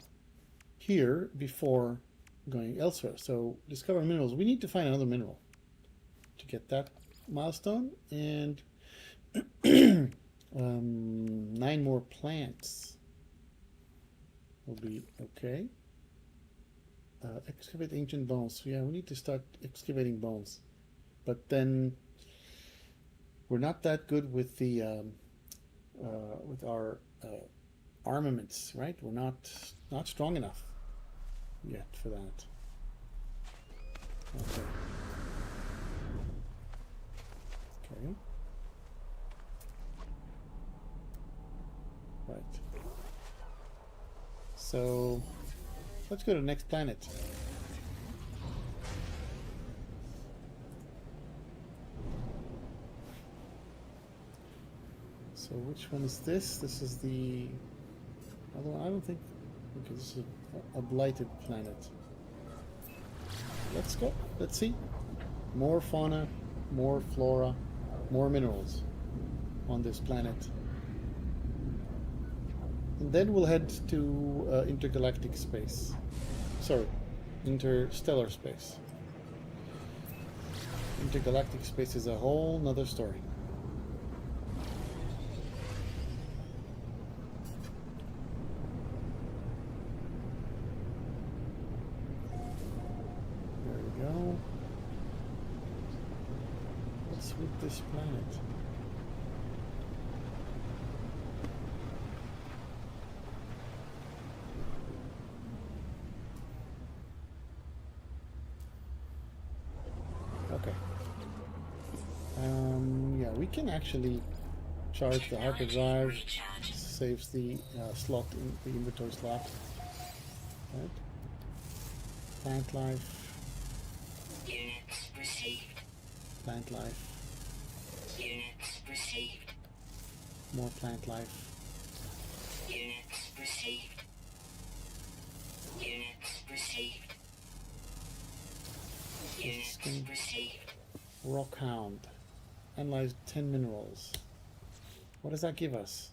S3: here before going elsewhere. So discover minerals. We need to find another mineral to get that milestone, and 9 more plants will be okay. Excavate ancient bones. Yeah, we need to start excavating bones, but then we're not that good with the with our armaments, right? We're not strong enough yet for that. Okay. Okay. Right. So let's go to the next planet. So which one is this? This is the other one. I don't think, okay, this is a blighted planet. Let's go. Let's see. More fauna, more flora, more minerals on this planet. And then we'll head to intergalactic space. Sorry, interstellar space. Intergalactic space is a whole nother story. There we go. What's with this planet? Okay. Yeah, we can actually charge the hyperdrive. Saves the slot in the inventory slot. Right. Plant life.
S4: Units received.
S3: Plant life.
S4: Units received.
S3: More plant life.
S4: Units received. Units received. Units
S3: Skin.
S4: received.
S3: Rockhound. Analyze 10 minerals. What does that give us?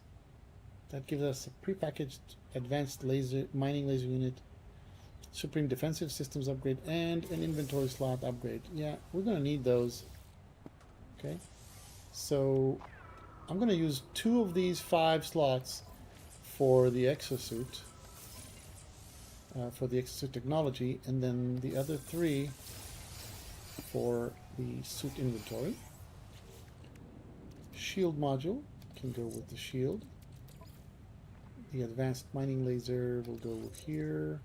S3: That gives us a prepackaged advanced mining laser unit, supreme defensive systems upgrade, and an inventory slot upgrade. Yeah, we're going to need those. Okay, so I'm going to use 2 of these 5 slots for the exosuit, technology, and then the other 3 for the suit inventory. shield module can go with the shield. The advanced mining laser will go with here.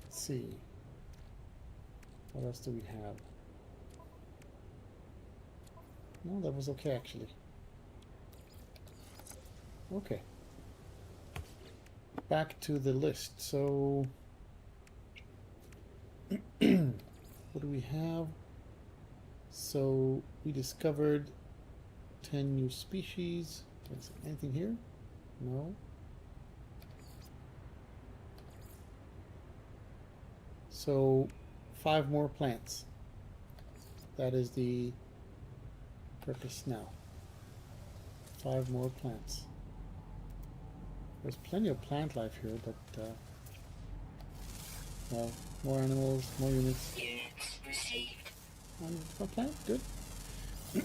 S3: Let's see. What else do we have? No, that was okay actually. Okay. Back to the list. So what do we have? So we discovered 10 new species. Is there anything here? No. So 5 more plants. That is the purpose now. 5 more plants. There's plenty of plant life here, but well, more animals, more units.
S4: Units received.
S3: And a plant, good.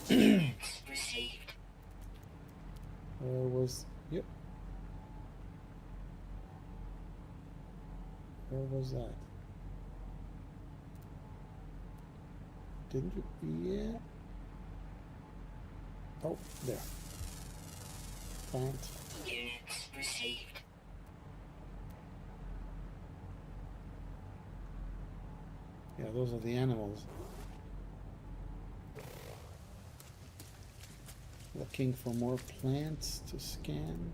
S4: Units received.
S3: Where was, yep. Where was that? Didn't we? Yeah. Oh, there. Plant.
S4: Units received.
S3: Yeah, those are the animals. Looking for more plants to scan.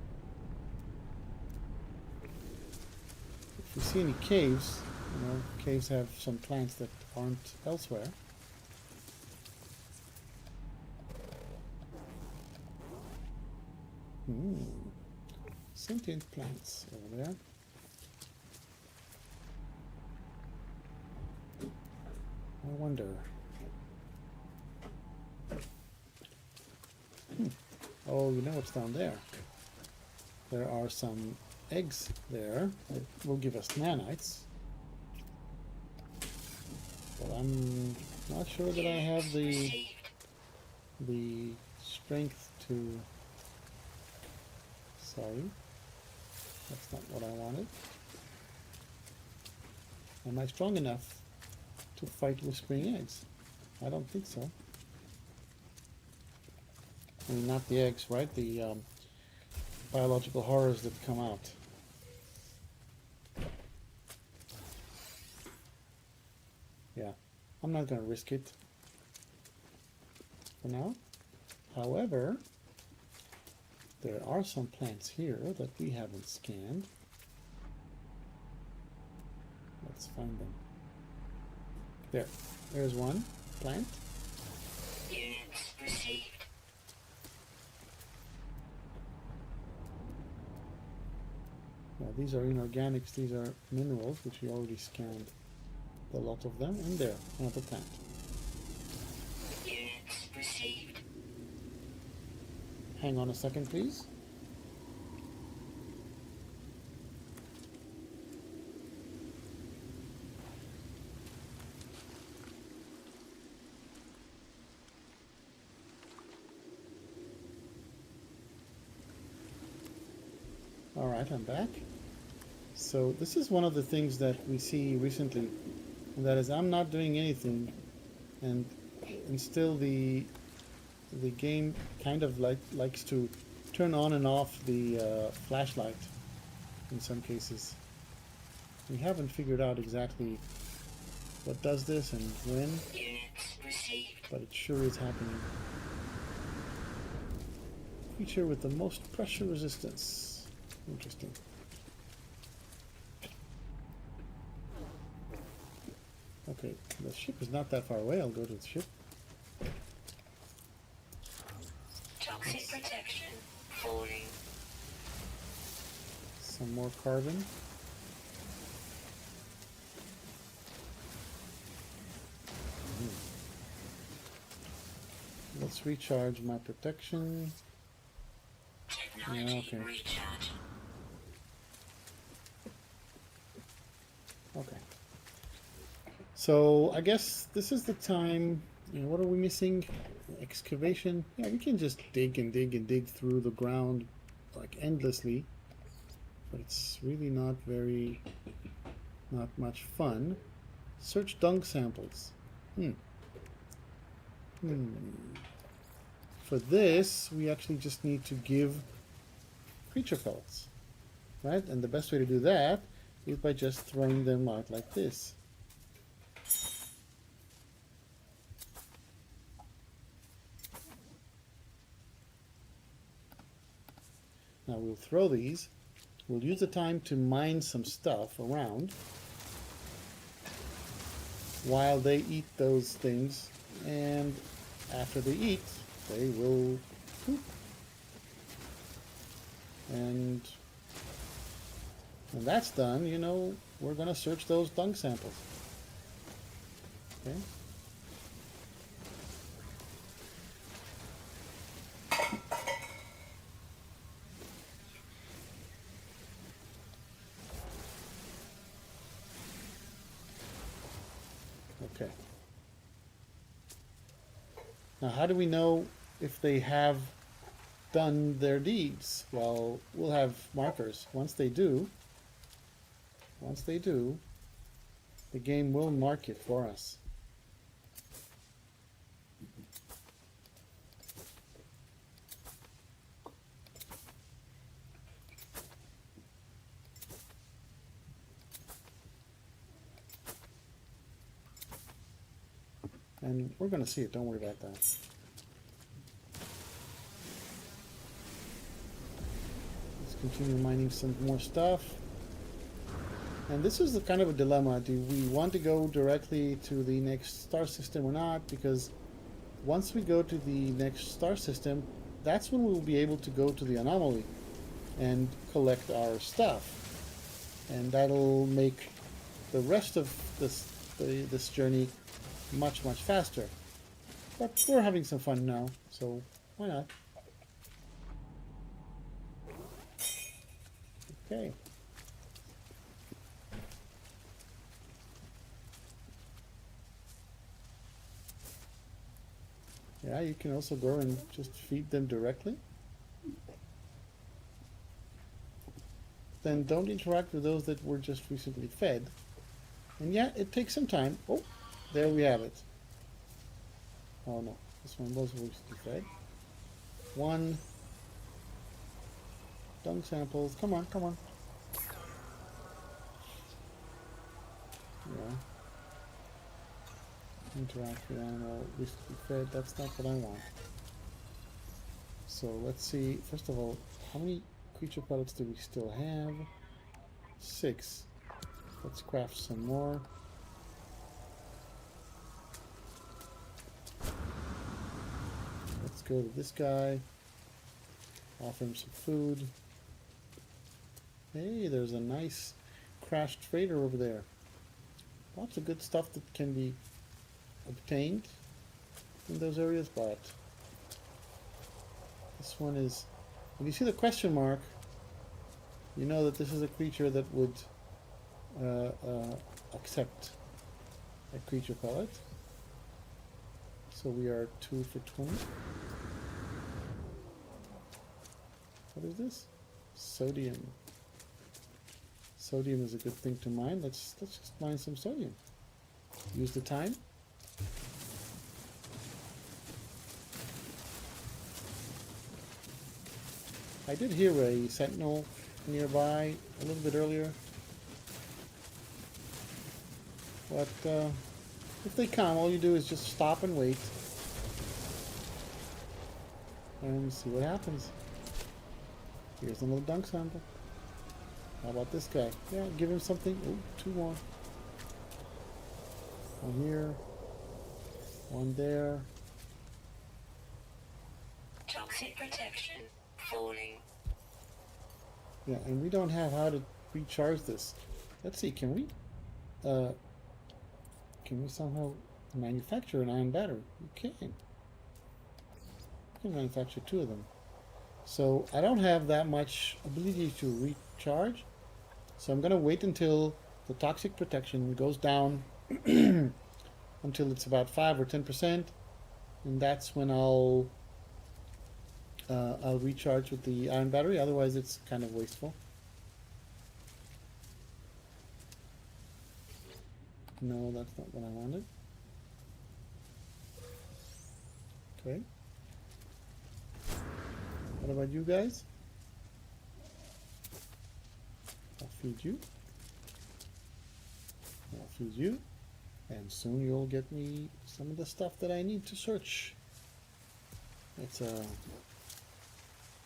S3: If we see any caves, you know, caves have some plants that aren't elsewhere. Sentient plants over there. I wonder. Oh, you know what's down there? There are some eggs there that will give us nanites. But I'm not sure that I have the strength to... Sorry. That's not what I wanted. Am I strong enough to fight whispering eggs? I don't think so. I mean, not the eggs, right? The biological horrors that come out. Yeah, I'm not going to risk it for now. However, there are some plants here that we haven't scanned. Let's find them. There. There's one plant.
S4: Units received.
S3: Now, these are inorganics, these are minerals, which we already scanned a lot of them. And there, another plant.
S4: Units received.
S3: Hang on a second, please. All right, I'm back. So this is one of the things that we see recently, and that is I'm not doing anything, and still the game kind of likes to turn on and off the flashlight in some cases. We haven't figured out exactly what does this and when,
S4: Units received.
S3: but it sure is happening. Feature with the most pressure resistance. Interesting. Okay, the ship is not that far away. I'll go to the ship.
S4: Toxic protection falling.
S3: Some more carbon. Let's recharge my protection.
S4: Technology
S3: okay.
S4: recharge.
S3: Okay. So I guess this is the time. You know, what are we missing? Excavation. Yeah, we can just dig and dig and dig through the ground like endlessly, but it's really not much fun. Search dung samples. For this, we actually just need to give creature pellets, right? And the best way to do that is by just throwing them out like this. Now we'll throw these. We'll use the time to mine some stuff around while they eat those things, and after they eat, they will poop. And when that's done, you know, we're going to search those dung samples. Okay? Okay. Now, how do we know if they have done their deeds? Well, we'll have markers. Once they do, the game will mark it for us. And we're going to see it, don't worry about that. Let's continue mining some more stuff. And this is the kind of a dilemma. Do we want to go directly to the next star system or not? Because once we go to the next star system, that's when we'll be able to go to the anomaly and collect our stuff. And that'll make the rest of this journey much faster. But we're having some fun now, so why not? Okay. Yeah, you can also go and just feed them directly. Then don't interact with those that were just recently fed. And yeah, it takes some time. Oh, there we have it. Oh no, this one was recently fed. One. Dung samples. Come on, come on. Yeah. Interact with animal recently fed. That's not what I want. So let's see. First of all, how many creature pellets do we still have? 6. Let's craft some more. Let's go to this guy. Offer him some food. Hey, there's a nice crashed freighter over there. Lots of good stuff that can be obtained in those areas, but this one is, when you see the question mark, you know that this is a creature that would accept a creature pellet. So we are 2 for 20. What is this? Sodium. Sodium is a good thing to mine. Let's just mine some sodium. Use the time. I did hear a sentinel nearby a little bit earlier. But if they come, all you do is just stop and wait. And see what happens. Here's another dunk sample. How about this guy? Yeah, give him something. Oh, 2 more. One here. One there.
S4: Toxic protection falling.
S3: Yeah, and we don't have how to recharge this. Let's see, can we somehow manufacture an ion battery? You can. You can manufacture 2 of them. So I don't have that much ability to recharge. So I'm going to wait until the toxic protection goes down until it's about 5 or 10%, and that's when I'll recharge with the iron battery. Otherwise, it's kind of wasteful. No, that's not what I wanted. Okay. What about you guys? I'll feed you. I'll feed you. And soon you'll get me some of the stuff that I need to search. It's a...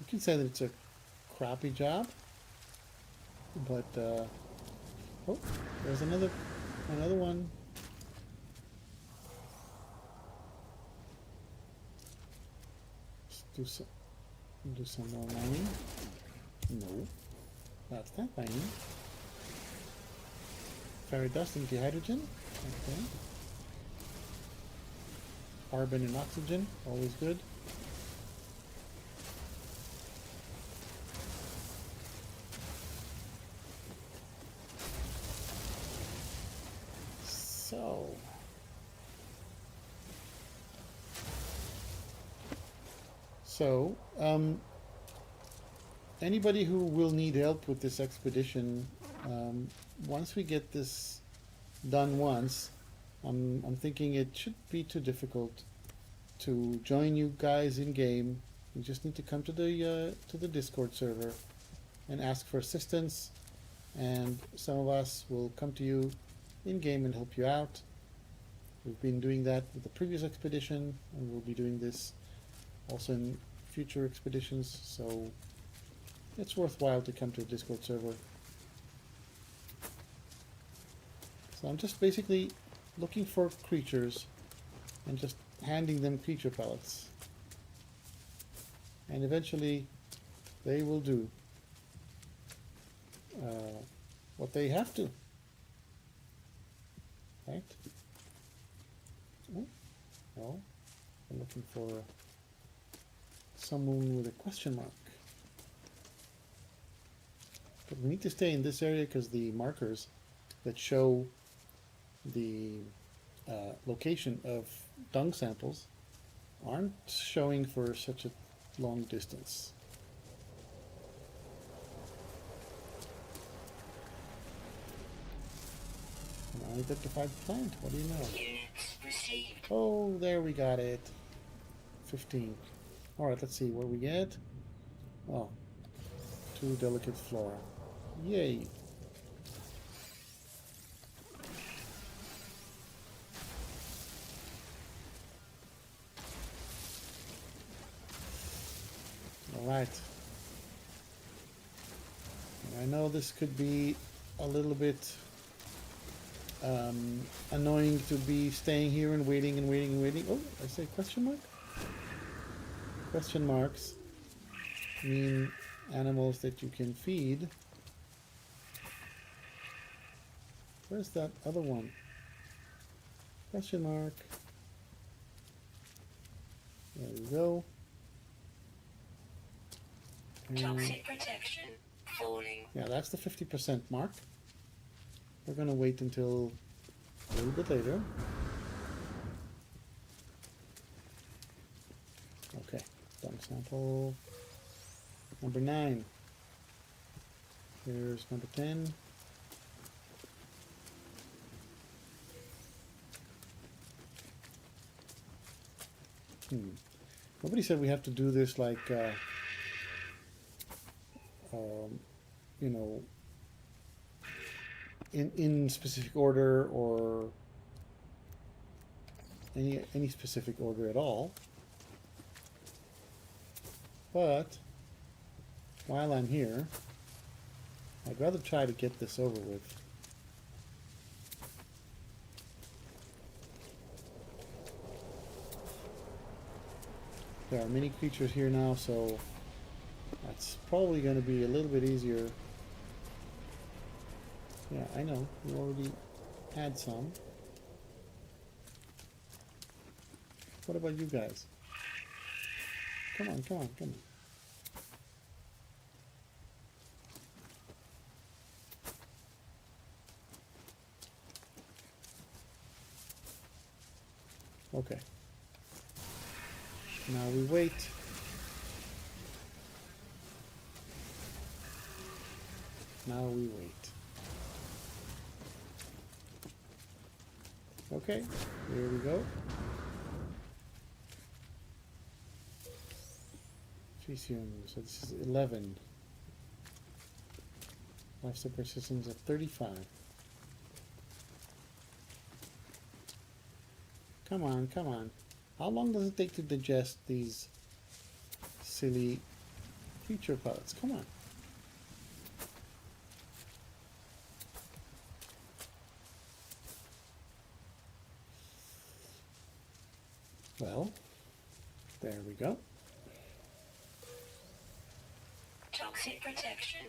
S3: You can say that it's a crappy job. But, oh, there's another one. Let's do some more mining. No, that's not mining. Fairy dust and dehydrogen. Okay. Carbon and oxygen, always good. So, anybody who will need help with this expedition, once we get this done once, I'm thinking it shouldn't be too difficult to join you guys in game. You just need to come to the Discord server and ask for assistance, and some of us will come to you in game and help you out. We've been doing that with the previous expedition, and we'll be doing this also in future expeditions, so it's worthwhile to come to a Discord server. So I'm just basically looking for creatures and just handing them creature pellets, and eventually they will do what they have to. Right? Oh, no, I'm looking for someone with a question mark. But we need to stay in this area because the markers that show the location of dung samples aren't showing for such a long distance. Unidentified plant, what do you know?
S4: Units received.
S3: Oh, there we got it. 15. Alright, let's see what we get. Oh, 2 delicate flora. Yay! Alright. I know this could be a little bit annoying to be staying here and waiting and waiting and waiting. Oh, I say question mark? Question marks mean animals that you can feed. Where's that other one? Question mark. There we go. And
S4: Toxic protection falling.
S3: yeah, that's the 50% mark. We're going to wait until a little bit later. Okay, dung sample number 9. Here's number 10. Nobody said we have to do this like, you know, in specific order or any specific order at all. But while I'm here, I'd rather try to get this over with. There are many creatures here now, so that's probably going to be a little bit easier. Yeah, I know, we already had some. What about you guys? Come on, come on, come on. Okay. Now we wait. Now we wait. Okay, here we go. Expedtion. So this is 11. Life support systems at 35. Come on, come on. How long does it take to digest these silly creature pellets? Come on. Well, there we go.
S4: Toxic protection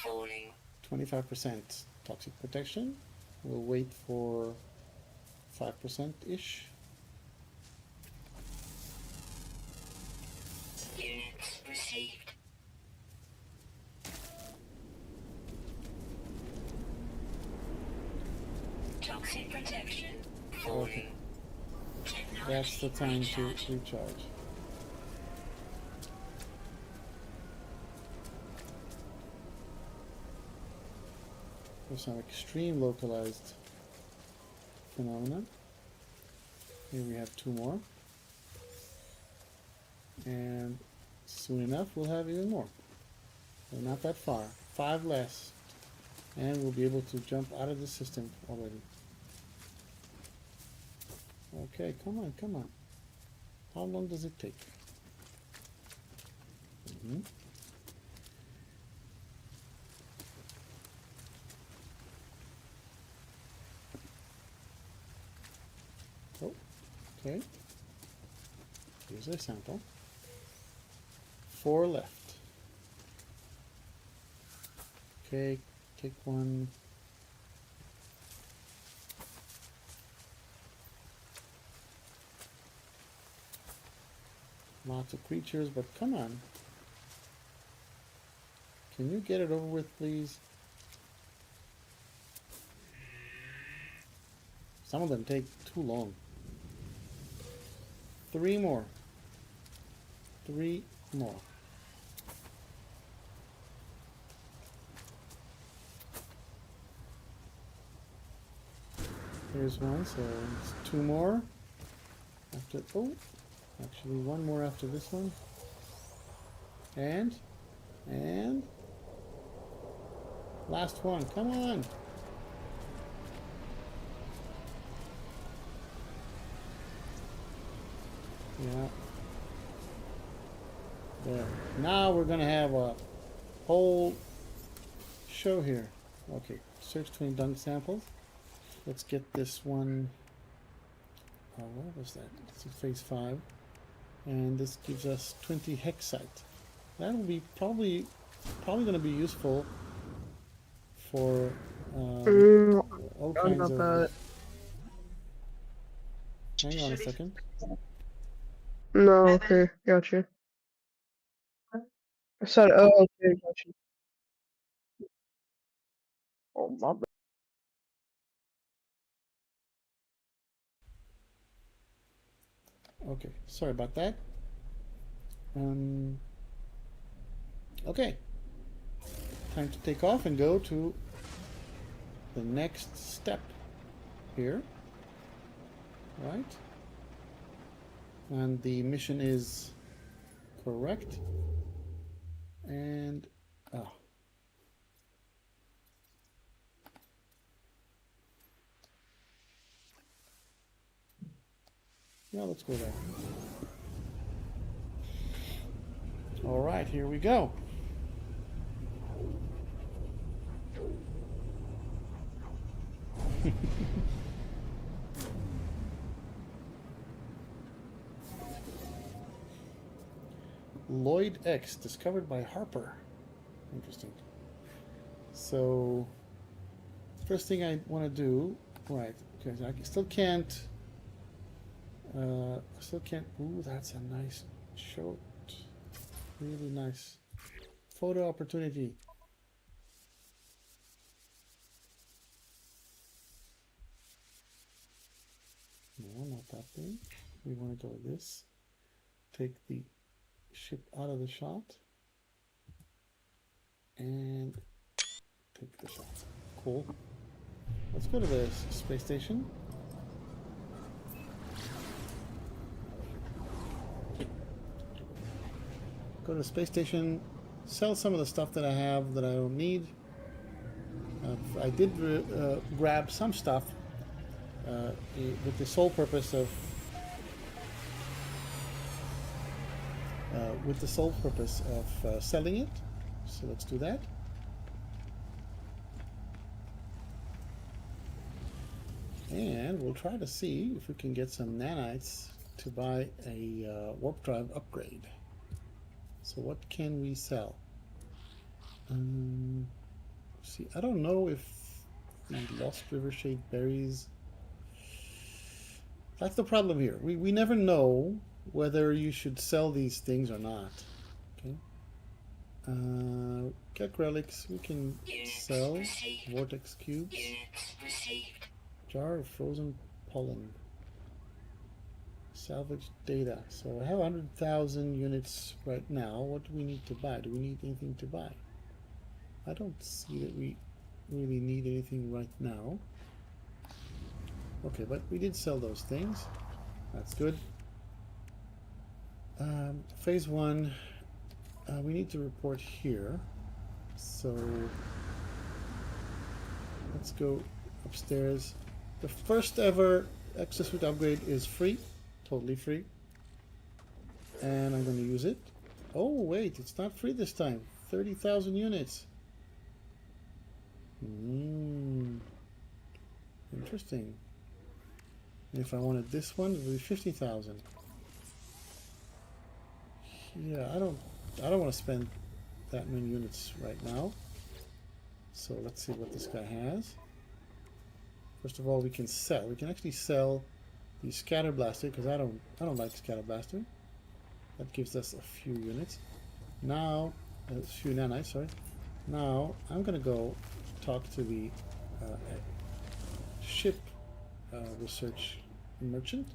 S4: falling.
S3: 25% toxic protection. We'll wait for 5%-ish.
S4: Units received. Toxic protection falling.
S3: Okay.
S4: Technology
S3: That's the time to
S4: recharge.
S3: recharge. There's some extreme localized phenomena. Here we have 2 more. And soon enough we'll have even more. We're not that far. 5 less. And we'll be able to jump out of the system already. Okay, come on, come on. How long does it take? Oh, okay. Here's a sample. 4 left. Okay, take one. Lots of creatures, but come on. Can you get it over with, please? Some of them take too long. 3 more. 3 more. Here's one, so it's 2 more. After, oh, actually 1 more after this one. And last one, come on. Yeah. There. Now we're gonna have a whole show here. Okay, search between dunk samples. Let's get this one. What was that? It's phase 5, and this gives us 20 hexite. That will be probably going to be useful for all
S1: Forgot
S3: kinds
S1: about
S3: of.
S1: that.
S3: Hang on a second.
S1: No, okay, gotcha. I said, oh, okay, gotcha. Oh, my bad.
S3: Okay, sorry about that. Okay, time to take off and go to the next step here, right? And the mission is correct. And yeah, let's go there. All right, here we go. Lloyd X, discovered by Harper. Interesting. So, first thing I want to do, right, because I still can't, ooh, that's a nice shot. Really nice photo opportunity. No, not that thing. We want to go with this. Take the ship out of the shot and take the shot. Cool. Let's go to the space station. go to the space station, sell some of the stuff that I have that I don't need. I did grab some stuff with the sole purpose of selling it. So let's do that. And we'll try to see if we can get some nanites to buy a warp drive upgrade. So what can we sell? See, I don't know if the Lost River Shade berries... That's the problem here. We never know whether you should sell these things or not. Okay. Get relics. We can sell vortex cubes. Jar of frozen pollen. Salvage data. So I have 100,000 units right now. What do we need to buy? Do we need anything to buy? I don't see that we really need anything right now. Okay, but we did sell those things. That's good. Phase 1. We need to report here. So let's go upstairs. The first ever exosuit upgrade is free, totally free, and I'm going to use it. Oh wait, it's not free this time. 30,000 units. Interesting. And if I wanted this one, it would be 50,000. Yeah, I don't want to spend that many units right now. So let's see what this guy has. First of all, we can sell. We can actually sell the scatter blaster because I don't like scatter blaster. That gives us a few units. Now, a few nanites. Sorry. Now I'm gonna go talk to the ship research merchant.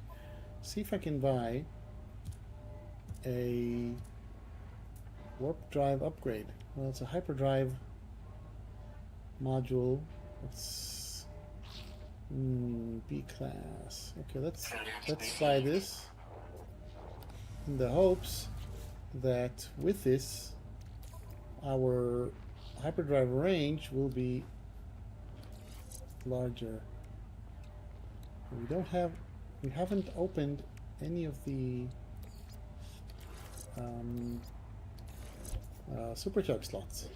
S3: See if I can buy a warp drive upgrade. Well, it's a hyperdrive module. It's B class. Okay, let's buy this in the hopes that with this our hyperdrive range will be larger. We haven't opened any of the supercharge slots.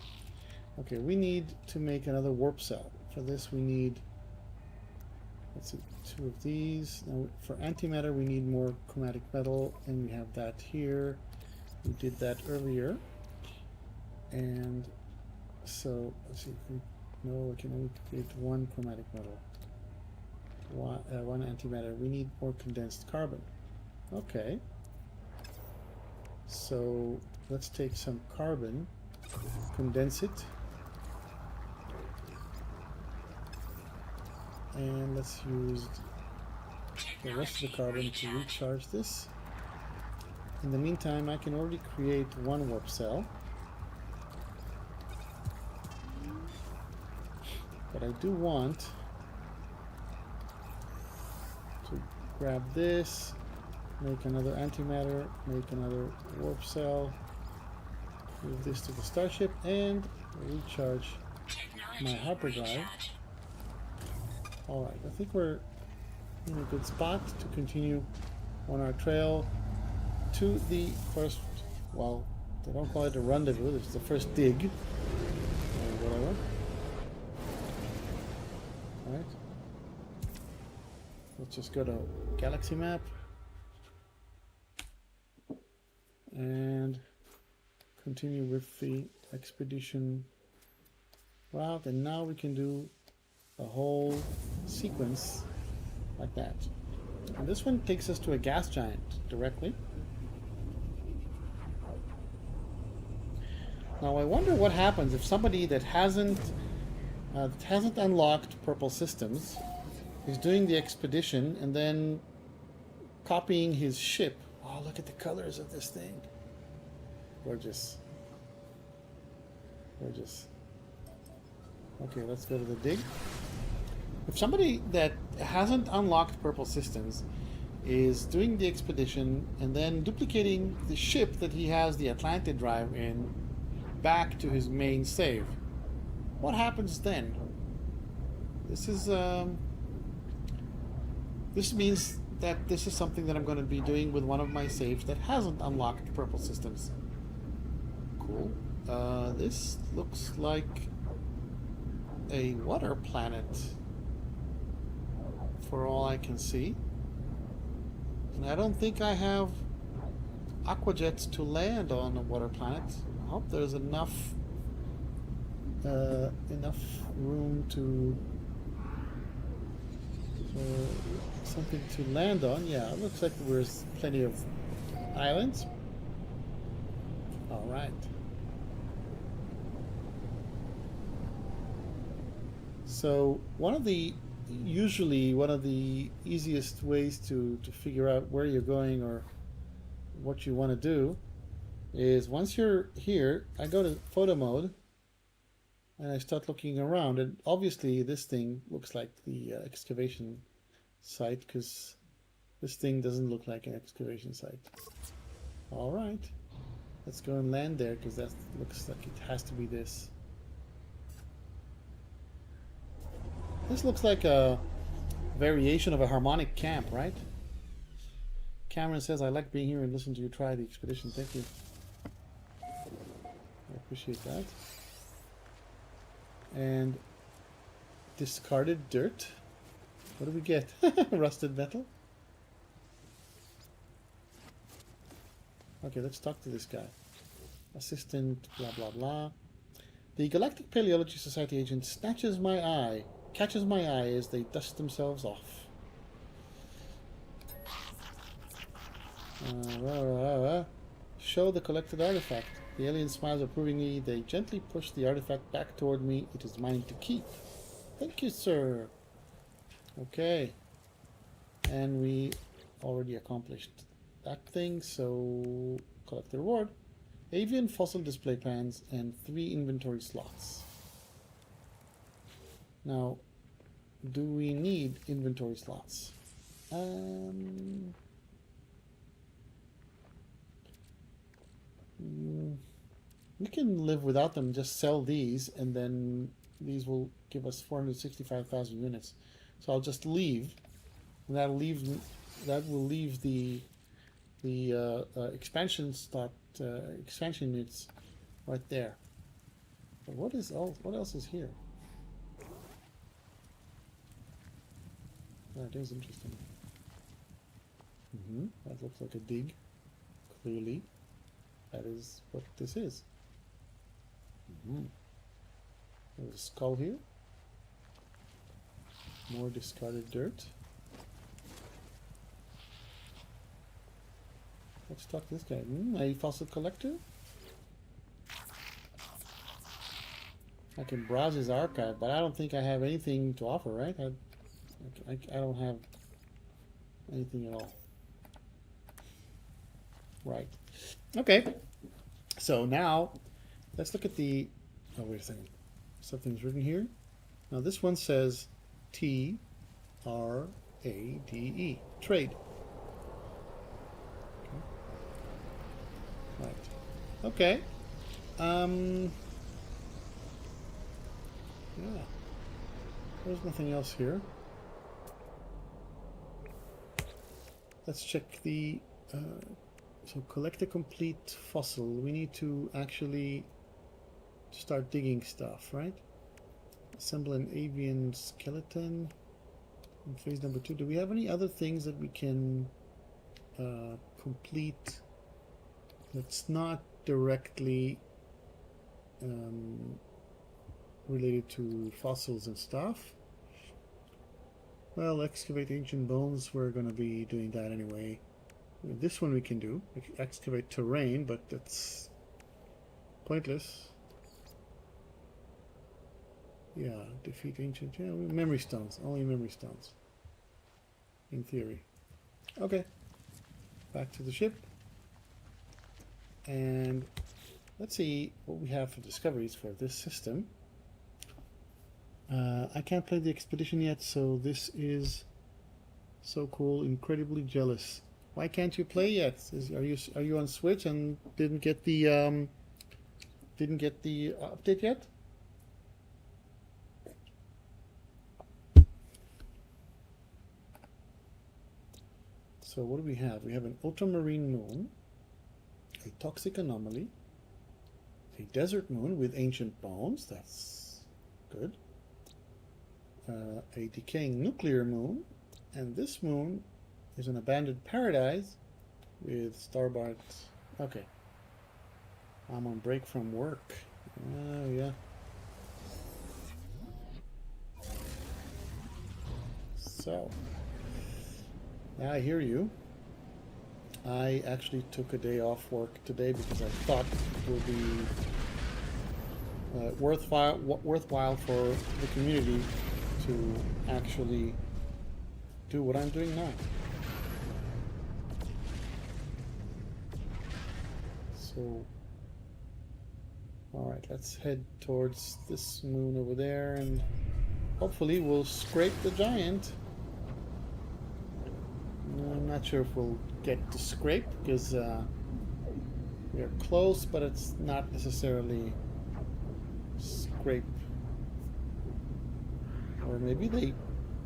S3: Okay, we need to make another warp cell. For this we need, let's see, 2 of these. Now for antimatter we need more chromatic metal, and we have that here. We did that earlier. And so let's see, no, I can only create 1 chromatic metal. One antimatter. We need more condensed carbon. Okay. So let's take some carbon, condense it, and let's use the rest of the carbon to recharge this. In the meantime, I can already create 1 warp cell, but I do want to grab this, make another antimatter, make another warp cell, move this to the starship, and recharge my hyperdrive. Alright, I think we're in a good spot to continue on our trail to the first, well, they don't call it a rendezvous, it's the first dig, or whatever. Alright. Let's just go to galaxy map and continue with the expedition route, and now we can do a whole sequence like that. And this one takes us to a gas giant directly. Now I wonder what happens if somebody that hasn't unlocked purple systems is doing the expedition and then copying his ship. Oh, look at the colors of this thing. Gorgeous. Gorgeous. Okay, let's go to the dig. If somebody that hasn't unlocked purple systems is doing the expedition and then duplicating the ship that he has the Atlantid drive in back to his main save. What happens then? This is this means that this is something that I'm going to be doing with one of my saves that hasn't unlocked purple systems. Cool. This looks like a water planet for all I can see. And I don't think I have aquajets to land on a water planet. I hope there's enough room to something to land on. Yeah, it looks like there's plenty of islands. All right. So usually one of the easiest ways to figure out where you're going or what you want to do is once you're here, I go to photo mode and I start looking around, and obviously this thing looks like the excavation site because this thing doesn't look like an excavation site. All right, let's go and land there because that looks like it has to be this. This looks like a variation of a harmonic camp, right? Cameron says, I like being here and listen to you try the expedition. Thank you. I appreciate that. And discarded dirt. What do we get? Rusted metal. Okay, let's talk to this guy. Assistant, blah, blah, blah. The Galactic Paleology Society agent catches my eye as they dust themselves off. Show the collected artifact. The alien smiles approvingly. They gently push the artifact back toward me. It is mine to keep. Thank you, sir. Okay. And we already accomplished that thing, so collect the reward. Avian fossil display plans and 3 inventory slots. Now, do we need inventory slots? We can live without them, just sell these, and then these will give us 465,000 units. So I'll just leave, and that will leave the expansion units right there. But what else is here? That is interesting. That looks like a dig. Clearly, that is what this is. There's a skull here. More discarded dirt. Let's talk to this guy. A fossil collector? I can browse his archive, but I don't think I have anything to offer, right? I don't have anything at all. Right. Okay. So now, let's look at the... Oh, wait a second. Something's written here. Now this one says TRADE. Trade. Okay. Right. Okay. Yeah. There's nothing else here. Let's check the... so collect a complete fossil. We need to actually start digging stuff, right? Assemble an avian skeleton in phase number 2. Do we have any other things that we can complete that's not directly related to fossils and stuff? Well, excavate ancient bones, we're going to be doing that anyway. This one we can do. Excavate terrain, but that's pointless. Yeah, defeat ancient... Yeah, memory stones. Only memory stones. In theory. Okay. Back to the ship. And let's see what we have for discoveries for this system. I can't play the expedition yet, so this is So cool, incredibly jealous. Why can't you play yet? Are you on Switch and didn't get the update yet? So what do we have? We have an ultramarine moon, a toxic anomaly, a desert moon with ancient bones. That's good. A decaying nuclear moon, and this moon is an abandoned paradise with starboard. Okay. I'm on break from work. Oh, yeah. So, I hear you. I actually took a day off work today because I thought it would be worthwhile for the community to actually do what I'm doing now. So, alright, let's head towards this moon over there and hopefully we'll scrape the giant. I'm not sure if we'll get to scrape because we are close, but it's not necessarily scrape. Or maybe they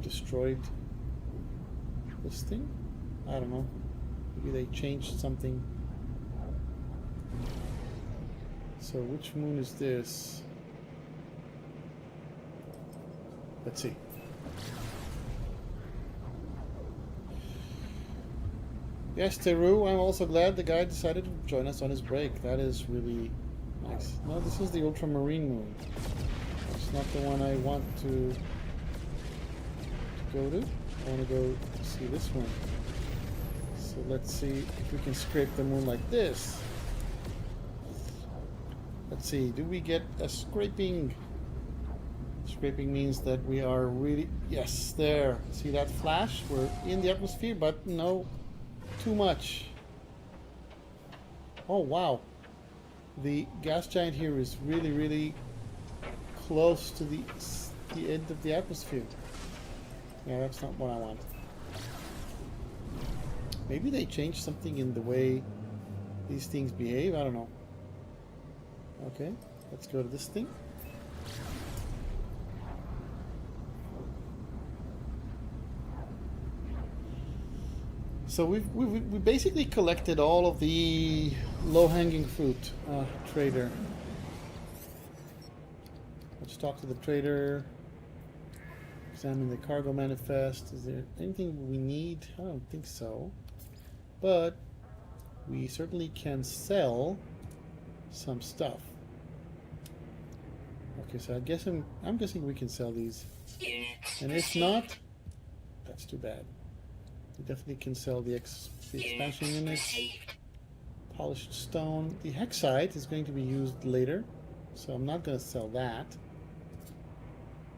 S3: destroyed this thing? I don't know. Maybe they changed something. So which moon is this? Let's see. Yes, Teru, I'm also glad the guy decided to join us on his break. That is really nice. No, this is the ultramarine moon. It's not the one I want to go to. I want to go see this one. So let's see if we can scrape the moon like this. Let's see, do we get a scraping? Scraping means that we are really... Yes, there. See that flash? We're in the atmosphere, but no, too much. Oh, wow. The gas giant here is really, really close to the end of the atmosphere. Yeah, that's not what I want. Maybe they changed something in the way these things behave. I don't know. Okay, let's go to this thing. So we basically collected all of the low-hanging fruit, trader. Let's talk to the trader. Examine the cargo manifest. Is there anything we need? I don't think so. But we certainly can sell some stuff. Okay, so I'm guessing we can sell these. And if not, that's too bad. We definitely can sell the expansion units. Polished stone. The hexite is going to be used later, so I'm not going to sell that.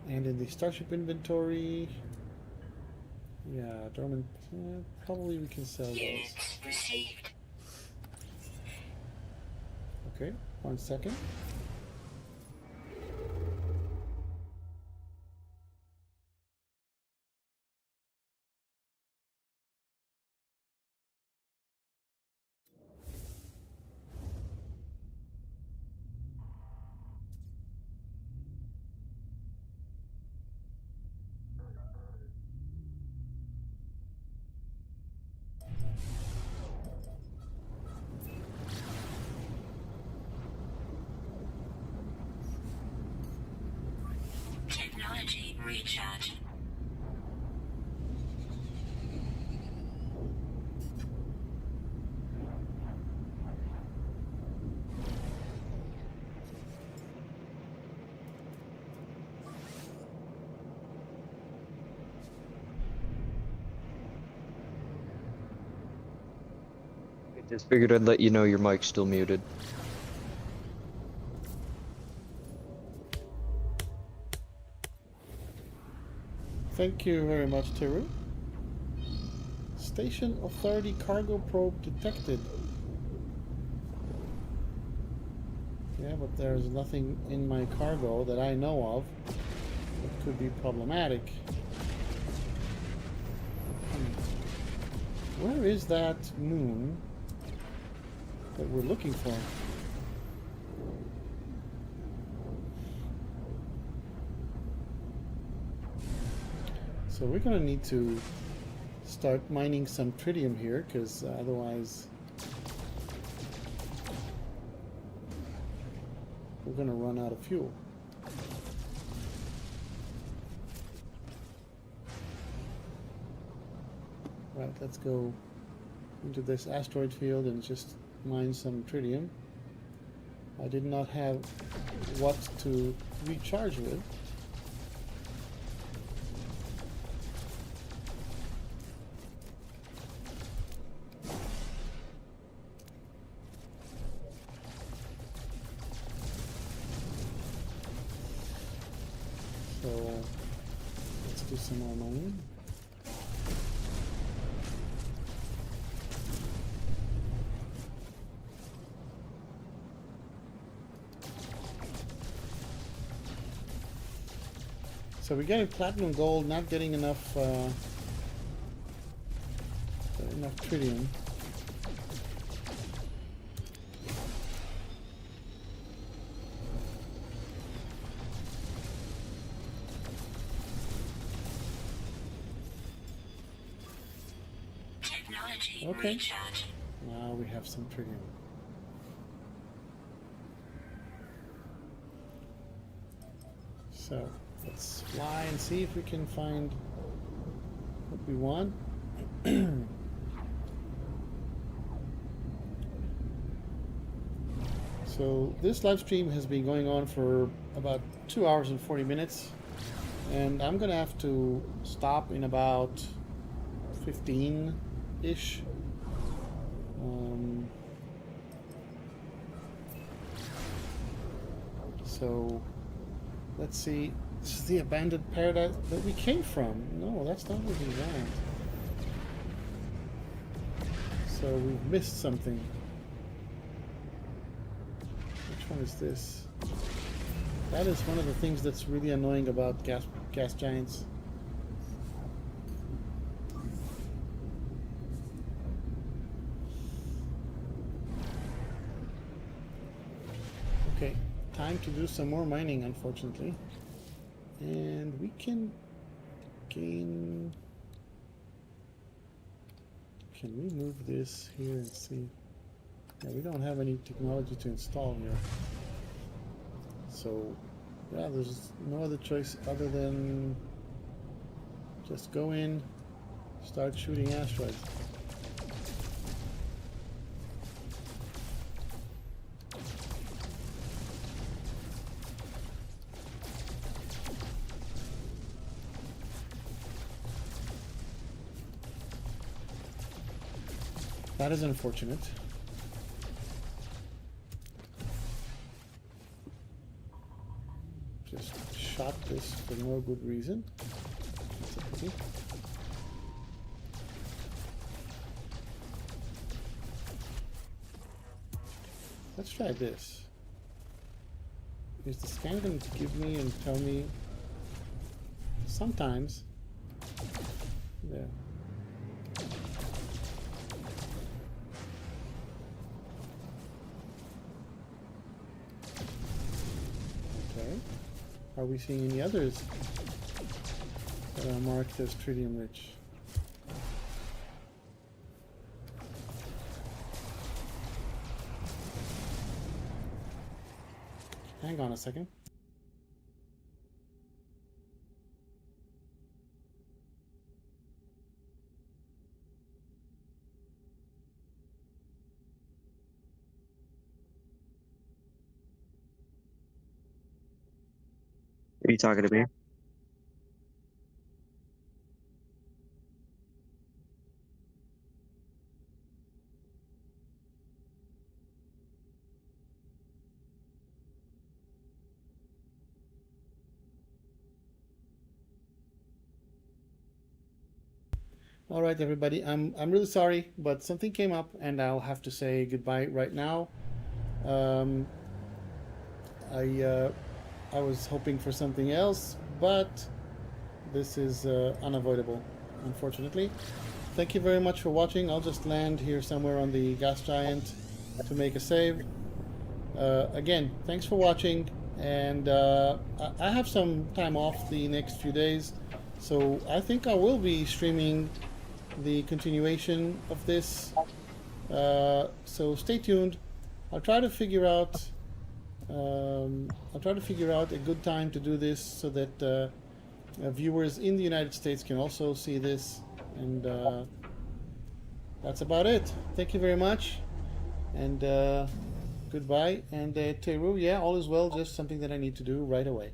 S3: And in the starship inventory, yeah, dormant. Probably we can sell those. Okay, 1 second.
S4: Technology recharge.
S2: Just figured I'd let you know your mic's still muted.
S3: Thank you very much, Teru. Station Authority cargo probe detected. Yeah, but there's nothing in my cargo that I know of that could be problematic. Where is that moon that we're looking for? So we're gonna need to start mining some tritium here, because otherwise we're gonna run out of fuel. Right, let's go into this asteroid field and just mine some tritium. I did not have what to recharge with. So let's do some more mining. So we're getting platinum, gold, not getting enough tritium.
S4: Technology
S3: Okay.
S4: recharge.
S3: Now we have some tritium. So let's fly and see if we can find what we want. So this live stream has been going on for about 2 hours and 40 minutes, and I'm gonna have to stop in about 15-ish. So let's see. This is the abandoned paradise that we came from. No, that's not what we want. So we've missed something. Which one is this? That is one of the things that's really annoying about gas giants. Okay, time to do some more mining, unfortunately. And we can gain... Can we move this here and see? Yeah, we don't have any technology to install here. So, yeah, there's no other choice other than just go in, start shooting asteroids. That is unfortunate. Just shot this for no good reason. That's a pity. Let's try this. Is the scan going to give me and tell me sometimes? There. Are we seeing any others that are marked as tritium rich? Hang on a second.
S2: Are you talking to me?
S3: All right, everybody. I'm really sorry, but something came up, and I'll have to say goodbye right now. I was hoping for something else, but this is unavoidable. unfortunately. Thank you very much for watching. I'll just land here somewhere on the gas giant to make a save. Again, thanks for watching, and I have some time off the next few days, so I think I will be streaming the continuation of this. So stay tuned. I'll try to figure out a good time to do this so that viewers in the United States can also see this, and that's about it. Thank you very much, and goodbye. And Teru, yeah, all is well, just something that I need to do right away.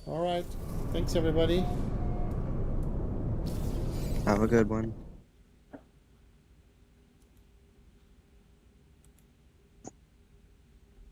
S3: All right, thanks everybody.
S5: Have a good one.